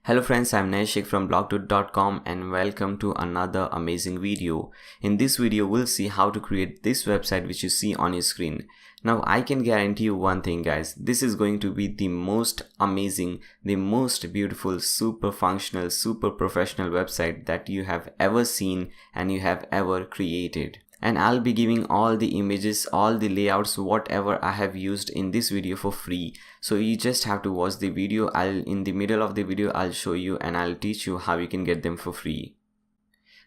Hello friends, I'm Naishik from blogdude.com and welcome to another amazing video. In this video, we'll see how to create this website which you see on your screen. Now, I can guarantee you one thing guys, this is going to be the most amazing, the most beautiful, super functional, super professional website that you have ever seen and you have ever created. And I'll be giving all the images, all the layouts, whatever I have used in this video for free. So you just have to watch the video. In the middle of the video, I'll show you and I'll teach you how you can get them for free.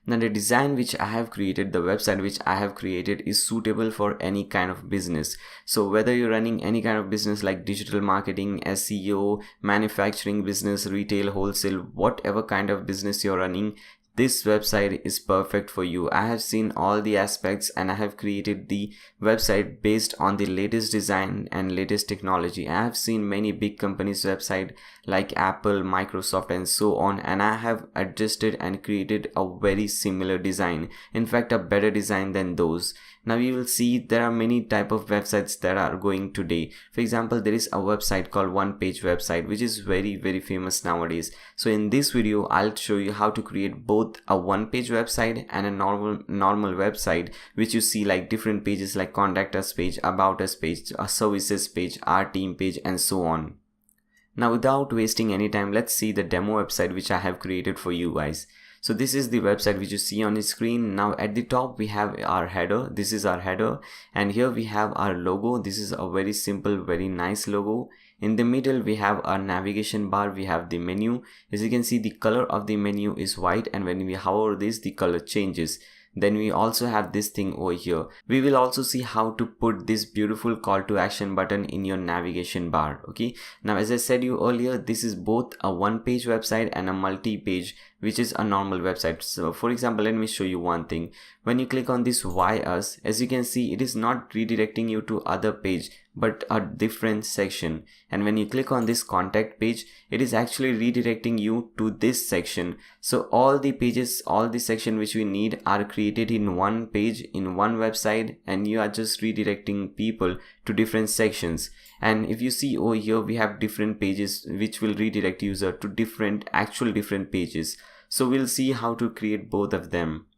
Now the design which I have created, the website which I have created is suitable for any kind of business. So whether you're running any kind of business like digital marketing, SEO, manufacturing business, retail, wholesale, whatever kind of business you're running, this website is perfect for you. I have seen all the aspects and I have created the website based on the latest design and latest technology. I have seen many big companies' website like Apple, Microsoft and so on, and I have adjusted and created a very similar design. In fact, a better design than those. Now you will see there are many type of websites that are going today. For example, there is a website called one page website which is very famous nowadays. So in this video, I'll show you how to create both a one page website and a normal website which you see like different pages like contact us page, about us page, a services page, our team page and so on. Now without wasting any time, let's see the demo website which I have created for you guys. So this is the website which you see on the screen. Now at the top we have our header. This is our header, and here we have our logo. This is a very simple, very nice logo. In the middle we have our navigation bar, we have the menu. As you can see, the color of the menu is white, and when we hover this, the color changes. Then we also have this thing over here. We will also see how to put this beautiful call to action button in your navigation bar. Okay, now as I said you earlier, this is both a one page website and a multi-page, which is a normal website. So for example, let me show you one thing. When you click on this why us, as you can see, it is not redirecting you to other page but a different section. And when you click on this contact page, it is actually redirecting you to this section. So all the pages, all the section which we need are created in one page, in one website, and you are just redirecting people to different sections. And if you see over here, we have different pages which will redirect user to different pages. So we'll see how to create both of them.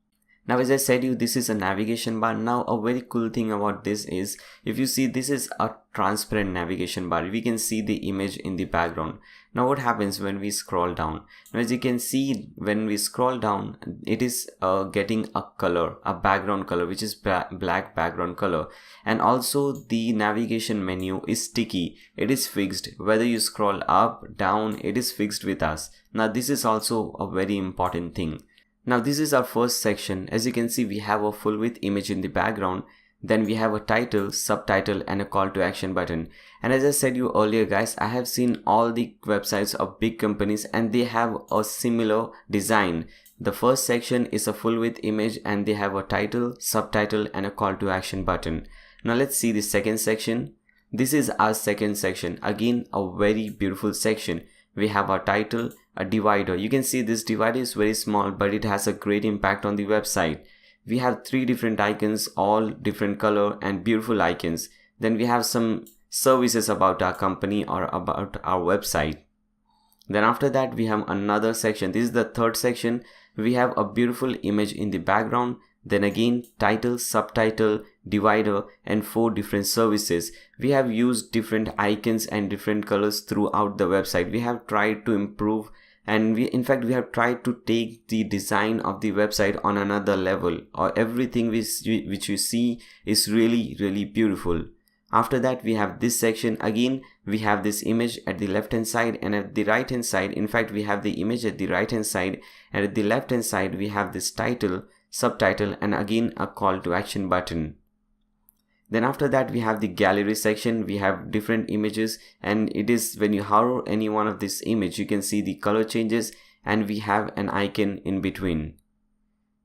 Now as I said you, this is a navigation bar. Now a very cool thing about this is, if you see, this is a transparent navigation bar. We can see the image in the background. Now what happens when we scroll down? Now as you can see, when we scroll down, it is getting a color, a background color, which is black background color. And also the navigation menu is sticky. It is fixed. Whether you scroll up, down, it is fixed with us. Now this is also a very important thing. Now this is our first section. As you can see, we have a full width image in the background. Then we have a title, subtitle and a call to action button. And as I said you earlier guys, I have seen all the websites of big companies and they have a similar design. The first section is a full width image and they have a title, subtitle and a call to action button. Now let's see the second section. This is our second section. Again, a very beautiful section. We have our title, a divider. You can see this divider is very small, but it has a great impact on the website. We have three different icons, all different color and beautiful icons. Then we have some services about our company or about our website. Then after that we have another section. This is the third section. We have a beautiful image in the background. Then again, title, subtitle, divider and 4 different services. We have used different icons and different colors throughout the website. We have tried to improve, and we have tried to take the design of the website on another level, or everything which you see is really beautiful. After that we have this section. Again, we have this image at the left hand side, and at the right hand side, in fact we have the image at the right hand side, and at the left hand side we have this title, subtitle and again a call to action button. Then after that we have the gallery section. We have different images, and it is when you hover any one of this image, you can see the color changes and we have an icon in between.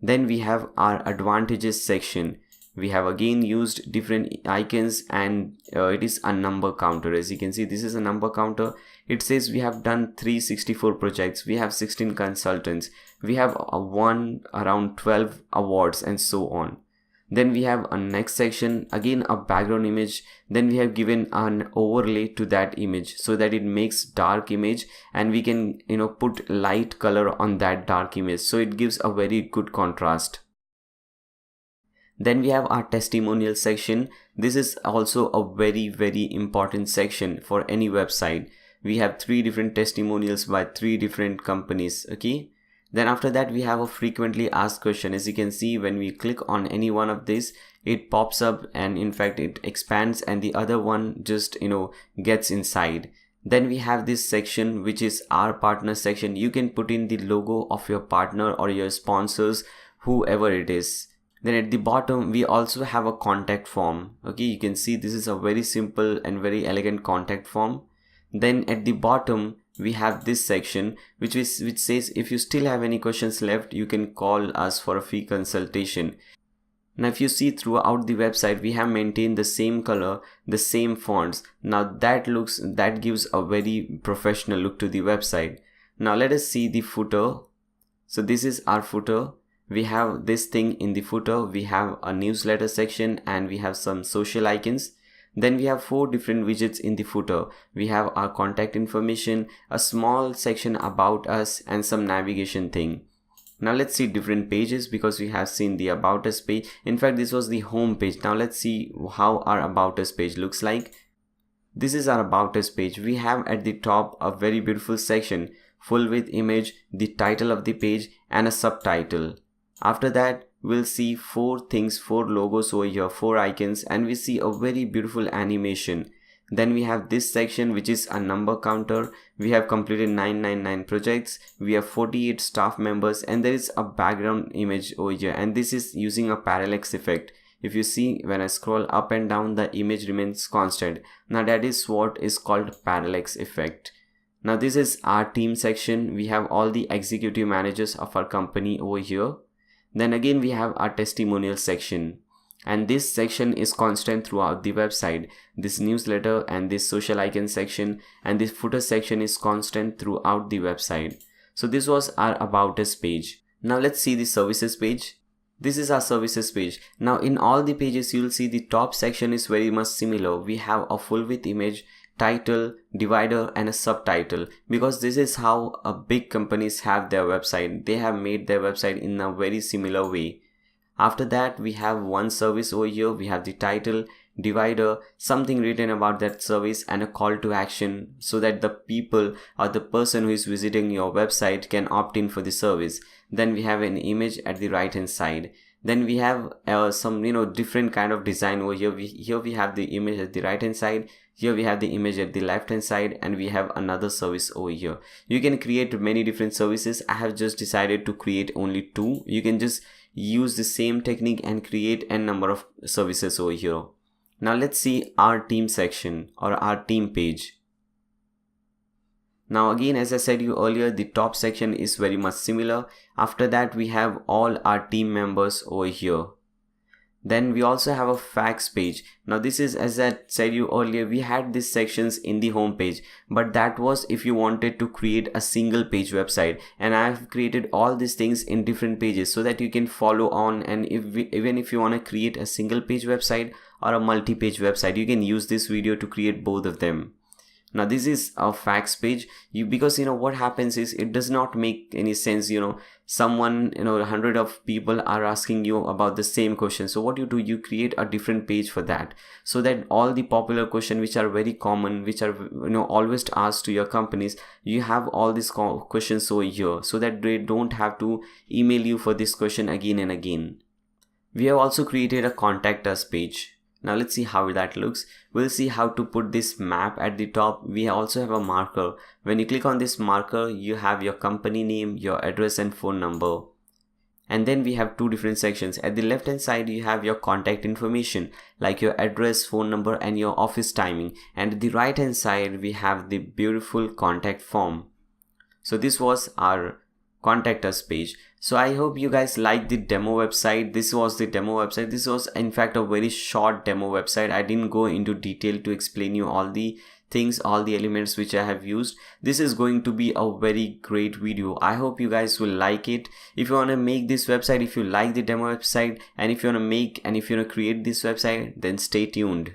Then we have our advantages section. We have again used different icons, and it is a number counter. As you can see, this is a number counter. It says we have done 364 projects. We have 16 consultants. We have won around 12 awards and so on. Then we have a next section, again a background image. Then we have given an overlay to that image so that it makes dark image, and we can put light color on that dark image, so it gives a very good contrast. Then we have our testimonial section. This is also a very important section for any website. We have 3 different testimonials by 3 different companies. Okay. Then after that we have a frequently asked question. As you can see, when we click on any one of these, it pops up, and in fact it expands, and the other one just gets inside. Then we have this section which is our partner section. You can put in the logo of your partner or your sponsors, whoever it is. Then at the bottom we also have a contact form. Okay, you can see this is a very simple and very elegant contact form. Then at the bottom we have this section which says, if you still have any questions left, you can call us for a free consultation. Now if you see throughout the website, we have maintained the same color, the same fonts. Now that gives a very professional look to the website. Now let us see the footer. So this is our footer. We have this thing in the footer. We have a newsletter section, and we have some social icons. Then we have 4 different widgets in the footer. We have our contact information, a small section about us, and some navigation thing. Now let's see different pages, because we have seen the about us page. In fact, this was the home page. Now let's see how our about us page looks like. This is our about us page. We have at the top a very beautiful section, full width image, the title of the page, and a subtitle. After that, we'll see 4 things, 4 logos over here, 4 icons, and we see a very beautiful animation. Then we have this section which is a number counter. We have completed 999 projects. We have 48 staff members, and there is a background image over here, and this is using a parallax effect. If you see, when I scroll up and down, the image remains constant. Now that is what is called parallax effect. Now this is our team section. We have all the executive managers of our company over here. Then again we have our testimonial section, and this section is constant throughout the website. This newsletter and this social icon section and this footer section is constant throughout the website. So this was our about us page. Now let's see the services page. This is our services page. Now in all the pages, you'll see the top section is very much similar. We have a full width image, title, divider, and a subtitle, because this is how big companies have their website. They have made their website in a very similar way. After that, we have one service over here. We have the title, divider, something written about that service, and a call to action, so that the people or the person who is visiting your website can opt in for the service. Then we have an image at the right hand side. Then we have some different kind of design over here. Here we have the image at the right hand side. Here we have the image at the left hand side, and we have another service over here. You can create many different services. I have just decided to create only 2. You can just use the same technique and create n number of services over here. Now let's see our team section or our team page. Now again, as I said you earlier, the top section is very much similar. After that, we have all our team members over here. Then we also have a facts page. Now this is, as I said you earlier, we had these sections in the home page, but that was if you wanted to create a single page website, and I have created all these things in different pages so that you can follow on. And even if you want to create a single page website or a multi-page website, you can use this video to create both of them. Now this is a facts page, because what happens is, it does not make any sense, someone, 100 of people are asking you about the same question. So what you do, you create a different page for that, so that all the popular questions which are very common, which are always asked to your companies, you have all these questions over here, so that they don't have to email you for this question again and again. We have also created a contact us page. Now let's see how that looks. We'll see how to put this map at the top. We also have a marker. When you click on this marker, you have your company name, your address, and phone number. And then we have 2 different sections. At the left hand side, you have your contact information, like your address, phone number, and your office timing. And at the right hand side, we have the beautiful contact form. So this was our contact us page. So I hope you guys liked the demo website. This was the demo website. This was in fact a very short demo website. I didn't go into detail to explain you all the things, all the elements which I have used. This is going to be a very great video. I hope you guys will like it. If you want to make this website, if you like the demo website, and if you want to make and if you want to create this website, then stay tuned.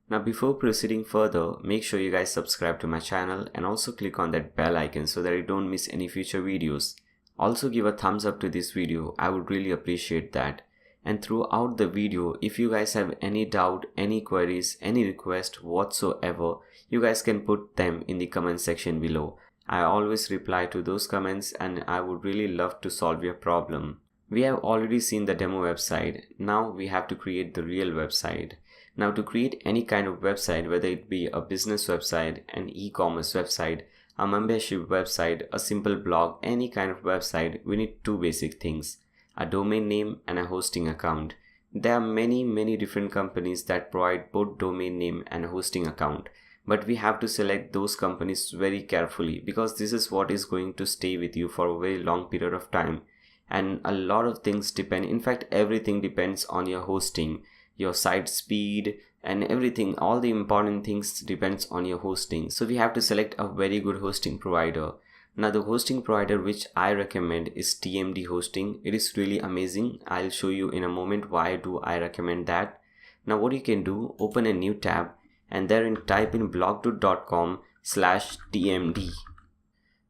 Now before proceeding further, make sure you guys subscribe to my channel and also click on that bell icon so that you don't miss any future videos. Also give a thumbs up to this video, I would really appreciate that. And throughout the video, if you guys have any doubt, any queries, any request whatsoever, you guys can put them in the comment section below. I always reply to those comments and I would really love to solve your problem. We have already seen the demo website. Now we have to create the real website. Now to create any kind of website, whether it be a business website, an e-commerce website, a membership website, a simple blog, any kind of website, we need two basic things: a domain name and a hosting account. There are many different companies that provide both domain name and a hosting account, but we have to select those companies very carefully because this is what is going to stay with you for a very long period of time. And a lot of things depend, in fact everything depends on your hosting, your site speed and everything. All the important things depends on your hosting. So we have to select a very good hosting provider. Now the hosting provider which I recommend is TMD hosting. It is really amazing. I'll show you in a moment why do I recommend that. Now what you can do, open a new tab and therein type in blogdude.com/TMD.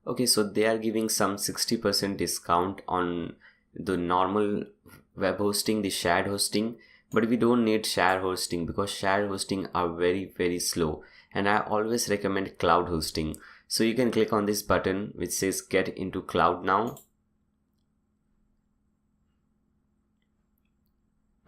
Okay, so they are giving some 60% discount on the normal web hosting, the shared hosting. But we don't need shared hosting because shared hosting are very slow, and I always recommend cloud hosting. So you can click on this button which says get into cloud now.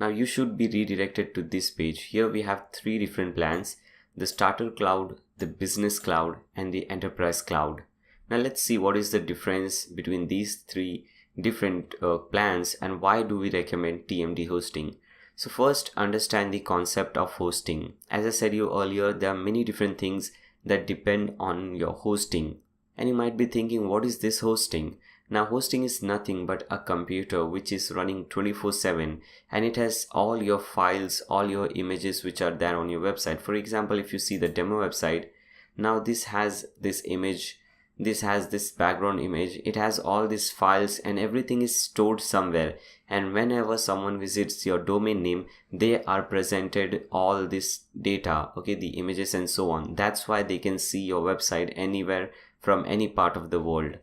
Now you should be redirected to this page. Here we have three different plans: the starter cloud, the business cloud and the enterprise cloud. Now let's see what is the difference between these three different plans and why do we recommend TMD hosting. So first, understand the concept of hosting. As I said you earlier, there are many different things that depend on your hosting. And you might be thinking, what is this hosting? Now hosting is nothing but a computer which is running 24/7 and it has all your files, all your images which are there on your website. For example, if you see the demo website, now this has this image, this has this background image, it has all these files and everything is stored somewhere, and whenever someone visits your domain name, they are presented all this data, okay, the images and so on. That's why they can see your website anywhere from any part of the world.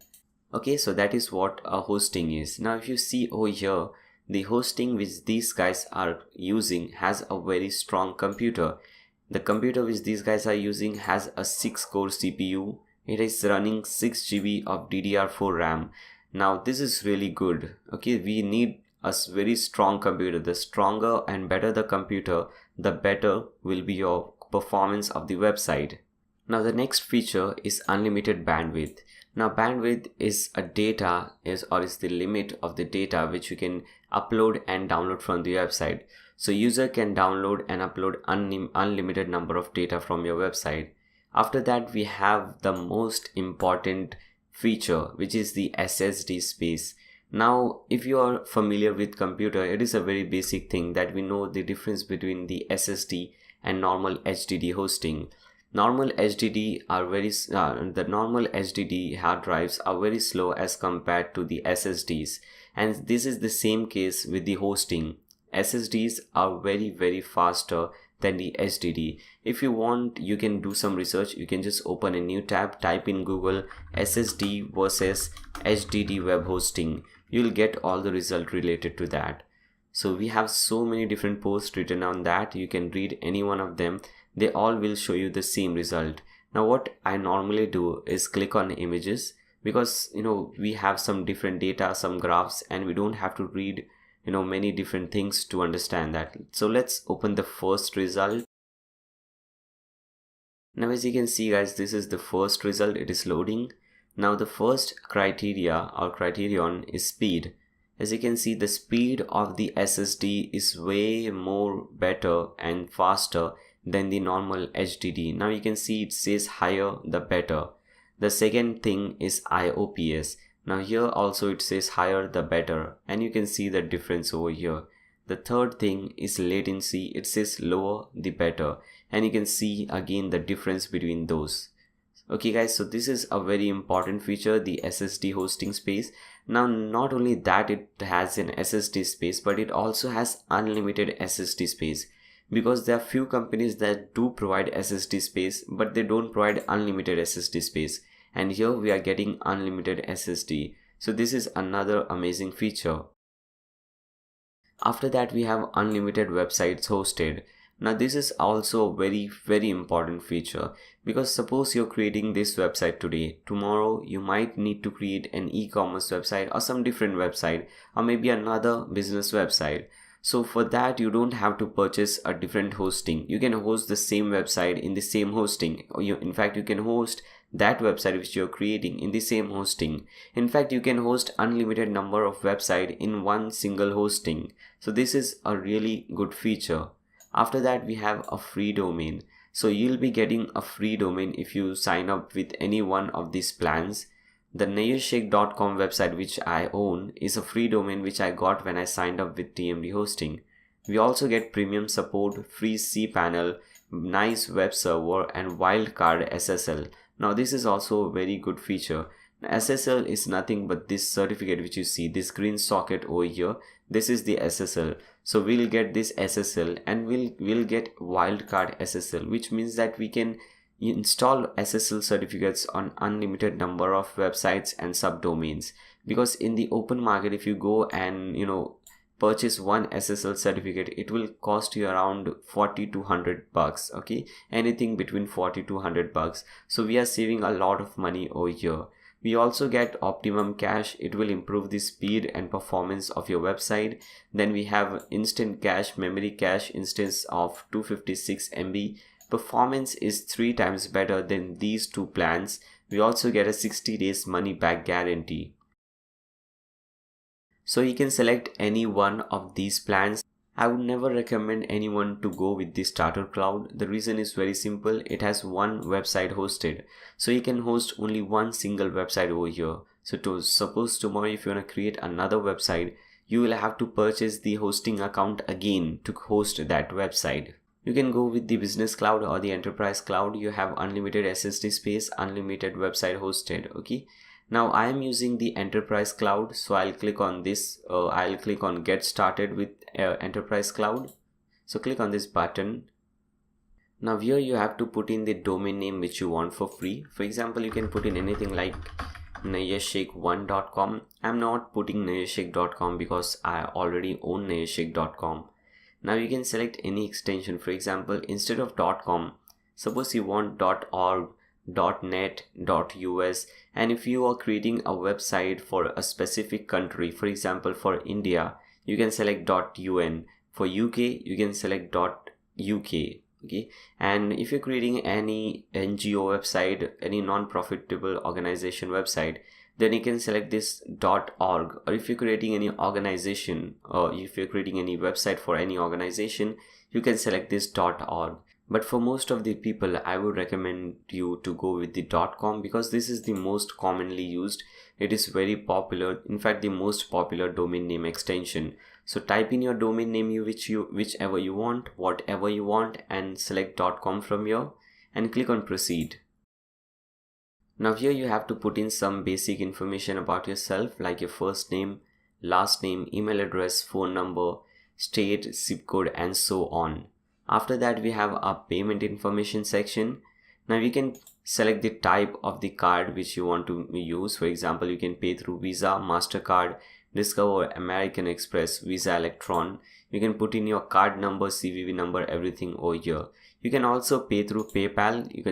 Okay, so that is what a hosting is. Now if you see over here, the hosting which these guys are using has a very strong computer. The computer which these guys are using has a 6-core CPU. It is running 6 GB of DDR4 RAM. Now this is really good. Okay, we need a very strong computer. The stronger and better the computer, the better will be your performance of the website. Now the next feature is unlimited bandwidth. Now bandwidth is a data is the limit of the data which you can upload and download from the website. So user can download and upload unlimited number of data from your website. After that we have the most important feature, which is the SSD space. Now if you are familiar with computer, it is a very basic thing that we know the difference between the SSD and normal HDD hosting. Normal HDD are the normal HDD hard drives are very slow as compared to the SSDs, and this is the same case with the hosting. SSDs are very faster than the HDD. If you want, you can do some research. You can just open a new tab, type in Google SSD versus HDD web hosting. You'll get all the result related to that. So we have so many different posts written on that. You can read any one of them. They all will show you the same result. Now what I normally do is click on images, because we have some different data, some graphs, and we don't have to read many different things to understand that. So let's open the first result. Now as you can see guys, this is the first result. It is loading. Now the first criteria or criterion is speed. As you can see, the speed of the SSD is way more better and faster than the normal HDD. Now you can see it says higher the better. The second thing is IOPS. Now here also it says higher the better, and you can see the difference over here. The third thing is latency. It says lower the better, and you can see again the difference between those. Okay guys, so this is a very important feature, the SSD hosting space. Now not only that it has an SSD space, but it also has unlimited SSD space, because there are few companies that do provide SSD space but they don't provide unlimited SSD space, and here we are getting unlimited SSD. So this is another amazing feature. After that we have unlimited websites hosted. Now this is also a very important feature, because suppose you're creating this website today, tomorrow you might need to create an e-commerce website or some different website, or maybe another business website. So for that you don't have to purchase a different hosting. You can host the same website in the same hosting, or in fact you can host that website which you're creating in the same hosting. In fact you can host unlimited number of website in one single hosting. So this is a really good feature. After that we have a free domain. So you'll be getting a free domain if you sign up with any one of these plans. The nayershake.com website which I own is a free domain which I got when I signed up with TMD hosting. We also get premium support, free cPanel, nice web server, and wildcard SSL. Now this is also a very good feature. SSL is nothing but this certificate which you see, this green socket over here. This is the SSL. So we'll get this SSL and we'll get wildcard SSL, which means that we can install SSL certificates on unlimited number of websites and subdomains. Because in the open market, if you go and purchase one SSL certificate, it will cost you around 40 to 100 bucks. Okay, anything between 40 to 100 bucks. So we are saving a lot of money over here. We also get optimum cache. It will improve the speed and performance of your website. Then we have instant cache, memory cache instance of 256 MB. Performance is 3 times better than these two plans. We also get a 60 days money back guarantee. So you can select any one of these plans. I would never recommend anyone to go with the starter cloud. The reason is very simple. It has one website hosted. So you can host only one single website over here. So suppose tomorrow if you want to create another website, you will have to purchase the hosting account again to host that website. You can go with the business cloud or the enterprise cloud. You have unlimited SSD space, unlimited website hosted. Okay. Now I am using the enterprise cloud, so I'll click on this. I'll click on get started with enterprise cloud. So click on this button. Now here you have to put in the domain name which you want for free. For example, you can put in anything like nayershake1.com. I'm not putting nayershake.com because I already own nayershake.com. Now you can select any extension. For example, instead of .com, suppose you want .org, .net, .us, and if you are creating a website for a specific country, for example for India, you can select .un. For UK, you can select .uk. Okay, and if you're creating any NGO website, any non-profitable organization website, then you can select this .org. Or if you're creating any organization, or if you're creating any website for any organization, you can select this .org. But for most of the people, I would recommend you to go with the .com, because this is the most commonly used. It is very popular. In fact, the most popular domain name extension. So type in your domain name whichever you want, whatever you want, and select .com from here and click on proceed. Now here you have to put in some basic information about yourself, like your first name, last name, email address, phone number, state, zip code, and so on. After that we have a payment information section. Now we can select the type of the card which you want to use. For example, you can pay through Visa, MasterCard, Discover, American Express, Visa Electron. You can put in your card number, CVV number, everything over here. You can also pay through PayPal. You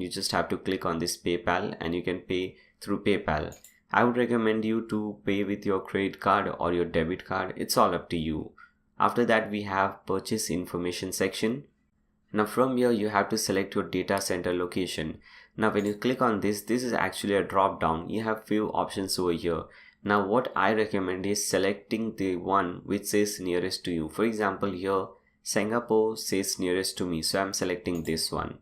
just have to click on this PayPal and you can pay through PayPal. I would recommend you to pay with your credit card or your debit card. It's all up to you. After that we have purchase information section. Now from here you have to select your data center location. Now when you click on this is actually a drop down. You have few options over here. Now what I recommend is selecting the one which says nearest to you. For example, here Singapore says nearest to me, so I'm selecting this one.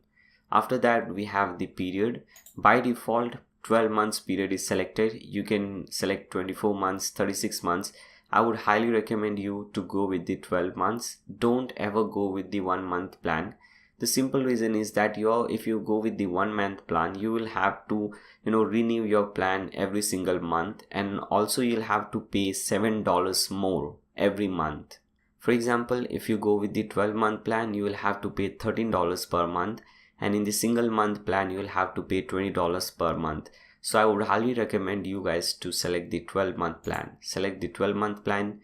After that we have the period. By default 12 months period is selected. You can select 24 months, 36 months. I would highly recommend you to go with the 12 months. Don't ever go with the 1 month plan. The simple reason is that if you go with the 1 month plan, you will have to renew your plan every single month, and also you'll have to pay $7 more every month. For example, if you go with the 12-month plan, you will have to pay $13 per month, and in the single month plan you will have to pay $20 per month. So I would highly recommend you guys to select the 12-month plan. Select the 12-month plan.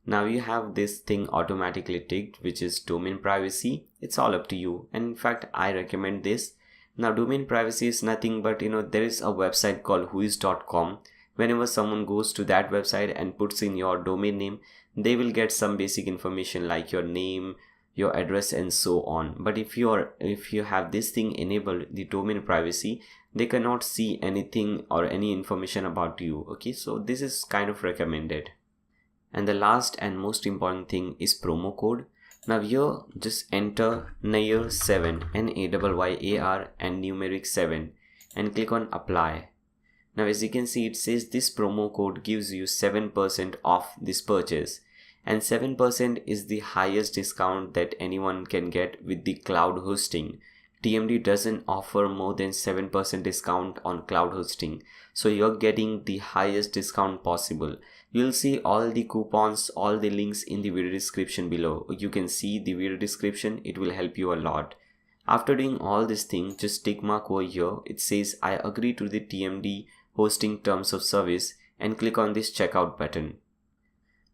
Now you have this thing automatically ticked, which is domain privacy. It's all up to you, and in fact I recommend this. Now domain privacy is nothing but there is a website called whois.com. Whenever someone goes to that website and puts in your domain name, they will get some basic information like your name, your address, and so on. But if you have this thing enabled, the domain privacy, they cannot see anything or any information about you. Okay, so this is kind of recommended. And the last and most important thing is promo code. Now here just enter NAYAR7, NAYYAR, and numeric 7 and click on apply. Now as you can see, it says this promo code gives you 7% off this purchase, and 7% is the highest discount that anyone can get with the cloud hosting. TMD doesn't offer more than 7% discount on cloud hosting, so you're getting the highest discount possible. You'll see all the coupons, all the links in the video description below. You can see the video description, it will help you a lot. After doing all this thing, just tick mark over here. It says I agree to the TMD hosting terms of service, and click on this checkout button.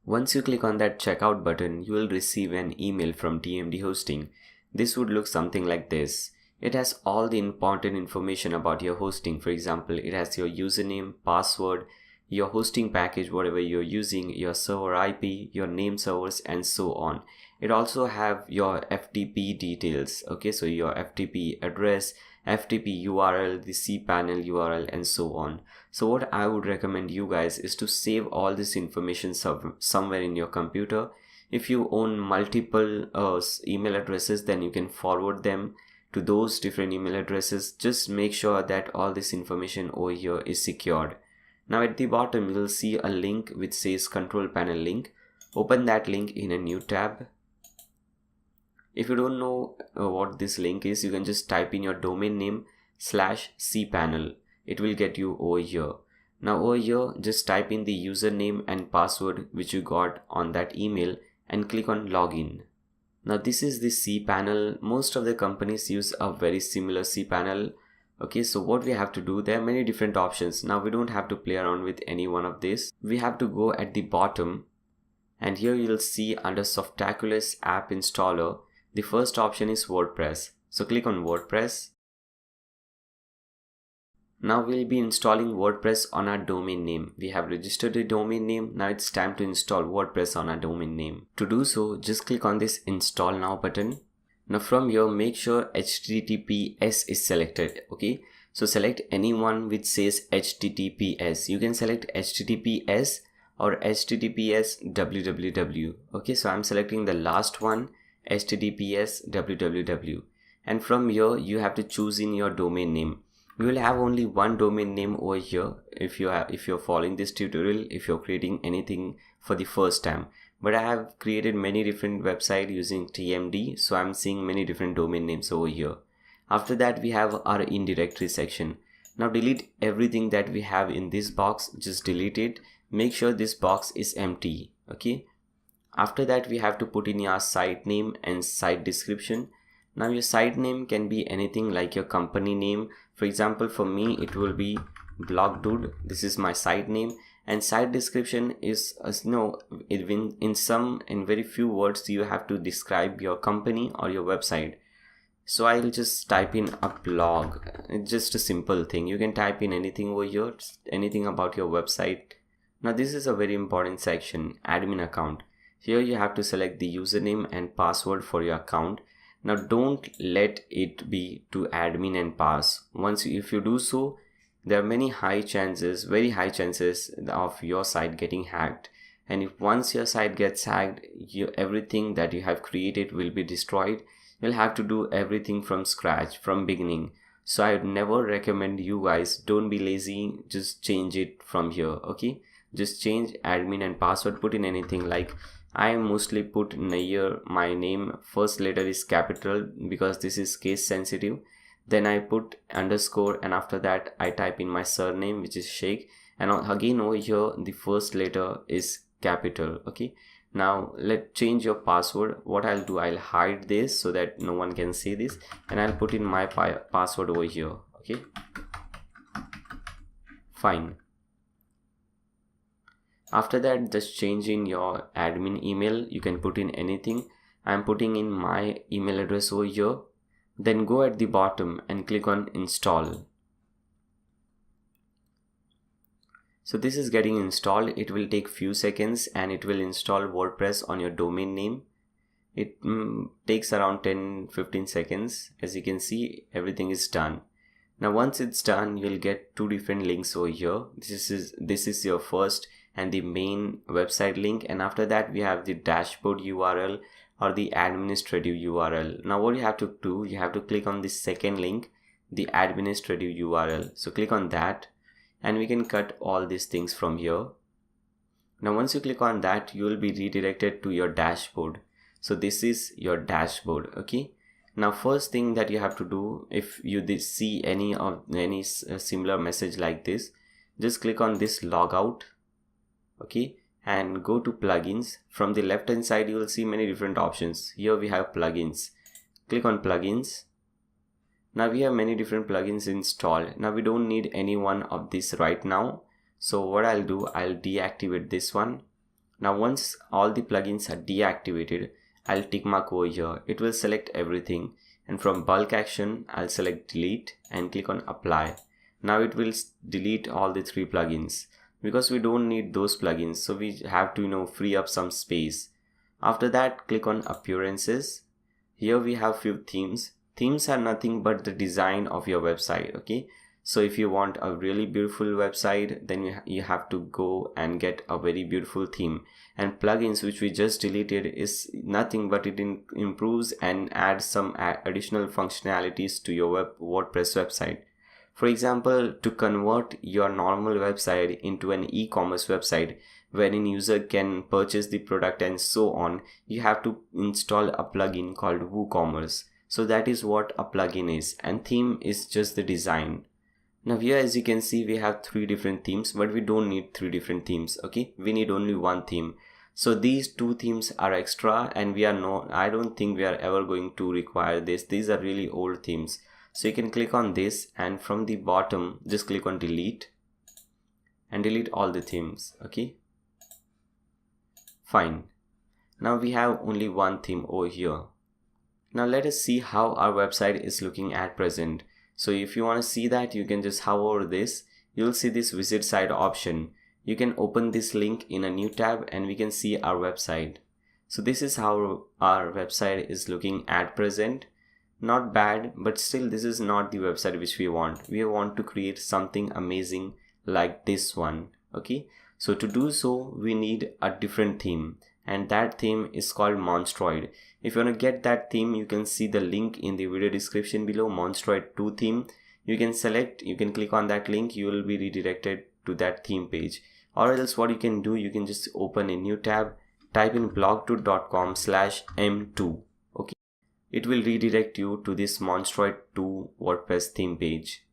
Once you click on that checkout button, you will receive an email from TMD hosting. This would look something like this. It has all the important information about your hosting. For example, it has your username, password, your hosting package, whatever you're using, your server IP, your name servers, and so on. It also have your FTP details. Okay, so your FTP address, FTP URL, the cPanel URL, and so on. So what I would recommend you guys is to save all this information somewhere in your computer. If you own multiple email addresses, then you can forward them to those different email addresses. Just make sure that all this information over here is secured. Now at the bottom, you'll see a link which says control panel link. Open that link in a new tab. If you don't know what this link is, you can just type in your domain name /cpanel. It will get you over here. Now over here, just type in the username and password which you got on that email and click on login. Now this is the cPanel. Most of the companies use a very similar cPanel. Okay, so what we have to do, there are many different options. Now we don't have to play around with any one of this. We have to go at the bottom, and here you'll see under Softaculous app installer, the first option is WordPress. So click on WordPress. Now we'll be installing WordPress on our domain name. We have registered a domain name. Now it's time to install WordPress on our domain name. To do so, just click on this install now button. Now from here, make sure HTTPS is selected. Okay, so select any one which says HTTPS. You can select HTTPS or HTTPS www. Okay, so I'm selecting the last one, HTTPS www, and from here you have to choose in your domain name. You will have only one domain name over here if you're following this tutorial, if you're creating anything for the first time. But I have created many different websites using TMD, so I'm seeing many different domain names over here. After that, we have our in directory section. Now delete everything that we have in this box. Just delete it. Make sure this box is empty. Okay. After that, we have to put in your site name and site description. Now your site name can be anything like your company name. For example, for me it will be Blog Dude. This is my site name, and site description is in very few words you have to describe your company or your website. So I'll just type in a blog. It's just a simple thing. You can type in anything over here, anything about your website. Now this is a very important section, admin account. Here you have to select the username and password for your account. Now don't let it be to admin and pass. If you do so, there are very high chances of your site getting hacked. And if once your site gets hacked, everything that you have created will be destroyed. You'll have to do everything from scratch, from beginning. So I would never recommend you guys, don't be lazy, just change it from here. Okay, just change admin and password, put in anything. Like I mostly put Nayyar, my name first letter is capital because this is case sensitive. Then I put underscore, and after that I type in my surname, which is Sheikh, and again over here the first letter is capital. Okay, now let's change your password. What I'll do, I'll hide this so that no one can see this, and I'll put in my password over here. Okay, fine. After that, just change in your admin email. You can put in anything. I'm putting in my email address over here. Then go at the bottom and click on install. So this is getting installed. It will take few seconds and it will install WordPress on your domain name. It takes around 10-15 seconds. As you can see, everything is done. Now once it's done, you'll get two different links over here. This is your first and the main website link, and after that we have the dashboard URL or the administrative URL. Now what you have to do, you have to click on the second link, the administrative URL. So click on that and we can cut all these things from here. Now once you click on that, you will be redirected to your dashboard. So this is your dashboard. Okay, now first thing that you have to do, if you see any similar message like this, just click on this logout. Okay, and go to plugins. From the left hand side you will see many different options. Here we have plugins. Click on plugins. Now we have many different plugins installed. Now we don't need any one of this right now. So what I'll do, I'll deactivate this one. Now once all the plugins are deactivated, I'll tick mark over here. It will select everything, and from bulk action I'll select delete and click on apply. Now it will delete all the 3 plugins because we don't need those plugins, so we have to free up some space. After that, click on appearances. Here we have few themes. Themes are nothing but the design of your website. Okay, so if you want a really beautiful website, then you have to go and get a very beautiful theme. And plugins, which we just deleted, is nothing but it improves and adds some additional functionalities to your WordPress website. For example, to convert your normal website into an e-commerce website wherein user can purchase the product and so on, you have to install a plugin called WooCommerce. So that is what a plugin is, and theme is just the design. Now here, as you can see, we have 3 different themes, but we don't need 3 different themes. Okay, we need only one theme. So these 2 themes are extra, and I don't think we are ever going to require this. These are really old themes. So you can click on this, and from the bottom just click on delete and delete all the themes. Okay, fine. Now we have only one theme over here. Now let us see how our website is looking at present. So if you want to see that, you can just hover over this. You'll see this visit site option. You can open this link in a new tab and we can see our website. So this is how our website is looking at present. Not bad, but still this is not the website which we want. We want to create something amazing like this one. Okay, so to do so we need a different theme, and that theme is called Monstroid. If you want to get that theme, you can see the link in the video description below, Monstroid 2 theme. You can click on that link, you will be redirected to that theme page. Or else what you can do, you can just open a new tab, type in blogto.com/m2. okay, it will redirect you to this Monstroid 2 WordPress theme page.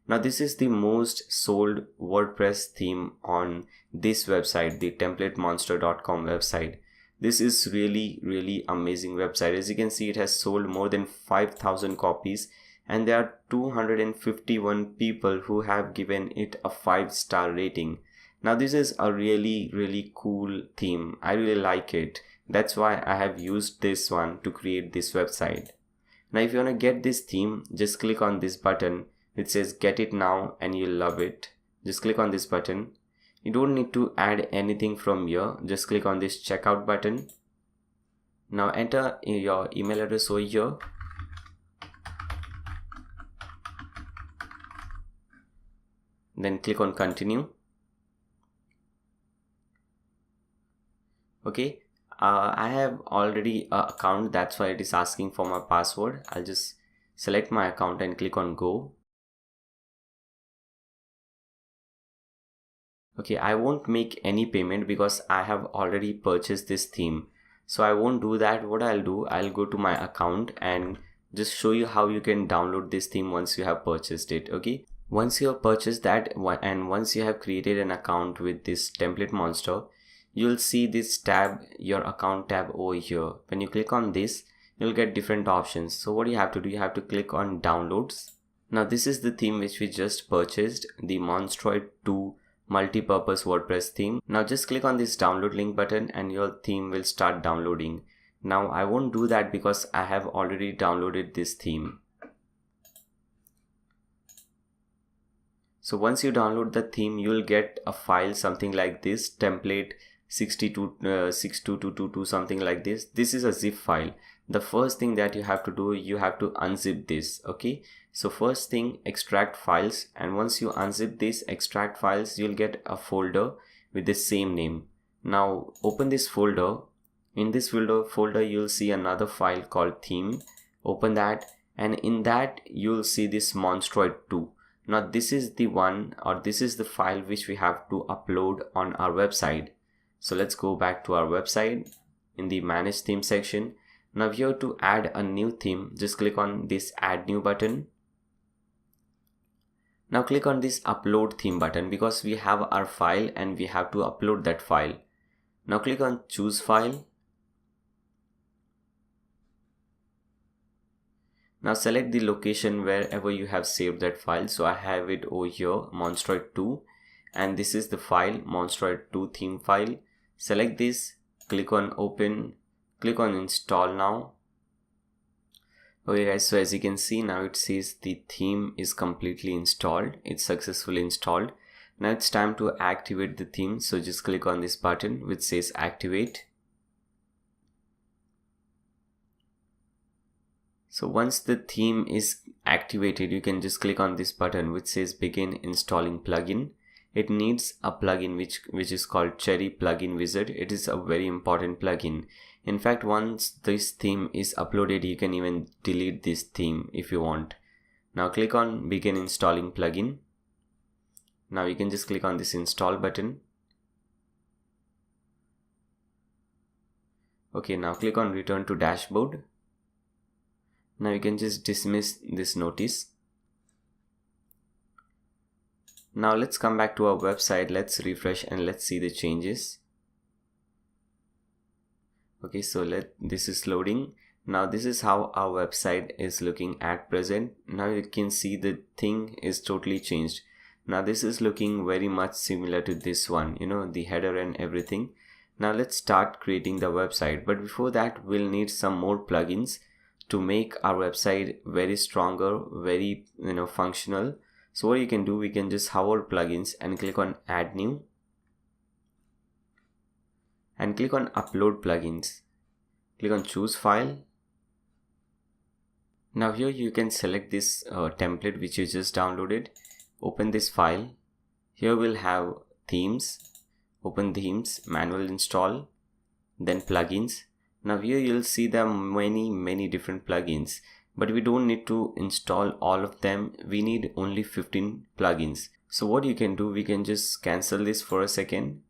Now this is the most sold WordPress theme on this website, the templatemonster.com website. This is really amazing website. As you can see, it has sold more than 5,000 copies, and there are 251 people who have given it a 5-star rating. Now this is a really cool theme. I really like it. That's why I have used this one to create this website. Now if you want to get this theme, just click on this button. It says get it now and you'll love it. Just click on this button. You don't need to add anything from here. Just click on this checkout button. Now enter your email address over here. Then click on continue. Okay, I have already an account, that's why it is asking for my password. I'll just select my account and click on go. Okay, I won't make any payment because I have already purchased this theme. So I won't do that. What I'll do, I'll go to my account and just show you how you can download this theme once you have purchased it. Okay, once you have purchased that and once you have created an account with this template monster, you'll see this tab, your account tab over here. When you click on this, you'll get different options. So what you have to do, you have to click on downloads. Now this is the theme which we just purchased, the Monstroid 2 multi-purpose WordPress theme. Now just click on this download link button and your theme will start downloading. Now I won't do that because I have already downloaded this theme. So once you download the theme, you'll get a file something like this, template 62222 something like this. This is a zip file. The first thing that you have to do, you have to unzip this. Okay, so first thing, extract files, and once you unzip this extract files, you'll get a folder with the same name. Now open this folder. In this folder you'll see another file called theme. Open that, and in that you'll see this Monstroid 2. Now this is the one, or this is the file which we have to upload on our website. So let's go back to our website in the manage theme section. Now here to add a new theme, just click on this add new button. Now click on this upload theme button because we have our file and we have to upload that file. Now click on choose file. Now select the location wherever you have saved that file. So I have it over here, Monstroid 2, and this is the file, Monstroid 2 theme file. Select this, click on open, click on install now. Okay guys, so as you can see, now it says the theme is completely installed. It's successfully installed. Now it's time to activate the theme. So just click on this button which says activate. So once the theme is activated, you can just click on this button which says begin installing plugin. It needs a plugin which is called Cherry Plugin Wizard. It is a very important plugin. In fact, once this theme is uploaded, you can even delete this theme if you want. Now click on begin installing plugin. Now you can just click on this install button. Okay, now click on return to dashboard. Now you can just dismiss this notice. Now let's come back to our website. Let's refresh and let's see the changes. Okay, so this is loading. Now this is how our website is looking at present. Now you can see the thing is totally changed. Now this is looking very much similar to this one, you know, the header and everything. Now let's start creating the website, but before that we'll need some more plugins to make our website very stronger, very functional. So what you can do, we can just hover plugins and click on add new and click on upload plugins. Click on choose file. Now here you can select this template which you just downloaded. Open this file. Here we'll have themes. Open themes, manual install, then plugins. Now here you'll see there are many different plugins, but we don't need to install all of them. We need only 15 plugins. So what you can do, we can just cancel this for a second.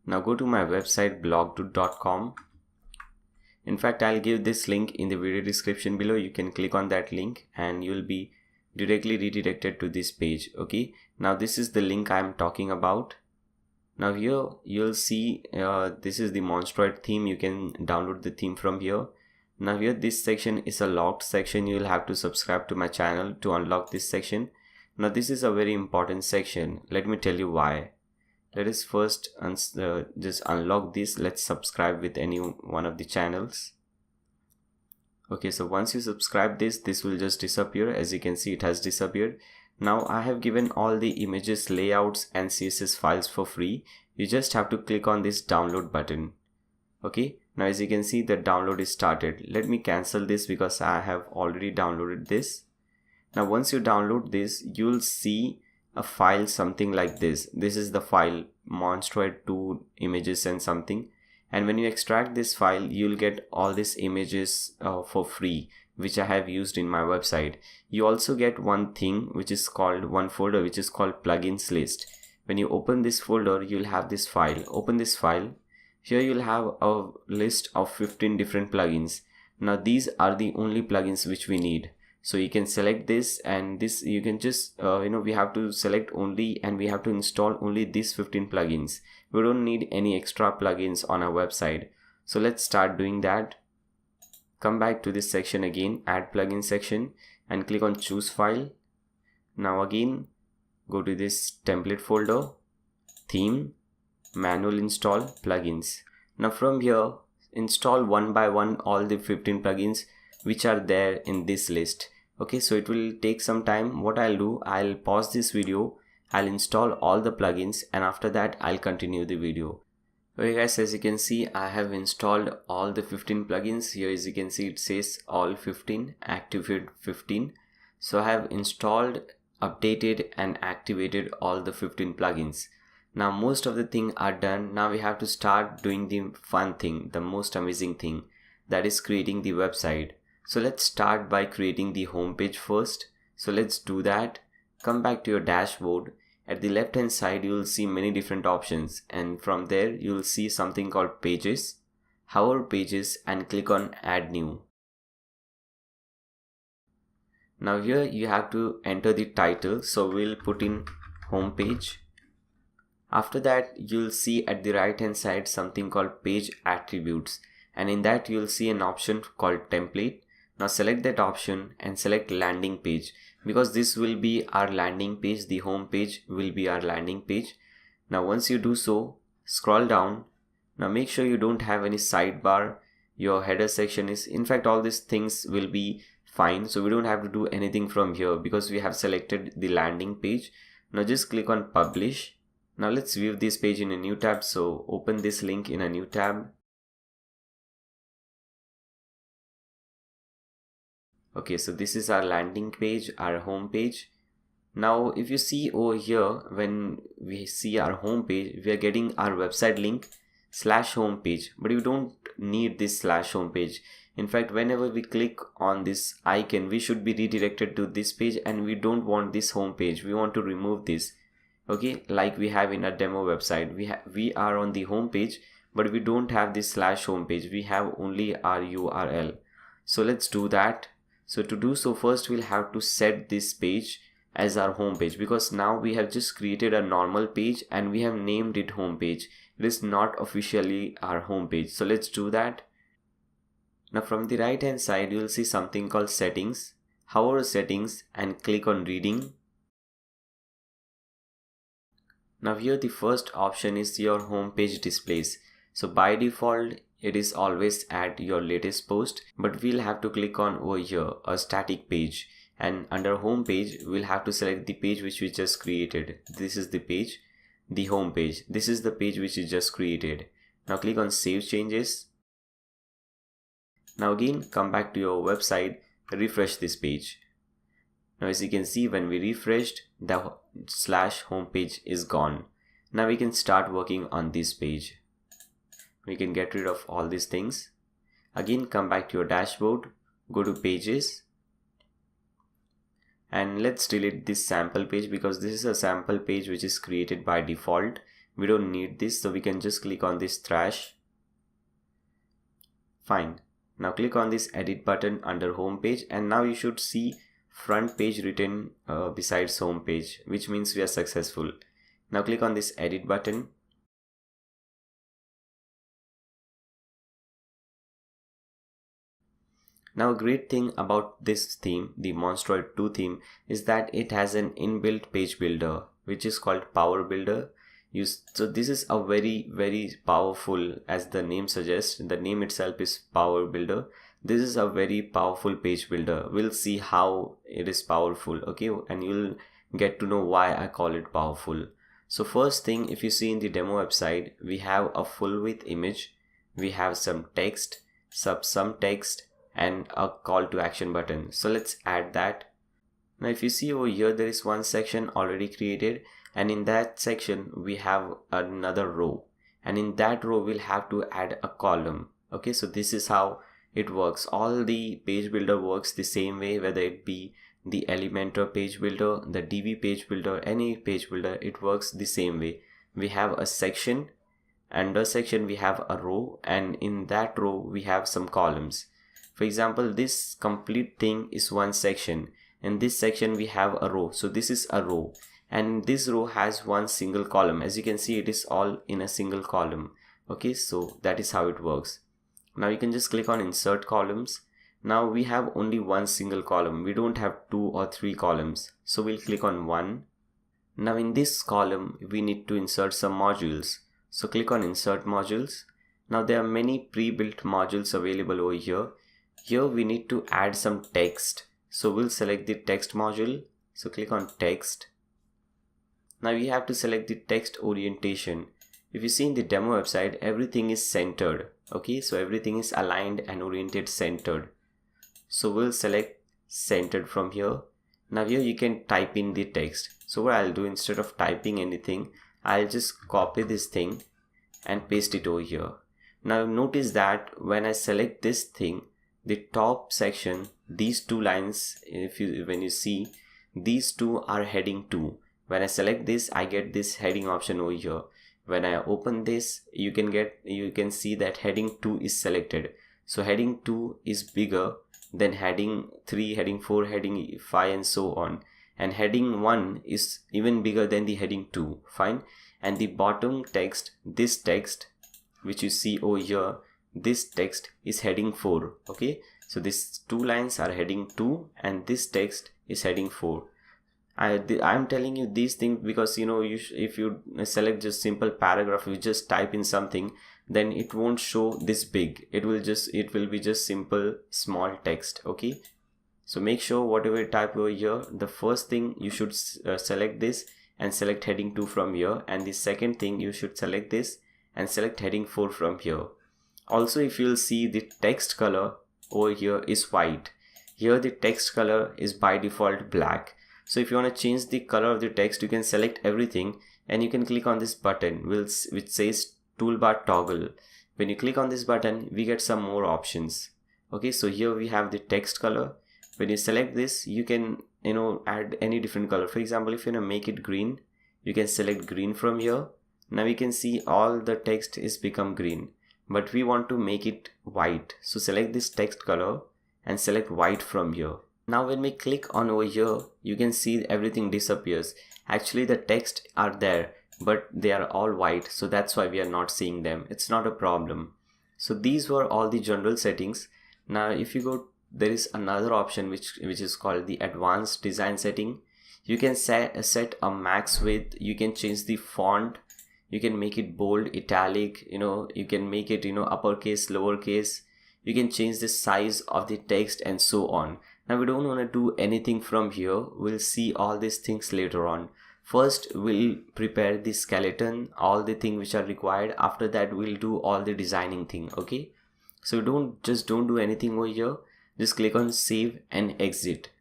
Now go to my website blogdude.com. In fact, I'll give this link in the video description below. You can click on that link and you'll be directly redirected to this page. Okay, now this is the link I'm talking about. Now here you'll see this is the Monstroid theme. You can download the theme from here. Now here this section is a locked section. You'll have to subscribe to my channel to unlock this section. Now this is a very important section. Let me tell you why. Let us first just unlock this. Let's subscribe with any one of the channels. Okay, so once you subscribe this will just disappear. As you can see, it has disappeared. Now I have given all the images, layouts and CSS files for free. You just have to click on this download button. Okay, now as you can see, the download is started. Let me cancel this because I have already downloaded this. Now once you download this, you'll see a file something like this. This is the file Monstroid 2 images and something. And when you extract this file, you'll get all these images for free, which I have used in my website. You also get one thing which is called one folder which is called plugins list. When you open this folder, you'll have this file. Open this file. Here you'll have a list of 15 different plugins. Now these are the only plugins which we need. So you can select this, and this you can just we have to select only, and we have to install only these 15 plugins. We don't need any extra plugins on our website. So let's start doing that. Come back to this section again, add plugin section, and click on choose file. Now again go to this template folder, theme, manual install plugins. Now from here, install one by one all the 15 plugins which are there in this list. Okay, so it will take some time. What I'll do, I'll pause this video, I'll install all the plugins, and after that I'll continue the video. Okay guys, as you can see, I have installed all the 15 plugins. Here as you can see, it says all 15, activated 15. So I have installed, updated and activated all the 15 plugins. Now most of the things are done. Now we have to start doing the fun thing, the most amazing thing, that is creating the website. So let's start by creating the home page first. So let's do that. Come back to your dashboard. At the left hand side you will see many different options, and from there you will see something called pages. Hover pages and click on add new. Now here you have to enter the title, so we'll put in home page. After that you'll see at the right hand side something called page attributes, and in that you'll see an option called template. Now select that option and select landing page, because this will be our landing page. The home page will be our landing page. Now once you do so, scroll down. Now make sure you don't have any sidebar. Your header section is, in fact all these things will be fine, so we don't have to do anything from here because we have selected the landing page. Now just click on publish. Now let's view this page in a new tab, so open this link in a new tab. Okay, so this is our landing page, our home page. Now if you see over here, when we see our home page, we are getting our website link /home page, but you don't need this /home page. In fact, whenever we click on this icon, we should be redirected to this page, and we don't want this home page. We want to remove this. Okay, like we have in a demo website, we are on the home page, but we don't have this /home page. We have only our URL. So let's do that. So to do so, first we'll have to set this page as our home page, because now we have just created a normal page and we have named it home page. It is not officially our home page. So let's do that. Now from the right hand side you will see something called settings. Hover settings and click on reading. Now here the first option is your home page displays. So by default it is always at your latest post, but we'll have to click on over here a static page, and under home page we'll have to select the page which we just created. This is the page, the home page. This is the page which we just created. Now click on save changes. Now again come back to your website, refresh this page. Now as you can see, when we refreshed, the /home page is gone. Now we can start working on this page. We can get rid of all these things. Again come back to your dashboard, go to pages, and let's delete this sample page, because this is a sample page which is created by default. We don't need this, so we can just click on this trash. Fine. Now click on this edit button under home page, and now you should see front page written besides home page, which means we are successful. Now click on this edit button. Now a great thing about this theme, the Monstroid 2 theme, is that it has an inbuilt page builder which is called Power Builder. So this is a very powerful, as the name suggests, the name itself is Power Builder. This is a very powerful page builder. We'll see how it is powerful, okay, and you'll get to know why I call it powerful. So first thing, if you see in the demo website, we have a full width image, we have some text, some text, and a call to action button. So let's add that. Now if you see over here, there is one section already created, and in that section we have another row, and in that row we'll have to add a column. Okay, so this is how it works. All the page builder works the same way, whether it be the Elementor page builder, the Divi page builder, any page builder, it works the same way. We have a section, under section we have a row, and in that row we have some columns. For example, this complete thing is one section. In this section we have a row, so this is a row, and this row has one single column. As you can see, it is all in a single column. Okay, so that is how it works. Now you can just click on insert columns. Now we have only one single column, we don't have 2 or 3 columns, so we'll click on one. Now in this column we need to insert some modules, so click on insert modules. Now there are many pre-built modules available over here. Here we need to add some text, so we'll select the text module, so click on text. Now we have to select the text orientation. If you see in the demo website, everything is centered. Okay, so everything is aligned and oriented centered. So we'll select centered from here. Now here you can type in the text. So what I'll do, instead of typing anything, I'll just copy this thing and paste it over here. Now notice that when I select this thing, the top section, these two lines, when you see, these two are heading 2. When I select this, I get this heading option over here. When I open this, you can see that heading 2 is selected. So heading 2 is bigger than heading 3, heading 4, heading 5, and so on. And heading 1 is even bigger than the heading 2. Fine. And the bottom text, this text which you see over here, this text is heading 4. Okay, so these two lines are heading 2 and this text is heading 4. I'm telling you these things because if you select just simple paragraph, you just type in something, then it won't show this big. It will be just simple small text. Okay, so make sure whatever you type over here, the first thing you should select this and select heading 2 from here, and the second thing you should select this and select heading 4 from here. Also, if you'll see, the text color over here is white. Here the text color is by default black. So if you want to change the color of the text, you can select everything and you can click on this button which says toolbar toggle. When you click on this button, we get some more options. Okay, so here we have the text color. When you select this, you can add any different color. For example, if you want to make it green, you can select green from here. Now we can see all the text is become green, but we want to make it white. So select this text color and select white from here. Now when we click on over here, you can see everything disappears. Actually the text are there, but they are all white, so that's why we are not seeing them. It's not a problem. So these were all the general settings. Now if you go, there is another option which is called the advanced design setting. You can set a max width, you can change the font, you can make it bold, italic, you can make it uppercase, lowercase, you can change the size of the text and so on. Now we don't want to do anything from here. We'll see all these things later on. First we'll prepare the skeleton, all the things which are required. After that we'll do all the designing thing. Okay, so don't do anything over here. Just click on save and exit.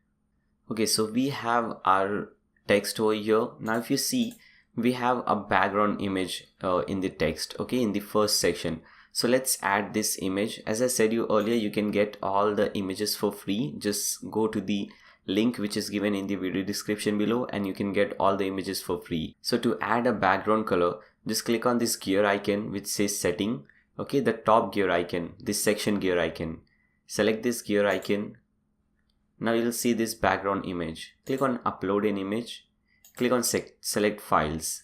Okay, so we have our text over here. Now if you see, we have a background image in the text, okay, in the first section. So let's add this image. As I said you earlier, you can get all the images for free. Just go to the link which is given in the video description below and you can get all the images for free. So to add a background color, just click on this gear icon which says setting. Okay, the top gear icon, this section gear icon. Select this gear icon. Now you'll see this background image. Click on upload an image. Click on select files.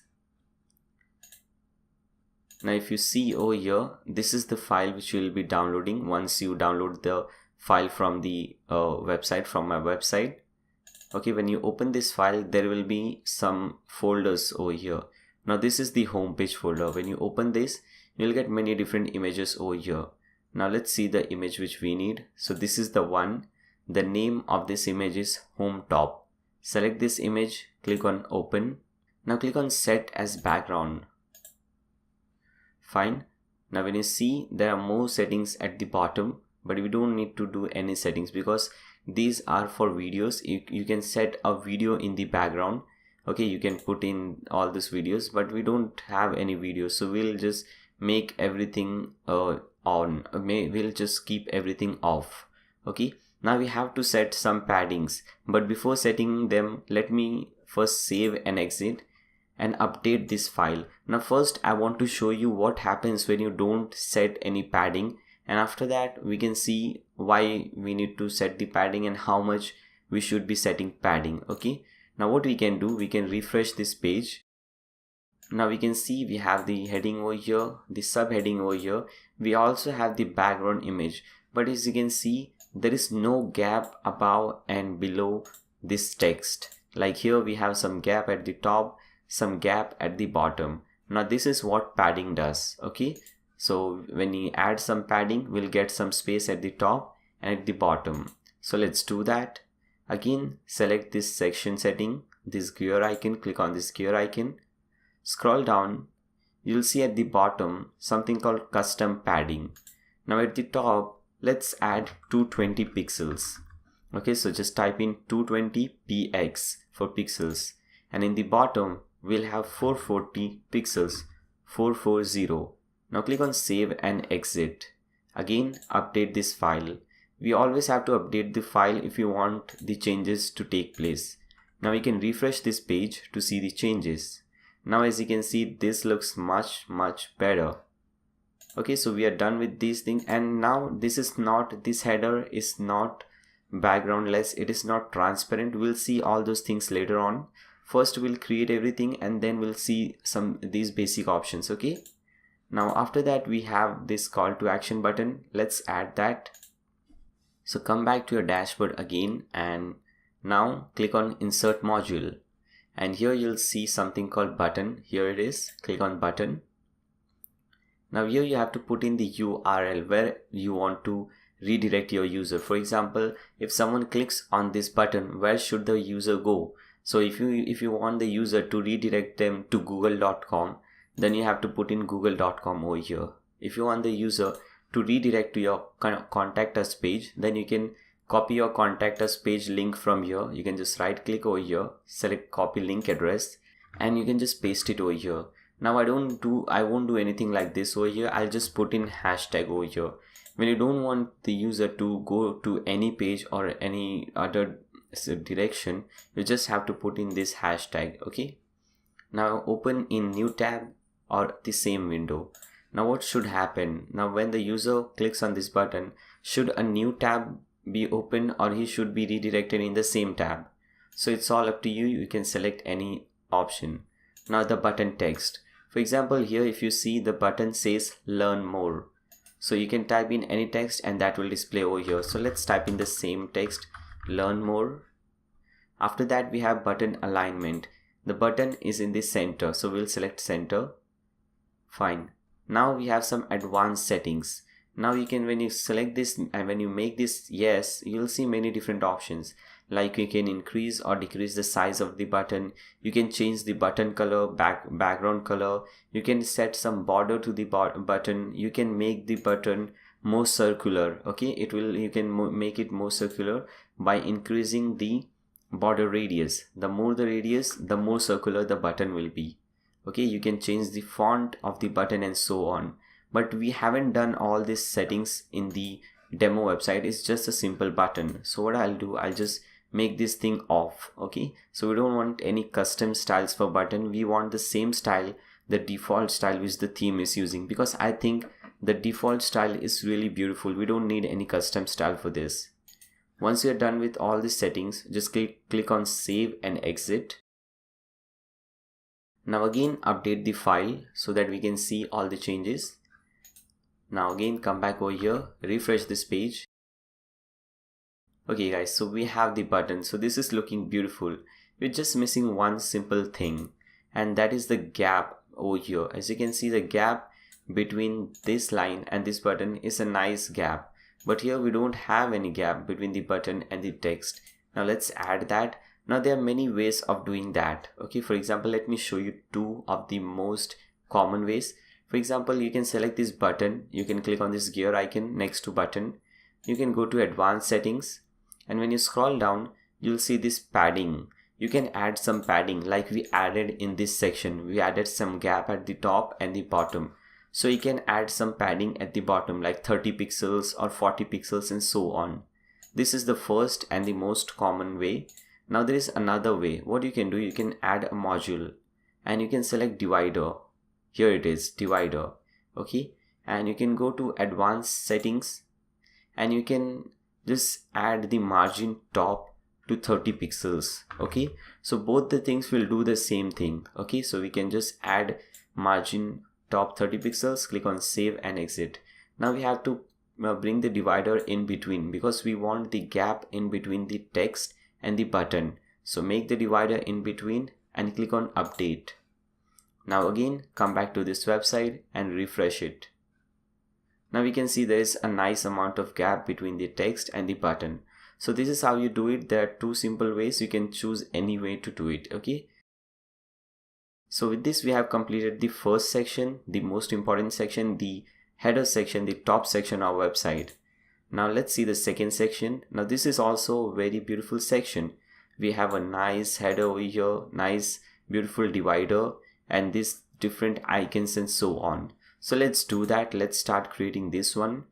Now if you see over here, this is the file which you will be downloading once you download the file from the website, from my website. Okay, when you open this file, there will be some folders over here. Now this is the home page folder. When you open this, you'll get many different images over here. Now let's see the image which we need. So this is the one. The name of this image is home top. Select this image, click on open. Now click on set as background. Fine. Now when you see, there are more settings at the bottom, but we don't need to do any settings because these are for videos. You can set a video in the background. Okay, you can put in all these videos, but we don't have any videos, so we'll just make everything on. We'll just keep everything off. Okay, Now we have to set some paddings, but before setting them, let me first save and exit and update this file. Now first I want to show you what happens when you don't set any padding, and after that we can see why we need to set the padding and how much we should be setting padding. Okay, now what we can do, we can refresh this page. Now we can see we have the heading over here, the subheading over here. We also have the background image, but as you can see, there is no gap above and below this text. Like here we have some gap at the top, some gap at the bottom. Now this is what padding does. Okay, so when you add some padding, we'll get some space at the top and at the bottom. So let's do that. Again, select this section setting, this gear icon, click on this gear icon. Scroll down, you'll see at the bottom something called custom padding. Now at the top, let's add 220 pixels. Okay, so just type in 220 px for pixels, and in the bottom we'll have 440 pixels, 440. Now click on save and exit. Again, update this file. We always have to update the file if you want the changes to take place. Now we can refresh this page to see the changes. Now as you can see, this looks much better. Okay, so we are done with these things, and now this header is not backgroundless, it is not transparent. We'll see all those things later on. First we'll create everything and then we'll see these basic options. Okay, now after that we have this call to action button. Let's add that. So come back to your dashboard again, and now click on insert module. And here you'll see something called button. Here it is. Click on button. Now here you have to put in the URL where you want to redirect your user. For example, if someone clicks on this button, where should the user go? So if you want the user to redirect them to google.com, then you have to put in google.com over here. If you want the user to redirect to your contact us page, then you can copy your contact us page link from here. You can just right click over here, select copy link address, and you can just paste it over here. Now I won't do anything like this over here. I'll just put in hashtag over here. When you don't want the user to go to any page or any other direction, you just have to put in this hashtag. Okay, now open in new tab or the same window. Now what should happen? Now when the user clicks on this button, should a new tab be open or he should be redirected in the same tab? So it's all up to you. You can select any option. Now the button text, for example, here if you see the button says learn more, so you can type in any text and that will display over here. So let's type in the same text, learn more. After that we have button alignment. The button is in the center, so we'll select center. Fine. Now we have some advanced settings. Now you can, when you select this and when you make this yes, you'll see many different options. Like you can increase or decrease the size of the button. You can change the button color, background color. You can set some border to the button. You can make the button more circular. Okay, you can make it more circular by increasing the border radius. The more the radius, the more circular the button will be. Okay, you can change the font of the button and so on. But we haven't done all these settings in the demo website. It's just a simple button. So what I'll do, I'll just make this thing off. Okay, so we don't want any custom styles for button. We want the same style, the default style which the theme is using, because I think the default style is really beautiful. We don't need any custom style for this. Once you're done with all the settings, just click on save and exit. Now again update the file so that we can see all the changes. Now again come back over here, refresh this page. Okay guys, so we have the button. So this is looking beautiful. We're just missing one simple thing, and that is the gap over here. As you can see, the gap between this line and this button is a nice gap, but here we don't have any gap between the button and the text. Now let's add that. Now there are many ways of doing that. Okay, for example, let me show you two of the most common ways. For example, you can select this button, you can click on this gear icon next to button, you can go to advanced settings, and when you scroll down, you'll see this padding. You can add some padding like we added in this section. We added some gap at the top and the bottom. So you can add some padding at the bottom like 30 pixels or 40 pixels and so on. This is the first and the most common way. Now there is another way. What you can do, you can add a module and you can select divider. Here it is, divider. Okay, and you can go to advanced settings and you can just add the margin top to 30 pixels. Okay, so both the things will do the same thing. Okay, so we can just add margin top 30 pixels, click on save and exit. Now we have to bring the divider in between because we want the gap in between the text and the button. So make the divider in between and click on update. Now again come back to this website and refresh it. Now we can see there is a nice amount of gap between the text and the button. So this is how you do it. There are two simple ways. You can choose any way to do it. Okay, so with this we have completed the first section, the most important section, the header section, the top section of our website. Now let's see the second section. Now this is also a very beautiful section. We have a nice header over here, nice beautiful divider, and these different icons and so on. So let's do that. Let's start creating this one.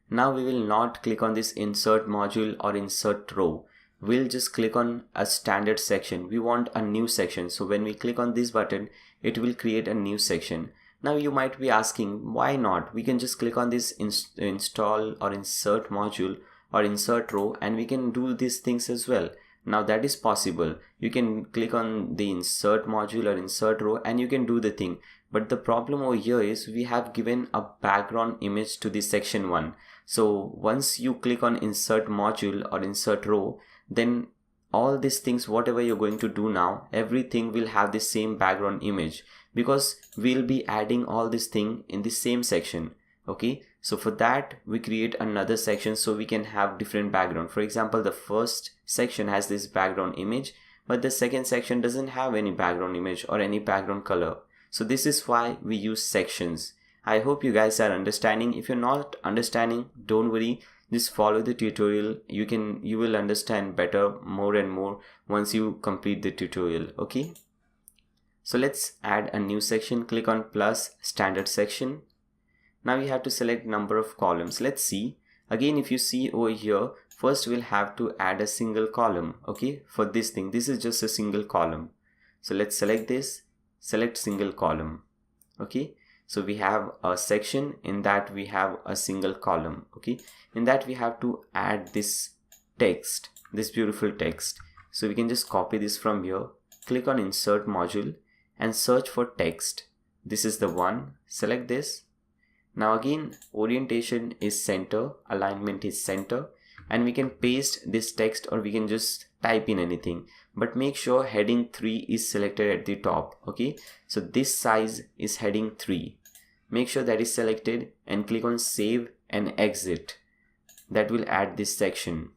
Now we will not click on this insert module or insert row. We'll just click on a standard section. We want a new section. So when we click on this button, it will create a new section. Now you might be asking, why not? We can just click on this install or insert module or insert row and we can do these things as well. Now that is possible. You can click on the insert module or insert row and you can do the thing. But the problem over here is we have given a background image to the section 1. So once you click on insert module or insert row, then all these things, whatever you're going to do now, everything will have the same background image because we'll be adding all this thing in the same section. Okay, so for that we create another section so we can have different background. For example, the first section has this background image, but the second section doesn't have any background image or any background color. So this is why we use sections. I hope you guys are understanding. If you're not understanding, don't worry, just follow the tutorial. You will understand better, more and more once you complete the tutorial. Okay, so let's add a new section. Click on plus standard section. Now we have to select number of columns. Let's see. Again, if you see over here, first we'll have to add a single column. Okay, for this thing, this is just a single column. So let's select this, select single column. Okay, so we have a section, in that we have a single column. Okay, in that we have to add this text, this beautiful text. So we can just copy this from here, click on insert module and search for text. This is the one, select this. Now again, orientation is center, alignment is center, and we can paste this text or we can just type in anything, but make sure heading 3 is selected at the top. Okay, so this size is heading 3. Make sure that is selected and click on save and exit. That will add this section.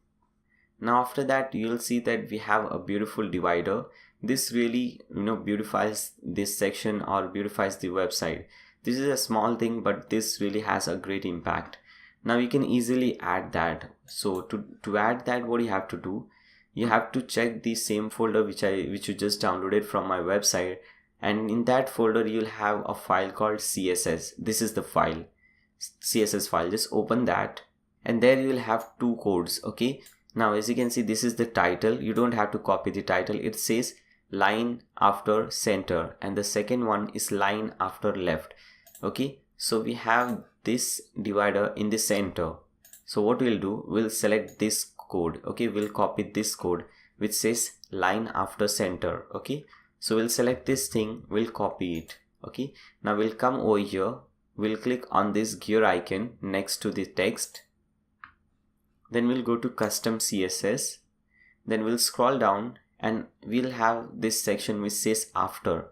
Now after that, you'll see that we have a beautiful divider. This really beautifies this section or beautifies the website. This is a small thing, but this really has a great impact. Now you can easily add that. So to add that, what you have to do, you have to check the same folder which you just downloaded from my website, and in that folder you'll have a file called CSS. This is the file, CSS file. Just open that and there you will have two codes. Okay, now as you can see, this is the title. You don't have to copy the title. It says line after center and the second one is line after left. Okay, so we have this divider in the center. So what we'll do, we'll select this code. Okay, we'll copy this code which says line after center. Okay, so we'll select this thing, we'll copy it. Okay, now we'll come over here, we'll click on this gear icon next to the text, then we'll go to custom CSS, then we'll scroll down and we'll have this section which says after,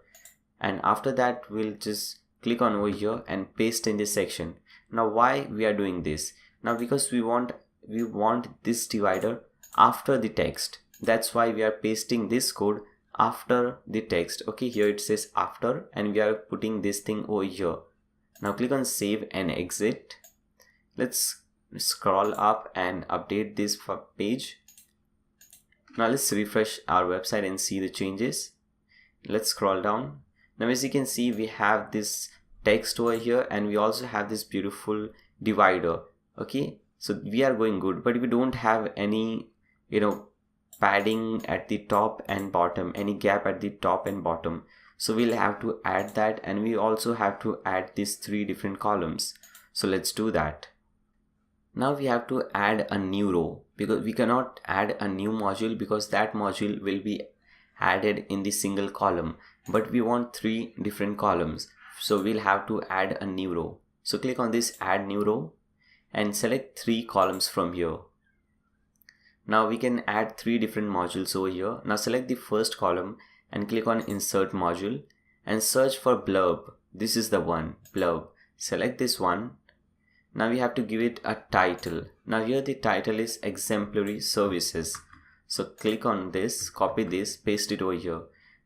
and after that we'll just click on over here and paste in this section. Now why we are doing this? Now because we want this divider after the text. That's why we are pasting this code after the text. Okay, here it says after and we are putting this thing over here. Now click on save and exit. Let's scroll up and update this page. Now let's refresh our website and see the changes. Let's scroll down. Now as you can see, we have this text over here and we also have this beautiful divider. Okay, So we are going good, but we don't have any, padding at the top and bottom, any gap at the top and bottom. So we'll have to add that, and we also have to add these 3 different columns. So let's do that. Now we have to add a new row, because we cannot add a new module because that module will be added in the single column, but we want 3 different columns. So we'll have to add a new row. So click on this add new row and select 3 columns from here. Now we can add 3 different modules over here. Now select the first column and click on insert module and search for blurb. This is the one, blurb. Select this one. Now we have to give it a title. Now here the title is exemplary services. So click on this, copy this, paste it over here.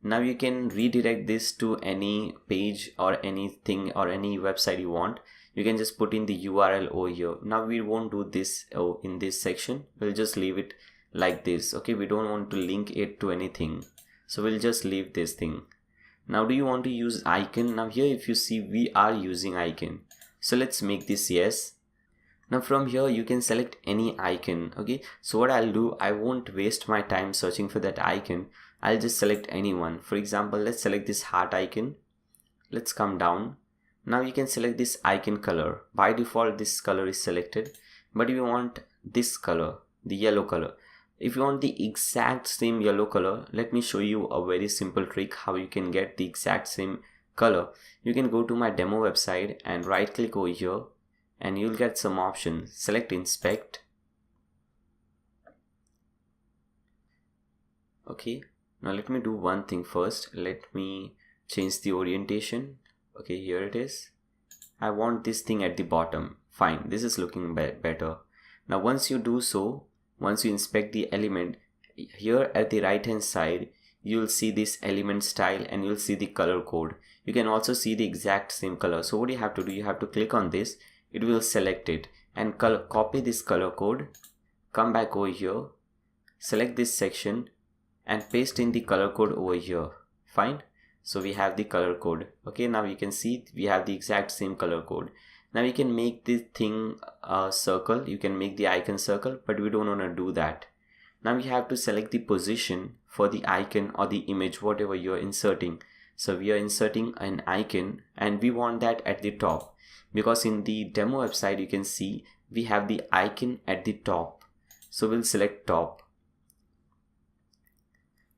Now you can redirect this to any page or anything or any website you want. You can just put in the URL over here. Now we won't do this in this section. We'll just leave it like this. Okay, we don't want to link it to anything. So we'll just leave this thing. Now do you want to use icon? Now here if you see, we are using icon. So let's make this yes. Now from here you can select any icon. Okay, so what I'll do, I won't waste my time searching for that icon. I'll just select anyone. For example, let's select this heart icon. Let's come down. Now you can select this icon color. By default this color is selected, but if you want this color, the yellow color, if you want the exact same yellow color, let me show you a very simple trick how you can get the exact same color. You can go to my demo website and right click over here and you'll get some options. Select inspect. Okay, now let me do one thing first. Let me change the orientation. Okay, here it is. I want this thing at the bottom. Fine, this is looking better. Now once you do so, once you inspect the element, here at the right hand side you'll see this element style and you'll see the color code. You can also see the exact same color. So what you have to do, you have to click on this, it will select it and copy this color code, come back over here, select this section and paste in the color code over here. Fine. So we have the color code. Okay, now you can see we have the exact same color code. Now you can make this thing a circle. You can make the icon circle, but we don't want to do that. Now we have to select the position for the icon or the image, whatever you're inserting. So we are inserting an icon and we want that at the top, because in the demo website you can see we have the icon at the top. So we'll select top.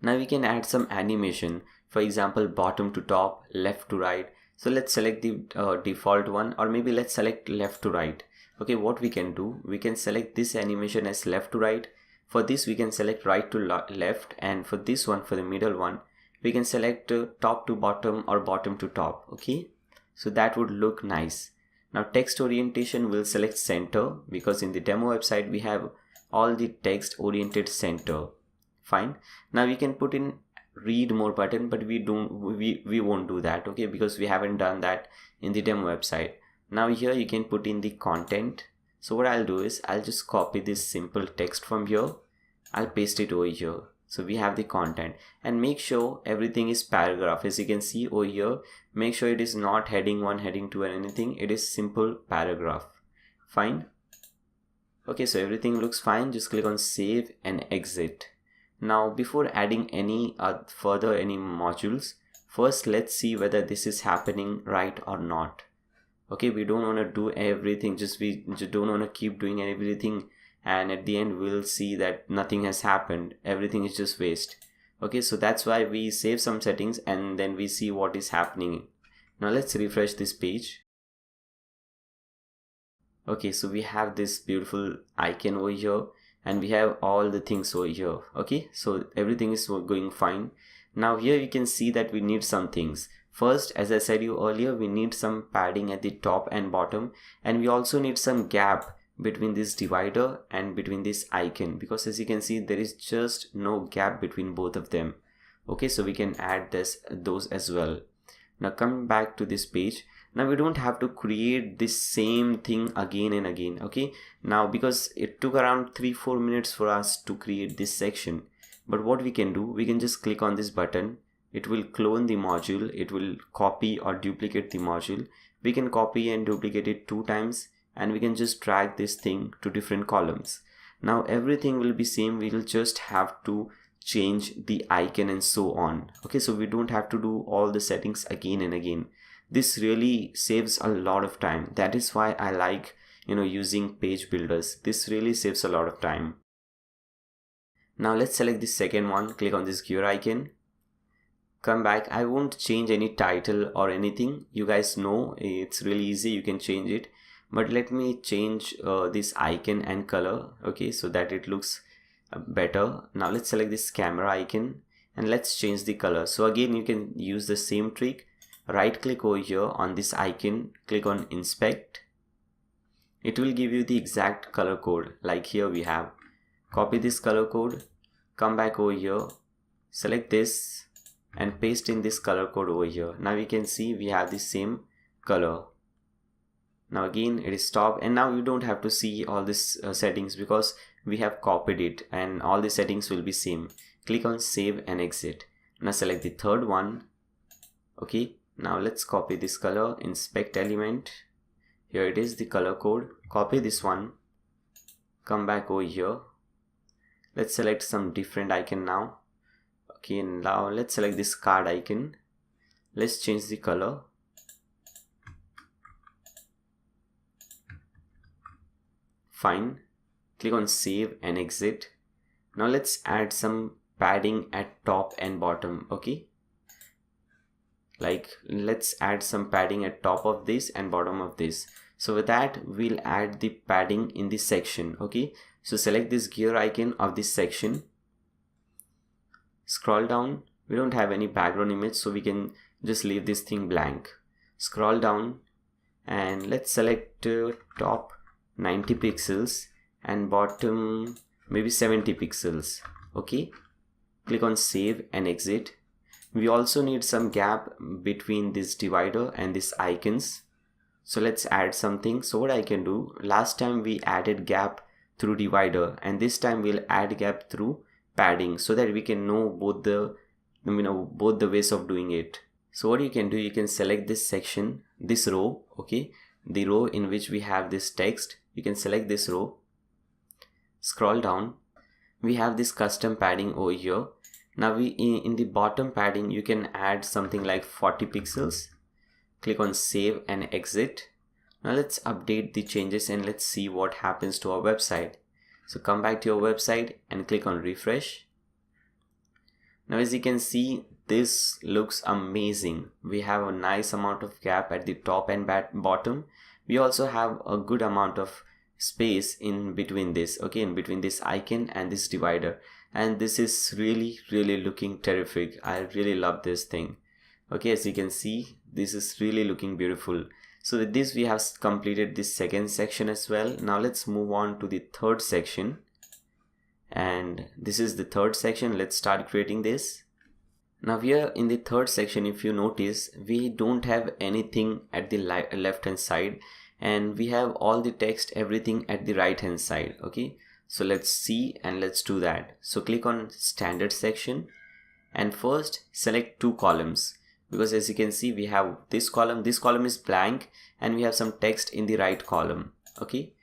Now we can add some animation. For example, bottom to top, left to right. So let's select the default one, or maybe let's select left to right. Okay, what we can do, we can select this animation as left to right. For this we can select right to left, and for this one, for the middle one, we can select top to bottom or bottom to top. Okay, so that would look nice. Now text orientation will select center, because in the demo website we have all the text oriented center. Fine. Now we can put in read more button, but we won't do that. Okay, because we haven't done that in the demo website. Now here you can put in the content. So what I'll do is I'll just copy this simple text from here, I'll paste it over here. So we have the content, and make sure everything is paragraph. As you can see over here, make sure it is not heading 1, heading 2 and anything. It is simple paragraph. Fine. Okay, so everything looks fine. Just click on save and exit. Now before adding any further modules, first let's see whether this is happening right or not. Okay, we don't want to do everything, we just don't want to keep doing everything and at the end we'll see that nothing has happened, everything is just waste. Okay, so that's why we save some settings and then we see what is happening. Now let's refresh this page. Okay, so we have this beautiful icon over here and we have all the things over here. Okay, so everything is going fine. Now here you can see that we need some things. First, as I said you earlier, we need some padding at the top and bottom, and we also need some gap between this divider and between this icon, because as you can see there is just no gap between both of them. Okay, so we can add those as well. Now come back to this page. Now we don't have to create this same thing again and again. Okay, now because it took around 3-4 minutes for us to create this section, but what we can do, we can just click on this button. It will clone the module, it will copy or duplicate the module. We can copy and duplicate it 2 times, and we can just drag this thing to different columns. Now everything will be same, we will just have to change the icon and so on. Okay, so we don't have to do all the settings again and again. This really saves a lot of time. That is why I like using page builders. This really saves a lot of time. Now let's select the second one, click on this gear icon, come back. I won't change any title or anything, you guys know it's really easy, you can change it, but let me change this icon and color, okay, so that it looks better. Now let's select this camera icon and let's change the color. So again, you can use the same trick, right click over here on this icon, click on inspect. It will give you the exact color code. Like here we have, copy this color code, come back over here, select this and paste in this color code over here. Now we can see we have the same color. Now again it is stopped, and now you don't have to see all these settings because we have copied it and all the settings will be same. Click on save and exit. Now select the third one. Okay, now let's copy this color, inspect element. Here it is, the color code. Copy this one, come back over here. Let's select some different icon now. Okay, now let's select this card icon. Let's change the color. Fine. Click on save and exit. Now let's add some padding at top and bottom. Okay, like let's add some padding at top of this and bottom of this. So with that, we'll add the padding in this section. Okay, so select this gear icon of this section, scroll down. We don't have any background image, so we can just leave this thing blank. Scroll down and let's select top 90 pixels and bottom maybe 70 pixels. Okay, click on save and exit. We also need some gap between this divider and these icons, so let's add something. So what I can do, last time we added gap through divider and this time we'll add gap through padding, so that we can know both the ways of doing it. So what you can do, you can select this section, this row, okay, the row in which we have this text. You can select this row, scroll down, we have this custom padding over here. Now in the bottom padding you can add something like 40 pixels. Click on save and exit. Now let's update the changes and let's see what happens to our website. So come back to your website and click on refresh. Now as you can see, this looks amazing. We have a nice amount of gap at the top and bottom. We also have a good amount of space in between this, okay, in between this icon and this divider, and this is really looking terrific. I really love this thing. Okay, as you can see, this is really looking beautiful. So with this we have completed this second section as well. Now let's move on to the third section, and this is the third section. Let's start creating this. Now here in the third section, if you notice, we don't have anything at the left hand side, and we have all the text, everything at the right hand side. Okay, so let's see and let's do that. So click on standard section and first select two columns, because as you can see we have this column is blank and we have some text in the right column. Okay,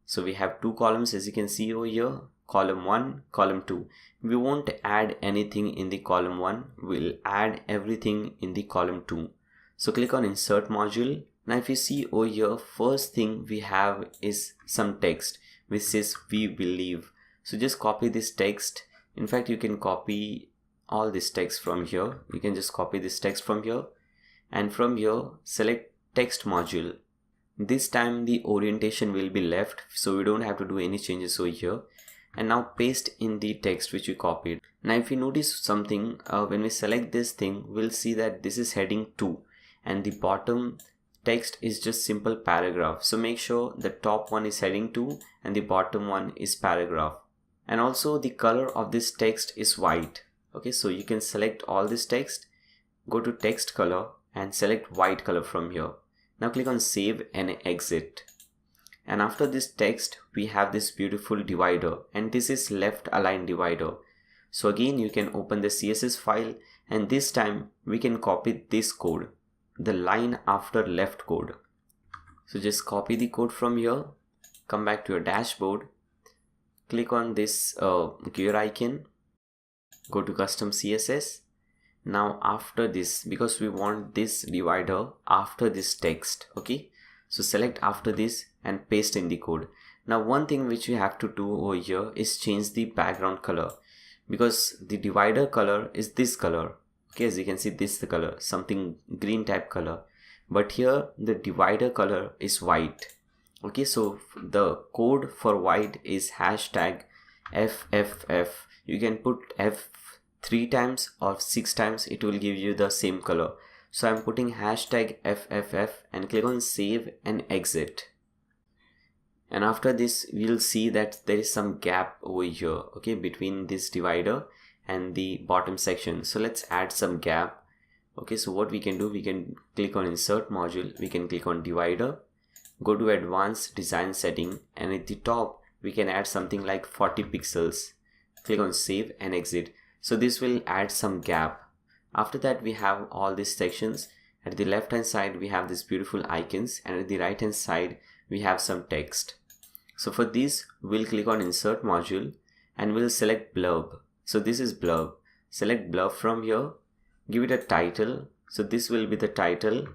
so we have two columns as you can see over here, column 1, column 2. We won't add anything in the column 1, we'll add everything in the column 2. So click on insert module. Now if you see over here, first thing we have is some text which says we believe. So just copy this text. In fact, you can copy all this text from here. You can just copy this text from here, and from here select text module. This time the orientation will be left, so we don't have to do any changes over here. And now paste in the text which we copied. Now if you notice something, when we select this thing, we'll see that this is heading 2 and the bottom text is just simple paragraph. So make sure the top one is heading 2 and the bottom one is paragraph. And also the color of this text is white. Okay, so you can select all this text, go to text color and select white color from here. Now click on save and exit. And after this text we have this beautiful divider, and this is left aligned divider. So again you can open the CSS file, and this time we can copy this code, the line after left code. So just copy the code from here, come back to your dashboard, click on this gear icon, go to custom CSS. Now after this, because we want this divider after this text, okay, so select after this and paste in the code. Now one thing which you have to do over here is change the background color, because the divider color is this color, okay, as you can see this is the color, something green type color, but here the divider color is white. Okay, so the code for white is hashtag FFF. You can put F 3 times or 6 times, it will give you the same color. So I'm putting hashtag FFF and click on save and exit. And after this we'll see that there is some gap over here, okay, between this divider and the bottom section. So let's add some gap. Okay, so what we can do, we can click on insert module, we can click on divider, go to advanced design setting, and at the top we can add something like 40 pixels. Click on save and exit. So this will add some gap. After that we have all these sections. At the left hand side we have these beautiful icons, and at the right hand side we have some text. So for this we'll click on insert module and we'll select blurb. So this is blurb. Select blurb from here, give it a title. So this will be the title.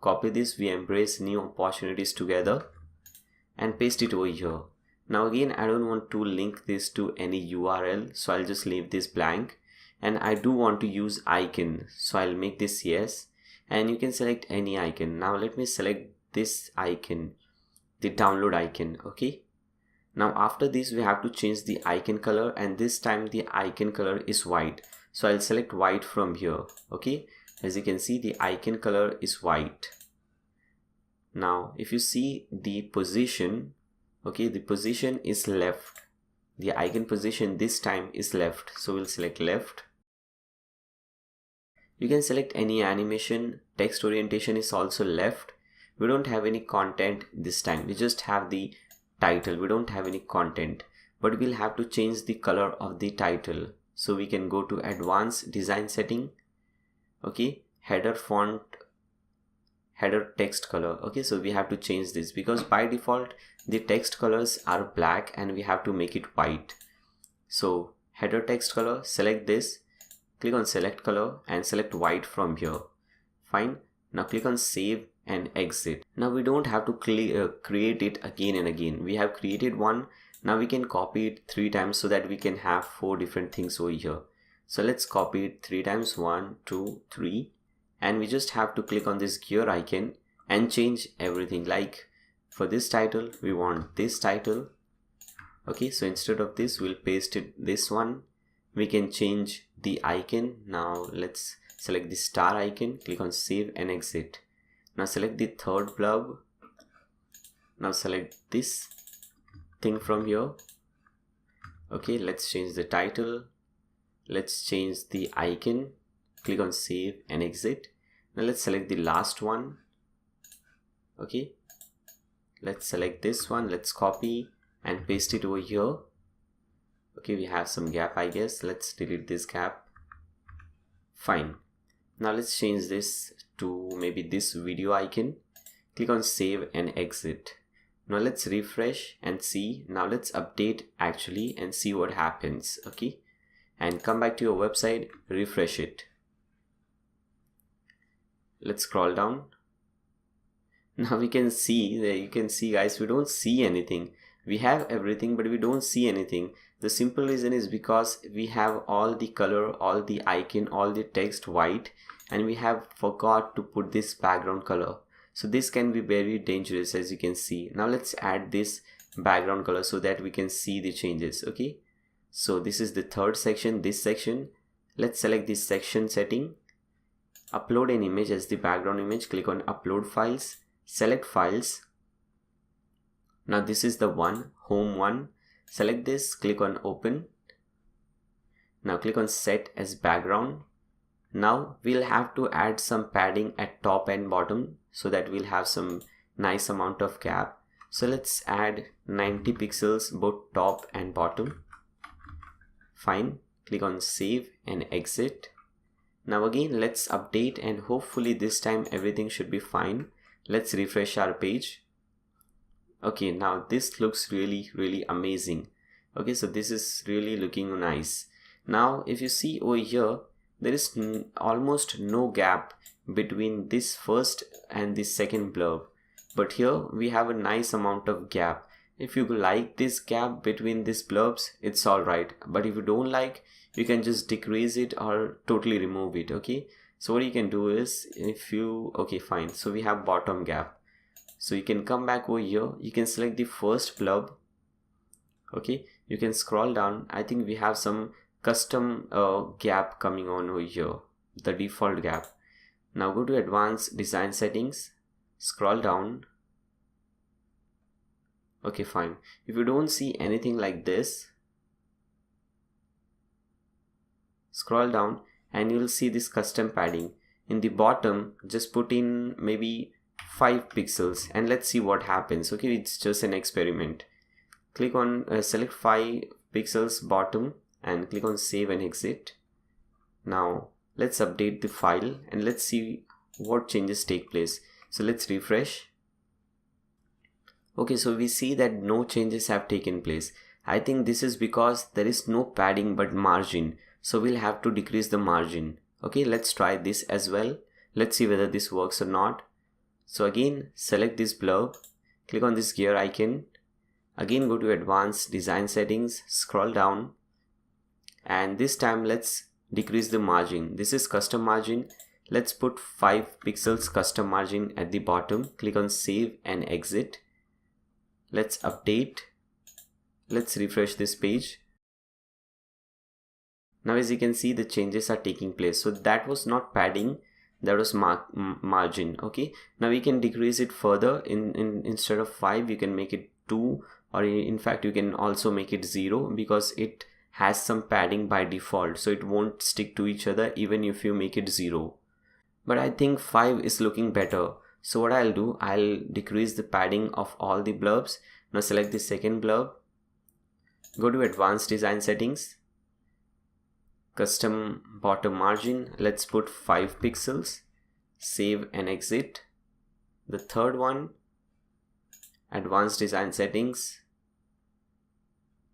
Copy this, we embrace new opportunities together, and paste it over here. Now again, I don't want to link this to any URL, so I'll just leave this blank, and I do want to use icon, so I'll make this yes, and you can select any icon. Now let me select this icon, the download icon. Okay, now after this we have to change the icon color, and this time the icon color is white, so I'll select white from here. Okay, as you can see the icon color is white. Now if you see the position, okay, the position is left, the icon position this time is left, so we'll select left. You can select any animation. Text orientation is also left. We don't have any content this time, we just have the title, we don't have any content, but we'll have to change the color of the title. So we can go to advanced design setting, okay, header font, header text color. Okay, so we have to change this because by default the text colors are black and we have to make it white. So header text color, select this, click on select color and select white from here. Fine. Now click on save and exit. Now we don't have to create it again and again. We have created one. Now we can copy it 3 times so that we can have 4 different things over here. So let's copy it 3 times, 1, 2, 3, and we just have to click on this gear icon and change everything. Like for this title, we want this title. Okay, so instead of this, we'll paste it this one. We can change the icon. Now let's select the star icon, click on save and exit. Now select the third blurb. Now select this thing from here. Okay, let's change the title. Let's change the icon, click on save and exit. Now let's select the last one. Okay, let's select this one, let's copy and paste it over here. Okay, we have some gap, I guess. Let's delete this gap. Fine. Now let's change this to maybe this video icon. Click on save and exit. Now let's refresh and see. Now let's update actually and see what happens. Okay, and come back to your website, refresh it. Let's scroll down. Now we can see that, you can see guys, we don't see anything. We have everything but we don't see anything. The simple reason is because we have all the color, all the icon, all the text white, and we have forgot to put this background color. So this can be very dangerous, as you can see. Now let's add this background color so that we can see the changes. Okay, so this is the third section, this section. Let's select this section setting, upload an image as the background image, click on upload files, select files. Now this is the one, home one. Select this, click on open. Now click on set as background. Now we'll have to add some padding at top and bottom so that we'll have some nice amount of gap. So let's add 90 pixels both top and bottom. Fine. Click on save and exit. Now again let's update and hopefully this time everything should be fine. Let's refresh our page. Okay, now this looks really amazing. Okay, so this is really looking nice. Now if you see over here, there is almost no gap between this first and this second blurb, but here we have a nice amount of gap. If you like this gap between these blurbs, it's alright, but if you don't like, you can just decrease it or totally remove it. Okay, so what you can do is, okay, fine, so we have bottom gap. So you can come back over here, you can select the first blurb. Okay, you can scroll down. I think we have some custom gap coming on over here, the default gap. Now go to advanced design settings, scroll down. Okay, fine. If you don't see anything like this, scroll down and you will see this custom padding. In the bottom, just put in maybe 5 pixels and let's see what happens. Okay, it's just an experiment. Click on select 5 pixels bottom and click on save and exit. Now let's update the file and let's see what changes take place. So let's refresh. Okay, so we see that no changes have taken place. I think this is because there is no padding but margin, so we'll have to decrease the margin. Okay, let's try this as well. Let's see whether this works or not. So again, select this blurb, click on this gear icon, again go to advanced design settings, scroll down, and this time let's decrease the margin. This is custom margin. Let's put 5 pixels custom margin at the bottom. Click on save and exit. Let's update. Let's refresh this page. Now as you can see, the changes are taking place. So that was not padding, that was margin. Okay, now we can decrease it further. Instead of 5, you can make it 2, or in fact you can also make it 0, because it has some padding by default, so it won't stick to each other even if you make it 0. But I think 5 is looking better. So what I'll do, I'll decrease the padding of all the blurbs. Now select the second blurb, go to advanced design settings, custom bottom margin, let's put 5 pixels, save and exit. The third one, advanced design settings,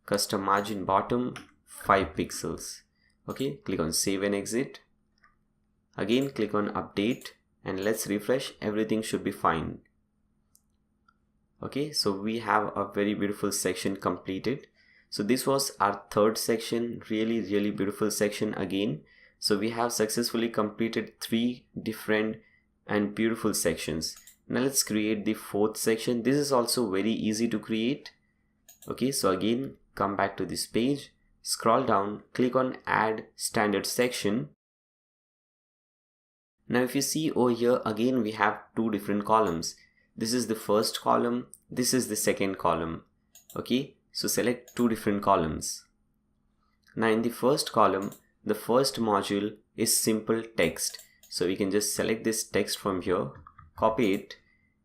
custom margin bottom, 5 pixels. Okay, click on save and exit. Again click on update and let's refresh. Everything should be fine. Okay, so we have a very beautiful section completed. So this was our third section, really beautiful section again. So we have successfully completed 3 different and beautiful sections. Now let's create the fourth section. This is also very easy to create. Okay, so again come back to this page, scroll down, click on add standard section. Now if you see over here, again we have 2 different columns. This is the first column, this is the second column. Okay, so select 2 different columns. Now in the first column, the first module is simple text. So we can just select this text from here, copy it,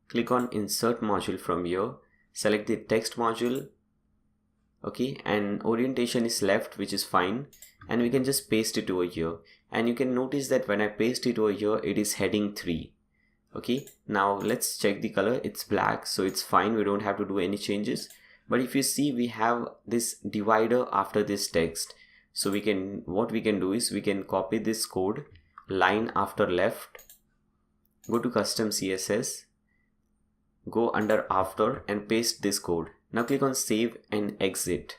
click on insert module from here, select the text module. Okay, and orientation is left, which is fine, and we can just paste it over here. And you can notice that when I paste it over here, it is heading 3. Okay, now let's check the color. It's black, so it's fine, we don't have to do any changes. But if you see, we have this divider after this text. So what we can do is we can copy this code, line after left, go to custom CSS, go under after and paste this code. Now click on save and exit.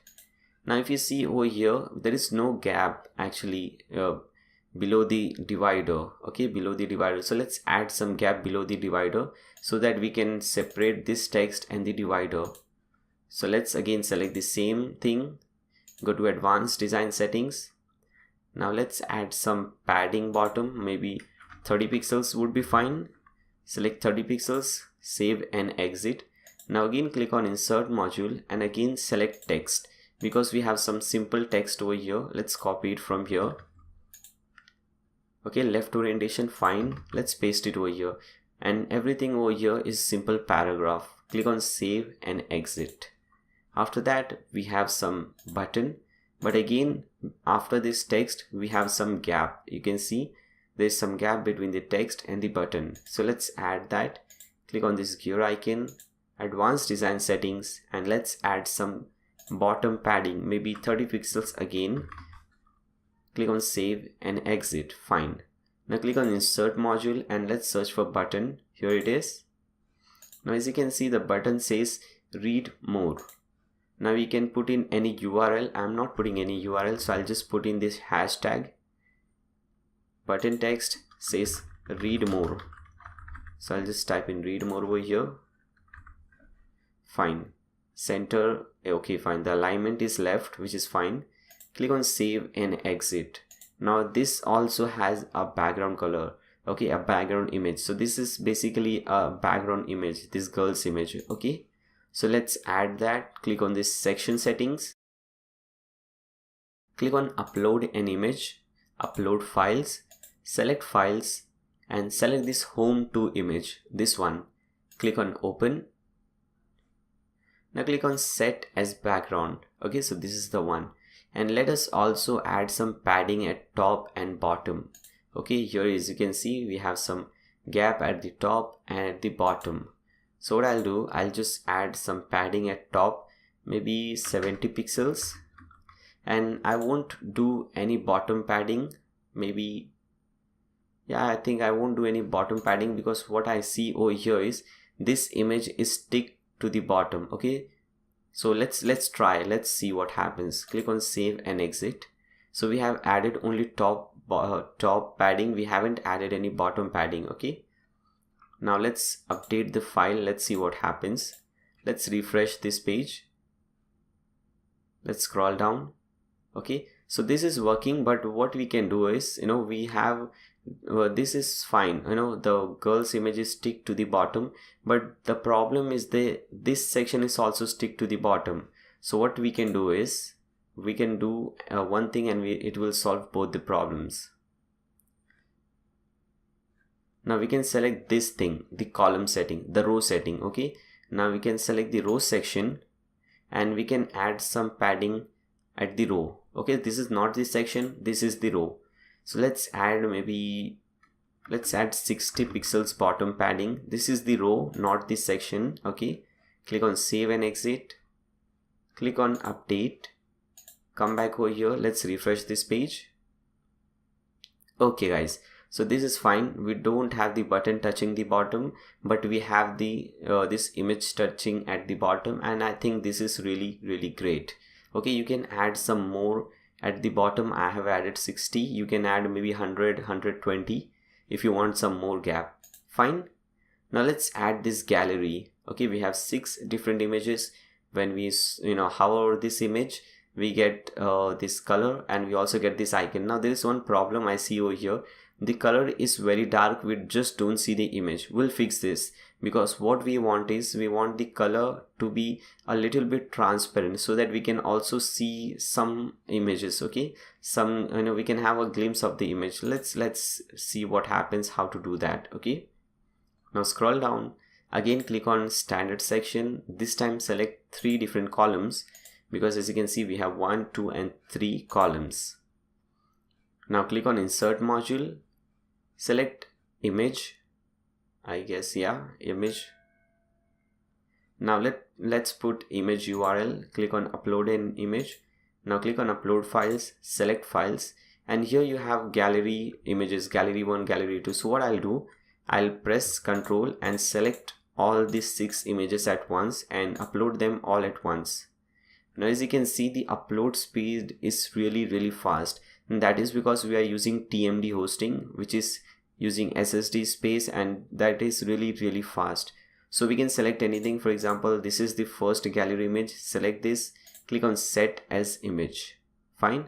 Now if you see over here, there is no gap actually below the divider. Okay, below the divider. So let's add some gap below the divider so that we can separate this text and the divider. So let's again select the same thing, go to advanced design settings. Now let's add some padding bottom, maybe 30 pixels would be fine. Select 30 pixels, save and exit. Now again click on insert module and again select text, because we have some simple text over here. Let's copy it from here. Okay, left orientation fine, let's paste it over here, and everything over here is simple paragraph. Click on save and exit. After that we have some button, but again after this text we have some gap. You can see there's some gap between the text and the button. So let's add that. click on this gear icon, advanced design settings, and let's add some bottom padding, maybe 30 pixels again. Click on save and exit. Fine. Now click on insert module and let's search for button. Here it is. Now as you can see, the button says read more. Now we can put in any URL. I'm not putting any URL, so I'll just put in this hashtag. Button text says read more. So I'll just type in read more over here. Fine. Center, okay, fine. The alignment is left, which is fine. Click on save and exit. Now this also has a background color, okay, a background image. So this is basically a background image, this girl's image, okay. So let's add that. Click on this section settings. Click on upload an image, upload files, select files, and select this home to image, this one. Click on open. Now click on set as background, okay, so this is the one. And let us also add some padding at top and bottom. Okay, here as you can see, we have some gap at the top and at the bottom. So what I'll do, I'll just add some padding at top, maybe 70 pixels. And I won't do any bottom padding, maybe, yeah, I think I won't do any bottom padding, because what I see over here is this image is stick to the bottom, okay. So let's try, let's see what happens. Click on save and exit. So we have added only top padding, we haven't added any bottom padding, okay. Now let's update the file, let's see what happens. Let's refresh this page. Let's scroll down, okay. So this is working, but what we can do is, we have this is fine, the girl's images stick to the bottom, but the problem is this section is also stick to the bottom. So what we can do is, we can do one thing, and it will solve both the problems. Now we can select this thing, the column setting, the row setting, okay. Now we can select the row section, and we can add some padding at the row, okay. This is not the section, this is the row. So let's add 60 pixels bottom padding. This is the row, not the section, okay. Click on save and exit. Click on update. Come back over here. Let's refresh this page. Okay guys, so this is fine. We don't have the button touching the bottom, but we have the this image touching at the bottom, and I think this is really great. Okay, you can add some more. At the bottom I have added 60, you can add maybe 100, 120 if you want some more gap. Fine. Now let's add this gallery. Okay, we have 6 different images. When we hover over this image, we get this color, and we also get this icon. Now there is one problem I see over here. The color is very dark, we just don't see the image. We'll fix this, because what we want is, we want the color to be a little bit transparent, so that we can also see some images, okay. Some, we can have a glimpse of the image. Let's see what happens, how to do that, okay. Now scroll down, again click on standard section. This time select 3 different columns, because as you can see, we have 1, 2 and 3 columns. Now click on insert module, select image, I guess, yeah, image. Now let's put image URL. Click on upload an image. Now click on upload files, select files, and here you have gallery images, gallery 1, gallery 2. So what I'll do, I'll press Ctrl and select all these 6 images at once and upload them all at once. Now as you can see, the upload speed is really fast, and that is because we are using TMD hosting, which is using SSD space, and that is really fast. So we can select anything. For example, this is the first gallery image. Select this, click on set as image. Fine.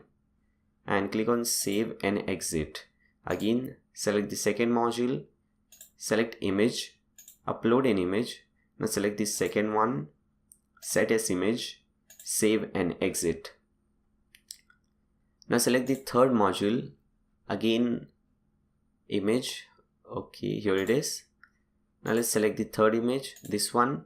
And click on save and exit. Again select the second module, select image, upload an image. Now select the second one, set as image, save and exit. Now select the third module, again image, okay, here it is. Now let's select the third image, this one,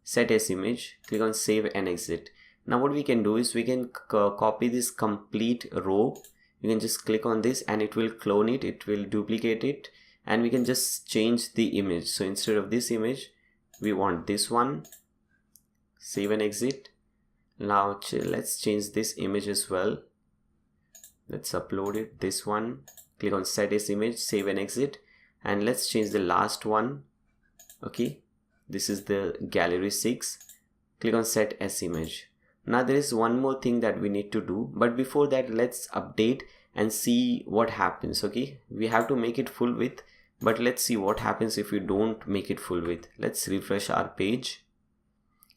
set as image, click on save and exit. Now what we can do is, we can copy this complete row. You can just click on this and it will clone it, it will duplicate it, and we can just change the image. So instead of this image, we want this one. Save and exit. Now let's change this image as well. Let's upload it, this one. Click on set as image, save and exit, and let's change the last one. Okay, this is the gallery 6. Click on set as image. Now there is one more thing that we need to do, but before that let's update and see what happens. Okay, we have to make it full width, but let's see what happens if we don't make it full width. Let's refresh our page.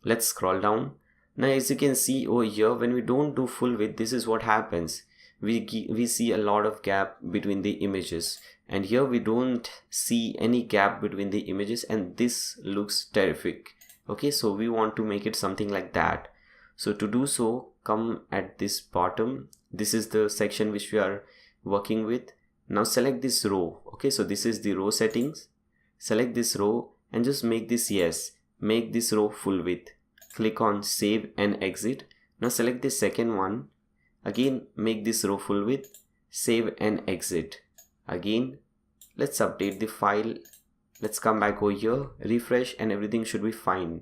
Let's scroll down. Now as you can see over here, when we don't do full width, this is what happens. We see a lot of gap between the images, and here we don't see any gap between the images, and this looks terrific. Okay, so we want to make it something like that. So to do so, come at this bottom. This is the section which we are working with. Now select this row. Okay, so this is the row settings. Select this row and just make this yes. Make this row full width. Click on save and exit. Now select the second one. Again, make this row full width. Save and exit. Again, let's update the file. Let's come back over here, refresh, and everything should be fine.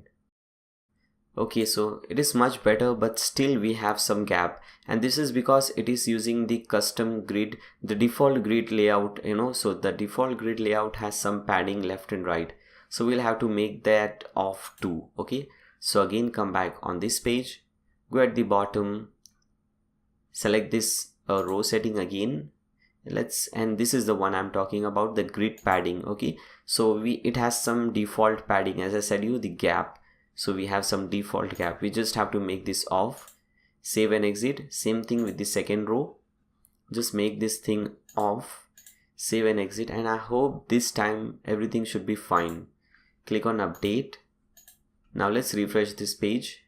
Okay, so it is much better, but still we have some gap, and this is because it is using the custom grid, the default grid layout, so the default grid layout has some padding left and right, so we'll have to make that off too. Okay, so again, come back on this page, go at the bottom, select this row setting again. And this is the one I'm talking about, the grid padding. Okay, so it has some default padding, as I said you, the gap. So we have some default gap. We just have to make this off. Save and exit. Same thing with the second row. Just make this thing off. Save and exit. And I hope this time everything should be fine. Click on update. Now let's refresh this page.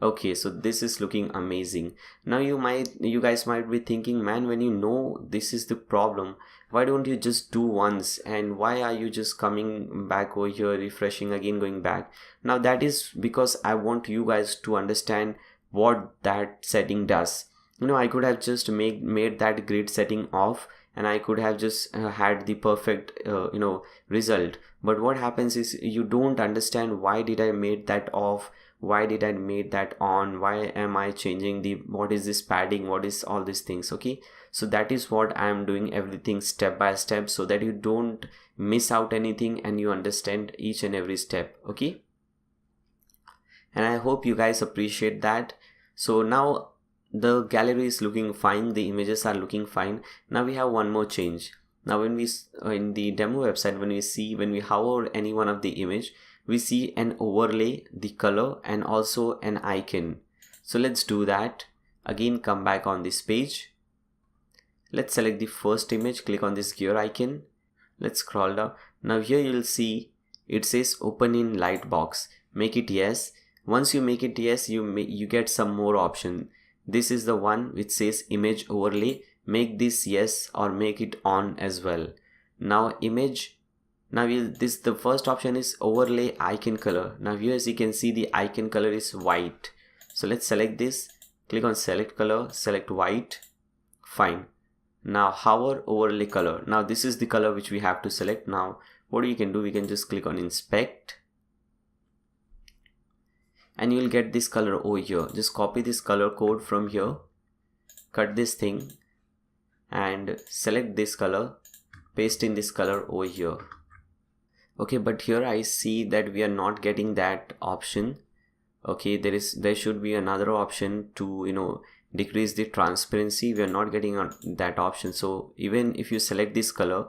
Okay, so this is looking amazing. Now you guys might be thinking, man, when you know this is the problem, why don't you just do once, and why are you just coming back over here, refreshing again, going back? Now that is because I want you guys to understand what that setting does. I could have just made that grid setting off, and I could have just had the perfect result. But what happens is you don't understand, why did I made that off, why did I made that on, why am I changing what is this padding, what is all these things. Okay, so that is what I am doing, everything step by step, so that you don't miss out anything and you understand each and every step. Okay, and I hope you guys appreciate that. So now the gallery is looking fine, the images are looking fine. Now we have one more change. Now when we in the demo website, when we hover any one of the image, we see an overlay, the color, and also an icon. So let's do that. Again, come back on this page. Let's select the first image, click on this gear icon. Let's scroll down. Now here you'll see it says open in Lightbox. Make it yes. Once you make it yes, you get some more option. This is the one which says image overlay. Make this yes or make it on as well. Now image. Now the first option is overlay icon color. Now here, as you can see, the icon color is white. So let's select this, click on select color, select white. Fine. Now hover overlay color. Now this is the color which we have to select. Now what you can do, we can just click on inspect, and you will get this color over here. Just copy this color code from here, cut this thing and select this color, paste in this color over here. Okay, but here I see that we are not getting that option. Okay, there should be another option to decrease the transparency. We are not getting that option. So even if you select this color,